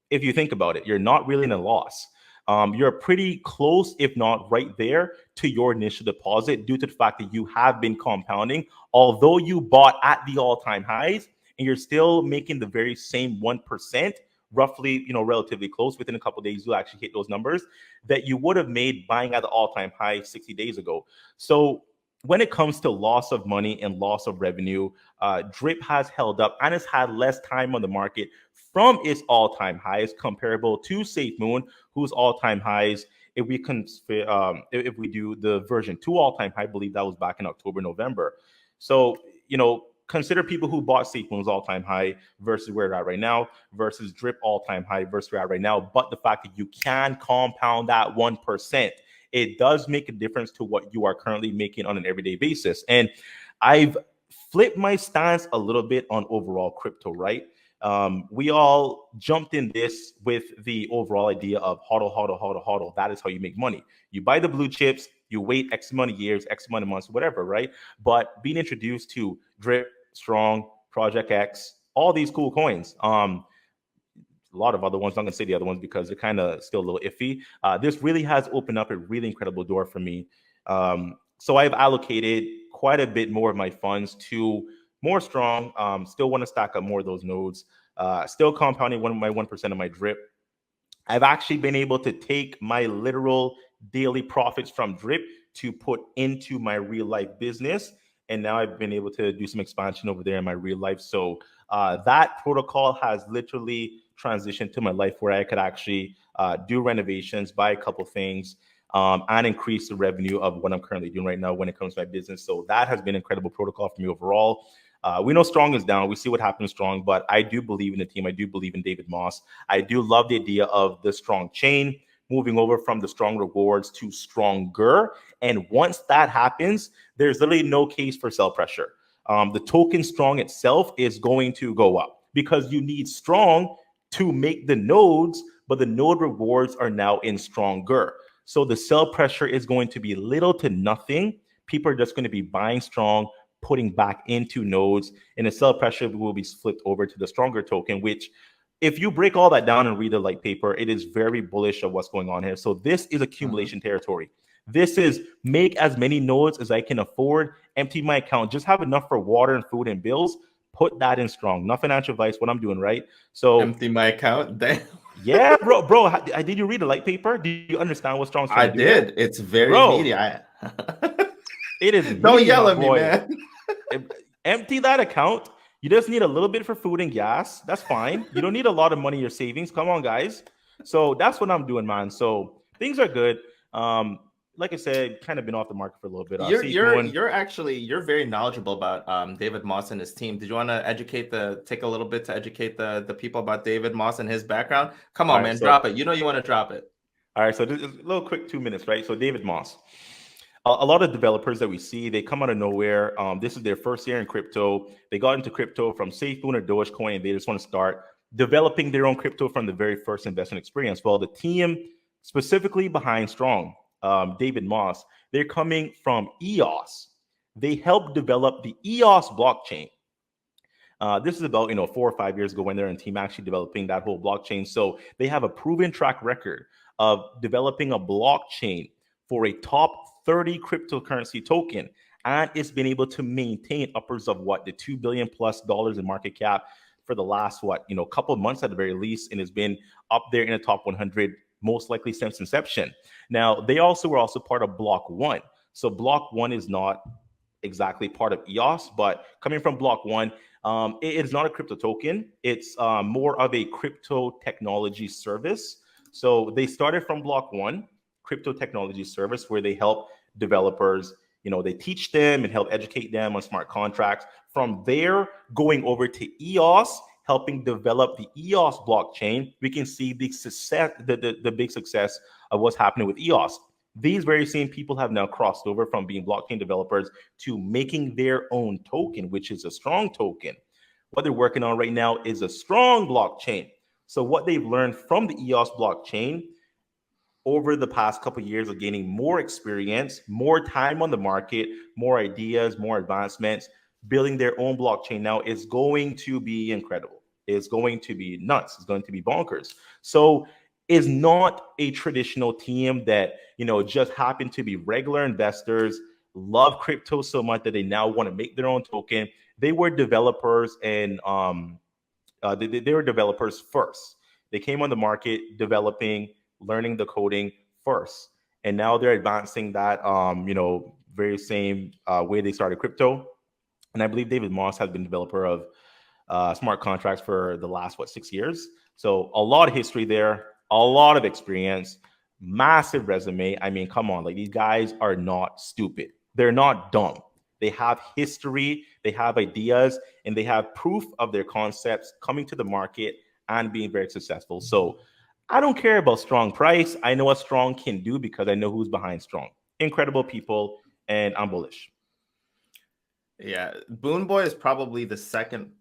If you think about it, you're not really in a loss. You're pretty close, if not right there, to your initial deposit due to the fact that you have been compounding, although you bought at the all-time highs, and you're still making the very same 1%, roughly, relatively close. Within a couple of days, you'll actually hit those numbers that you would have made buying at the all-time high 60 days ago. So when it comes to loss of money and loss of revenue, Drip has held up and has had less time on the market from its all-time highs, comparable to Safe Moon, whose all-time highs, if we do the version 2 all-time high, I believe that was back in October, November. So, consider people who bought Safe Moon's all-time high versus where they're at right now, versus Drip all-time high versus where they're at right now. But the fact that you can compound that 1%, it does make a difference to what you are currently making on an everyday basis. And I've flipped my stance a little bit on overall crypto, right? We all jumped in this with the overall idea of hodl, hodl, hodl, hodl. That is how you make money. You buy the blue chips, you wait X amount of years, X amount of months, whatever, right? But being introduced to Drip, Strong, Project X, all these cool coins. A lot of other ones. I'm not going to say the other ones because they're kind of still a little iffy. This really has opened up a really incredible door for me. So I've allocated quite a bit more of my funds to more strong. Still want to stack up more of those nodes. Still compounding my 1% of my drip. I've actually been able to take my literal daily profits from drip to put into my real life business. And now I've been able to do some expansion over there in my real life. So that protocol has literally transitioned to my life where I could actually do renovations, buy a couple things, and increase the revenue of what I'm currently doing right now when it comes to my business. So that has been an incredible protocol for me overall. We know Strong is down. We see what happens Strong, but I do believe in the team. I do believe in David Moss. I do love the idea of the Strong chain moving over from the Strong rewards to Stronger. And once that happens, there's literally no case for sell pressure. The token Strong itself is going to go up because you need Strong to make the nodes, but the node rewards are now in Stronger. So the sell pressure is going to be little to nothing. People are just going to be buying Strong, putting back into nodes, and the sell pressure will be flipped over to the Stronger token, which if you break all that down and read the light paper, it is very bullish of what's going on here. So this is accumulation territory. This is make as many nodes as I can afford, empty my account, just have enough for water and food and bills, put that in Strong. Not financial advice, what I'm doing, right? So Empty my account. Damn. yeah, bro, did you read the light paper? Do you understand what Strong's trying I to do here? did. It's very Bro, meaty. it is Don't meaty, yell my at me, boy. man. Empty that account. You just need a little bit for food and gas. That's fine. You don't need a lot of money in your savings. Come on, guys. So that's what I'm doing, man. So things are good. Like I said, kind of been off the market for a little bit. You're very knowledgeable about David Moss and his team. Did you want to take a little bit to educate the people about David Moss and his background? Come on, All right, man, so drop it. You know you want to drop it. All right, so this is a little quick 2 minutes, right? So David Moss. A lot of developers that we see, they come out of nowhere. This is their first year in crypto. They got into crypto from SafeMoon or Dogecoin, and they just want to start developing their own crypto from the very first investment experience. Well, the team specifically behind Strong, David Moss, they're coming from EOS. They helped develop the EOS blockchain. This is about 4 or 5 years ago when they're in team actually developing that whole blockchain. So they have a proven track record of developing a blockchain for a top 30 cryptocurrency token, and it's been able to maintain upwards of the $2 billion plus in market cap for the last couple of months at the very least, and has been up there in the top 100 most likely since inception. Now they were also part of Block One. So Block One is not exactly part of EOS, but coming from Block One, it is not a crypto token. It's more of a crypto technology service. So they started from Block One, crypto technology service, where they help developers, they teach them and help educate them on smart contracts. From there, going over to EOS, helping develop the EOS blockchain, we can see the success, the big success of what's happening with EOS. These very same people have now crossed over from being blockchain developers to making their own token, which is a Strong token. What they're working on right now is a Strong blockchain. So what they've learned from the EOS blockchain over the past couple of years of gaining more experience, more time on the market, more ideas, more advancements, building their own blockchain now is going to be incredible. It's going to be nuts. It's going to be bonkers. So it's not a traditional team that, just happen to be regular investors, love crypto so much that they now want to make their own token. They were developers and they were developers first. They came on the market developing, learning the coding first, and now they're advancing that very same way they started crypto. And I believe David Moss has been developer of smart contracts for the last 6 years. So a lot of history there, a lot of experience, massive resume. I mean, come on, these guys are not stupid. They're not dumb. They have history, they have ideas, and they have proof of their concepts coming to the market and being very successful. So I don't care about Strong price. I know what Strong can do because I know who's behind Strong. Incredible people, and I'm bullish. Yeah, Boon Boy is probably the second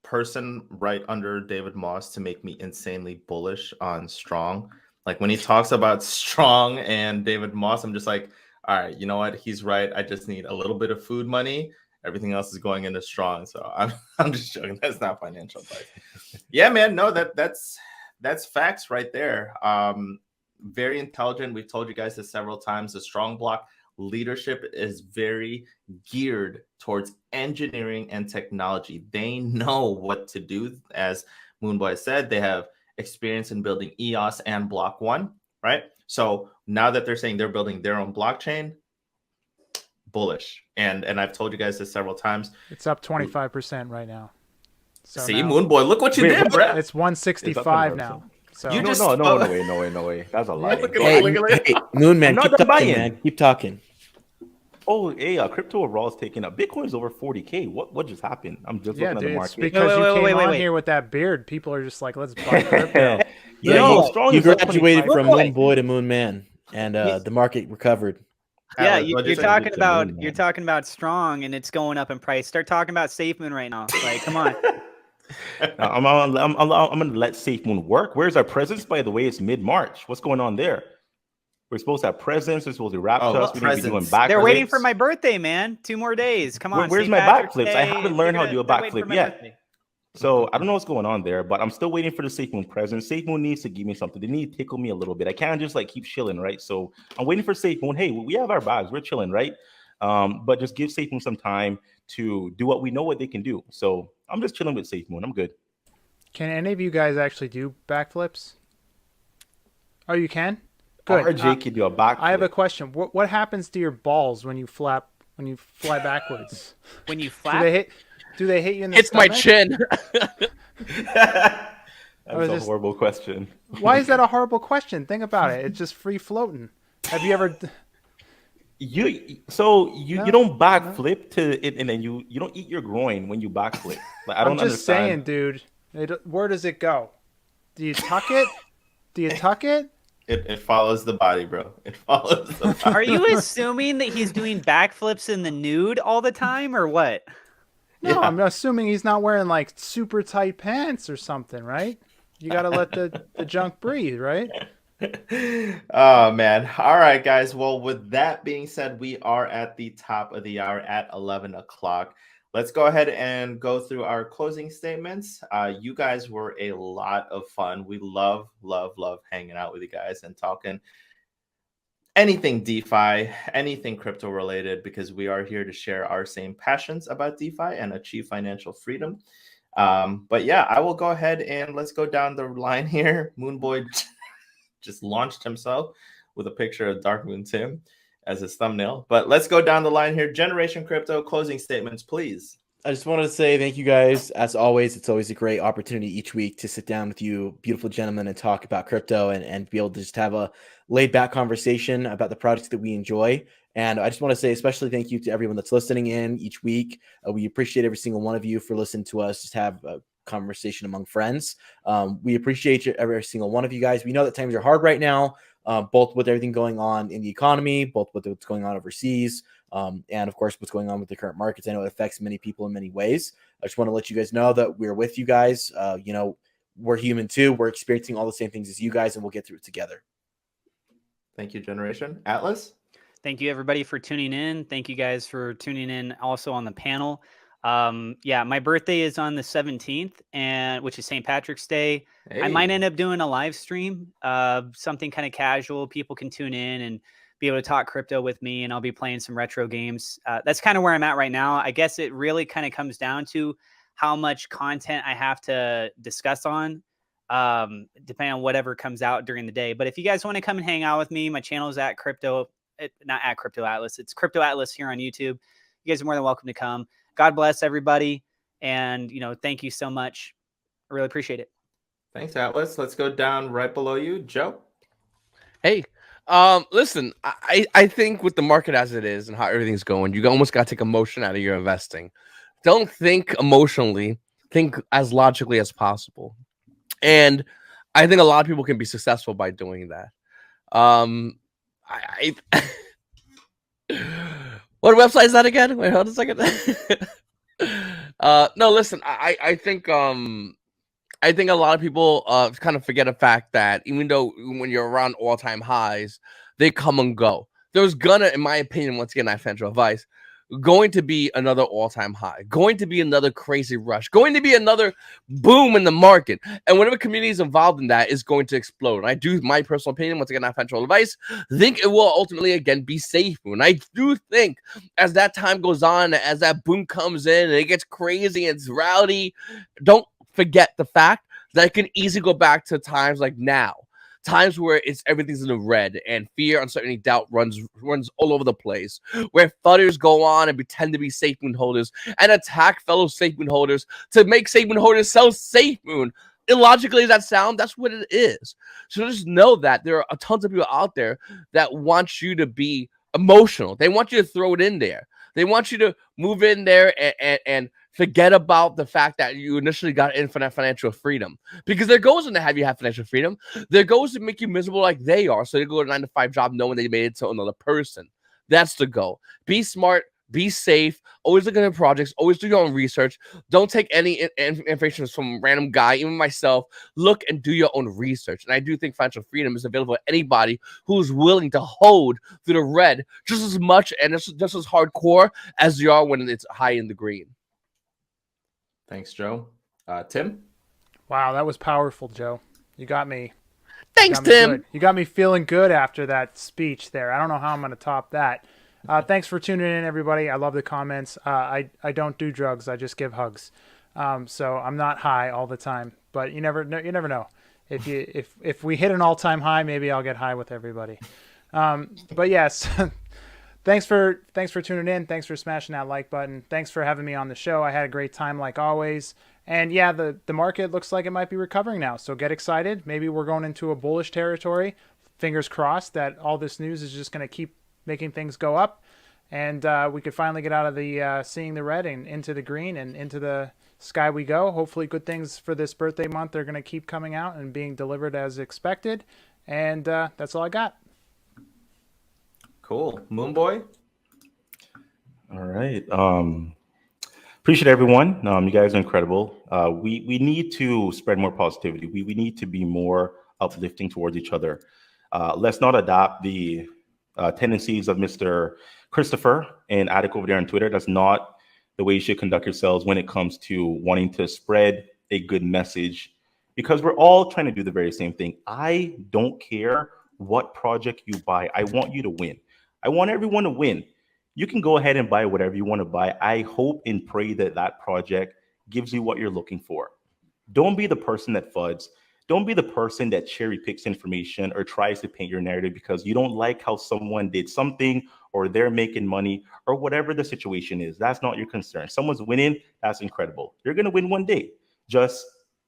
person right under David Moss to make me insanely bullish on Strong. Like when he talks about Strong and David Moss, I'm just like, all right, you know what? He's right. I just need a little bit of food money. Everything else is going into Strong. So I'm just joking. That's not financial advice. Yeah, man. No, that's facts right there. Very intelligent. We've told you guys this several times. The Strong block leadership is very geared towards engineering and technology. They know what to do. As Moonboy said, they have experience in building EOS and Block One, right? So now that they're saying they're building their own blockchain, bullish. And I've told you guys this several times. It's up 25% right now. So See, now Moonboy, look what you did, Brett. it's 165 now. So You just- no way. That's a lie. Look at Hey, look at Moon Man, I'm keep not talking, buying. man. Keep talking. Oh, hey, crypto overall is taking up. Bitcoin's over 40K. What just happened? I'm just yeah, looking at dude, the it's market. because Wait, you wait, came wait, on wait. here with that beard. People are just like, let's buy crypto. Yeah, You Strong you is up graduated 25. from Moon Boy to Moon Man, and the market recovered. Yeah, Atlas, what'd you you're say? talking It's a about moon, man. you're talking about strong, and it's going up in price. Start talking about SafeMoon right now. Like, come on. I'm gonna let SafeMoon work. Where's our presence? By the way, it's mid-March. What's going on there? We're supposed to have presence. We're supposed to wrap Oh, us. We're gonna be doing presence. backflips. They're waiting for my birthday, man. 2 more days. Come on. Where's St. my Patrick's backflips? I Day, haven't learned how to do a they're waiting for backflip my yet. birthday. So I don't know what's going on there, but I'm still waiting for the SafeMoon presence. SafeMoon needs to give me something. They need to tickle me a little bit. I can't just like keep chilling, right? So I'm waiting for SafeMoon. Hey, we have our bags. We're chilling, right? But just give SafeMoon some time to do what we know what they can do. So I'm just chilling with SafeMoon. I'm good. Can any of you guys actually do backflips? Oh, you can? Good. RJ can do a backflip. I have a question. What happens to your balls when you fly backwards? When you Do flap, they hit you in the It's my stomach? chin. That's was a just- horrible question. Why is that a horrible question? Think about it. It's just free floating. Have you ever? You No, don't backflip to it, and then you don't eat your groin when you backflip. Like, I don't I'm just saying, understand. dude. Where does it go? Do you tuck it? Do you tuck it? It follows the body, bro. It follows the body. are you assuming that he's doing backflips in the nude all the time, or what? No, Yeah. I'm assuming he's not wearing like super tight pants or something, right? You got to let the junk breathe, right? Oh man. All right, guys. Well, with that being said, we are at the top of the hour at 11 o'clock. Let's go ahead and go through our closing statements. You guys were a lot of fun. We love hanging out with you guys and talking anything DeFi, anything crypto related, because we are here to share our same passions about DeFi and achieve financial freedom. But yeah, I will go ahead and let's go down the line here. Moonboy just launched himself with a picture of Dark Moon Tim as his thumbnail. But let's go down the line here. Generation Crypto closing statements, please. I just wanted to say thank you guys. As always, it's always a great opportunity each week to sit down with you, beautiful gentlemen, and talk about crypto and be able to just have a laid back conversation about the products that we enjoy. And I just want to say especially thank you to everyone that's listening in each week. We appreciate every single one of you for listening to us just have a conversation among friends. We appreciate every single one of you guys. We know that times are hard right now, both with everything going on in the economy, both with what's going on overseas, and of course what's going on with the current markets. I know it affects many people in many ways. I just want to let you guys know that we're with you guys. We're human too. We're experiencing all the same things as you guys, and we'll get through it together. Thank you, Generation. Atlas? Thank you, everybody, for tuning in. Thank you guys for tuning in also on the panel. My birthday is on the 17th, and which is St. Patrick's Day. I might end up doing a live stream, something kind of casual. People can tune in and be able to talk crypto with me, and I'll be playing some retro games. That's kind of where I'm at right now. I guess it really kind of comes down to how much content I have to discuss on, depending on whatever comes out during the day. But if you guys want to come and hang out with me, my channel is at not at Crypto Atlas. It's Crypto Atlas here on YouTube. You guys are more than welcome to come. God bless everybody. And, thank you so much. I really appreciate it. Thanks, Atlas. Let's go down right below you. Joe? Hey, listen, I think with the market as it is and how everything's going, you almost got to take emotion out of your investing. Don't think emotionally, think as logically as possible. And I think a lot of people can be successful by doing that. What website is that again? Wait, hold on a second. No, listen, I think a lot of people kind of forget the fact that even though when you're around all-time highs, they come and go. There's gonna, in my opinion, once again, not financial advice, going to be another all-time high, going to be another crazy rush, going to be another boom in the market. And whatever community is involved in that is going to explode. And I do, my personal opinion, once again, not financial advice, think it will ultimately, again, be safe. And I do think as that time goes on, as that boom comes in and it gets crazy and it's rowdy, don't forget the fact that it can easily go back to times like now. Times where everything's in the red and fear, uncertainty, doubt runs all over the place, where FUDders go on and pretend to be SafeMoon holders and attack fellow SafeMoon holders to make SafeMoon holders sell SafeMoon. Illogically as that sound, that's what it is. So just know that there are tons of people out there that want you to be emotional. They want you to throw it in there. They want you to move in there and forget about the fact that you initially got infinite financial freedom, because their goal isn't to have you have financial freedom. Their goal is to make you miserable like they are. So they go to a 9-to-5 job knowing they made it to another person. That's the goal. Be smart, be safe, always look at your projects, always do your own research. Don't take any information from random guy, even myself. Look and do your own research. And I do think financial freedom is available to anybody who's willing to hold through the red just as much and just as hardcore as you are when it's high in the green. Thanks, Joe. Tim? Wow, that was powerful, Joe. You got me. Thanks, you got me Tim. good. You got me feeling good after that speech there. I don't know how I'm going to top that. Thanks for tuning in, everybody. I love the comments. I don't do drugs. I just give hugs. So I'm not high all the time, but you never know. If we hit an all-time high, maybe I'll get high with everybody. But yes, thanks for tuning in. Thanks for smashing that like button. Thanks for having me on the show. I had a great time like always. And yeah, the market looks like it might be recovering now. So get excited. Maybe we're going into a bullish territory. Fingers crossed that all this news is just going to keep making things go up, and we could finally get out of the seeing the red and into the green and into the sky we go. Hopefully good things for this birthday month are going to keep coming out and being delivered as expected. And that's all I got. Cool. Moonboy? All right. Appreciate everyone. You guys are incredible. We need to spread more positivity. We need to be more uplifting towards each other. Let's not adopt the tendencies of Mr. Christopher and Attic over there on Twitter. That's not the way you should conduct yourselves when it comes to wanting to spread a good message, because we're all trying to do the very same thing. I don't care what project you buy. I want you to win. I want everyone to win. You can go ahead and buy whatever you want to buy. I hope and pray that that project gives you what you're looking for. Don't be the person that FUDs. Don't be the person that cherry picks information or tries to paint your narrative because you don't like how someone did something or they're making money or whatever the situation is. That's not your concern. Someone's winning. That's incredible. You're going to win one day. Just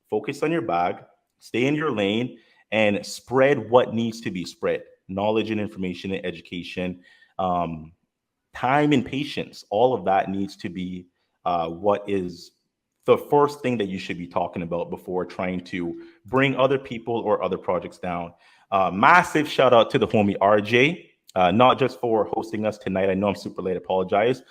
focus on your bag, stay in your lane, and spread what needs to be spread. Knowledge and information and education, time and patience. All of that needs to be what is the first thing that you should be talking about before trying to bring other people or other projects down. Massive shout out to the homie RJ, not just for hosting us tonight. I know I'm super late, apologize.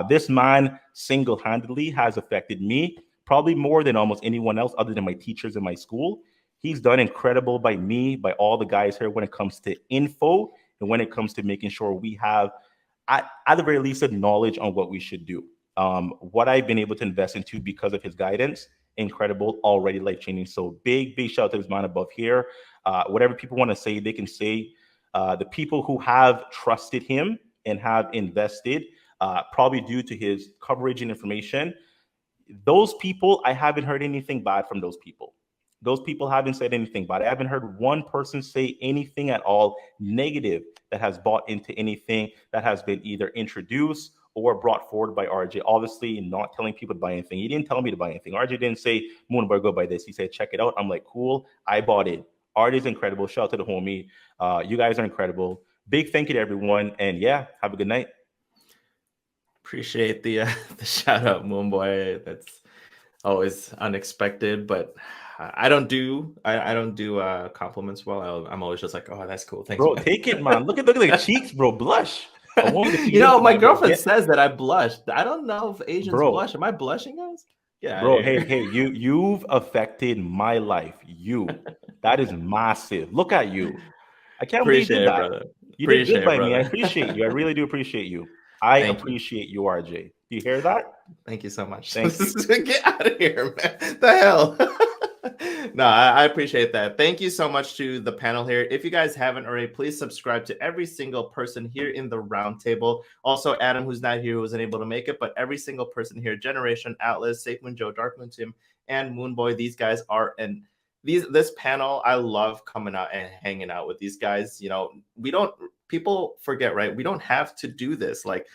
This man single-handedly has affected me probably more than almost anyone else other than my teachers in my school. He's done incredible by me, by all the guys here when it comes to info and when it comes to making sure we have, at the very least, a knowledge on what we should do. What I've been able to invest into because of his guidance, incredible, already life-changing. So big shout out to this man above here. Whatever people want to say, they can say. The people who have trusted him and have invested, probably due to his coverage and information, those people, I haven't heard anything bad from those people. Those people haven't said anything bad. I haven't heard one person say anything at all negative that has bought into anything that has been either introduced or brought forward by RJ. Obviously, not telling people to buy anything. He didn't tell me to buy anything. RJ didn't say, Moonboy, go buy this. He said, check it out. I'm like, cool. I bought it. RJ's incredible. Shout out to the homie. You guys are incredible. Big thank you to everyone. And yeah, have a good night. Appreciate the shout out, Moonboy. That's always unexpected, but I don't do compliments well. I'm always just like, oh, that's cool. Thanks, bro. Man. Take it, man. Look at the cheeks, bro. Blush. My girlfriend says that I blush. I don't know if Asians blush. Am I blushing, guys? Yeah, bro. Hey, you've affected my life. That is massive. Look at you. I can't believe you did that. Brother. You did good by me. I appreciate you. I really do appreciate you. I Thank you. appreciate you, RJ. Do you hear that? Thank you so much. Thank you. Get out of here, man. The hell. No, I appreciate that. Thank you so much to the panel here. If you guys haven't already, please subscribe to every single person here in the roundtable. Also, Adam, who's not here, wasn't able to make it, but every single person here, Generation, Atlas, SafeMoon Joe, Darkmoon Tim, and Moonboy, these guys are this panel, I love coming out and hanging out with these guys. You know, people forget, right? We don't have to do this. Like,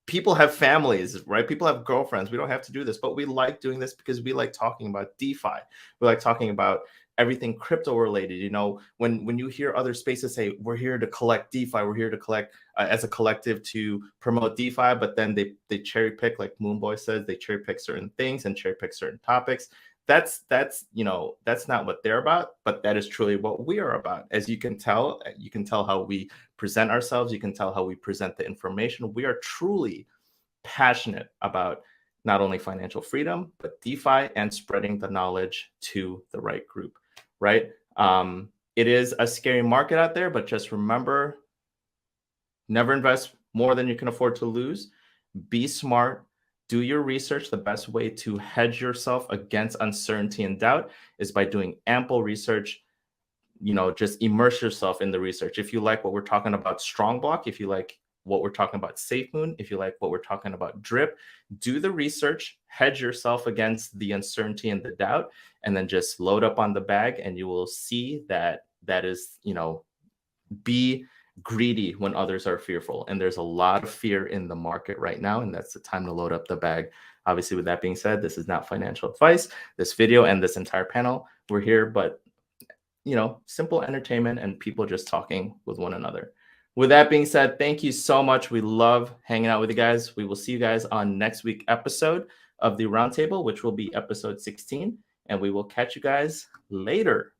people have families, right? People have girlfriends. We don't have to do this, but we like doing this because we like talking about DeFi. We like talking about everything crypto related. You know, when you hear other spaces say, we're here to collect DeFi, we're here to collect as a collective to promote DeFi, but then they cherry pick, like Moonboy says, they cherry pick certain things and cherry pick certain topics. That's not what they're about, but that is truly what we are about. As you can tell how we present ourselves. You can tell how we present the information. We are truly passionate about not only financial freedom, but DeFi and spreading the knowledge to the right group, right? It is a scary market out there, but just remember, never invest more than you can afford to lose. Be smart. Do your research. The best way to hedge yourself against uncertainty and doubt is by doing ample research. You know, just immerse yourself in the research. If you like what we're talking about Strong Block, if you like what we're talking about SafeMoon, if you like what we're talking about Drip, do the research, hedge yourself against the uncertainty and the doubt, and then just load up on the bag, and you will see that is, you know, be greedy when others are fearful. And there's a lot of fear in the market right now, and that's the time to load up the bag. Obviously, with that being said, this is not financial advice. This video and this entire panel, we're here, but, you know, simple entertainment and people just talking with one another. With that being said, thank you so much. We love hanging out with you guys. We will see you guys on next week's episode of the Roundtable, which will be episode 16, and we will catch you guys later.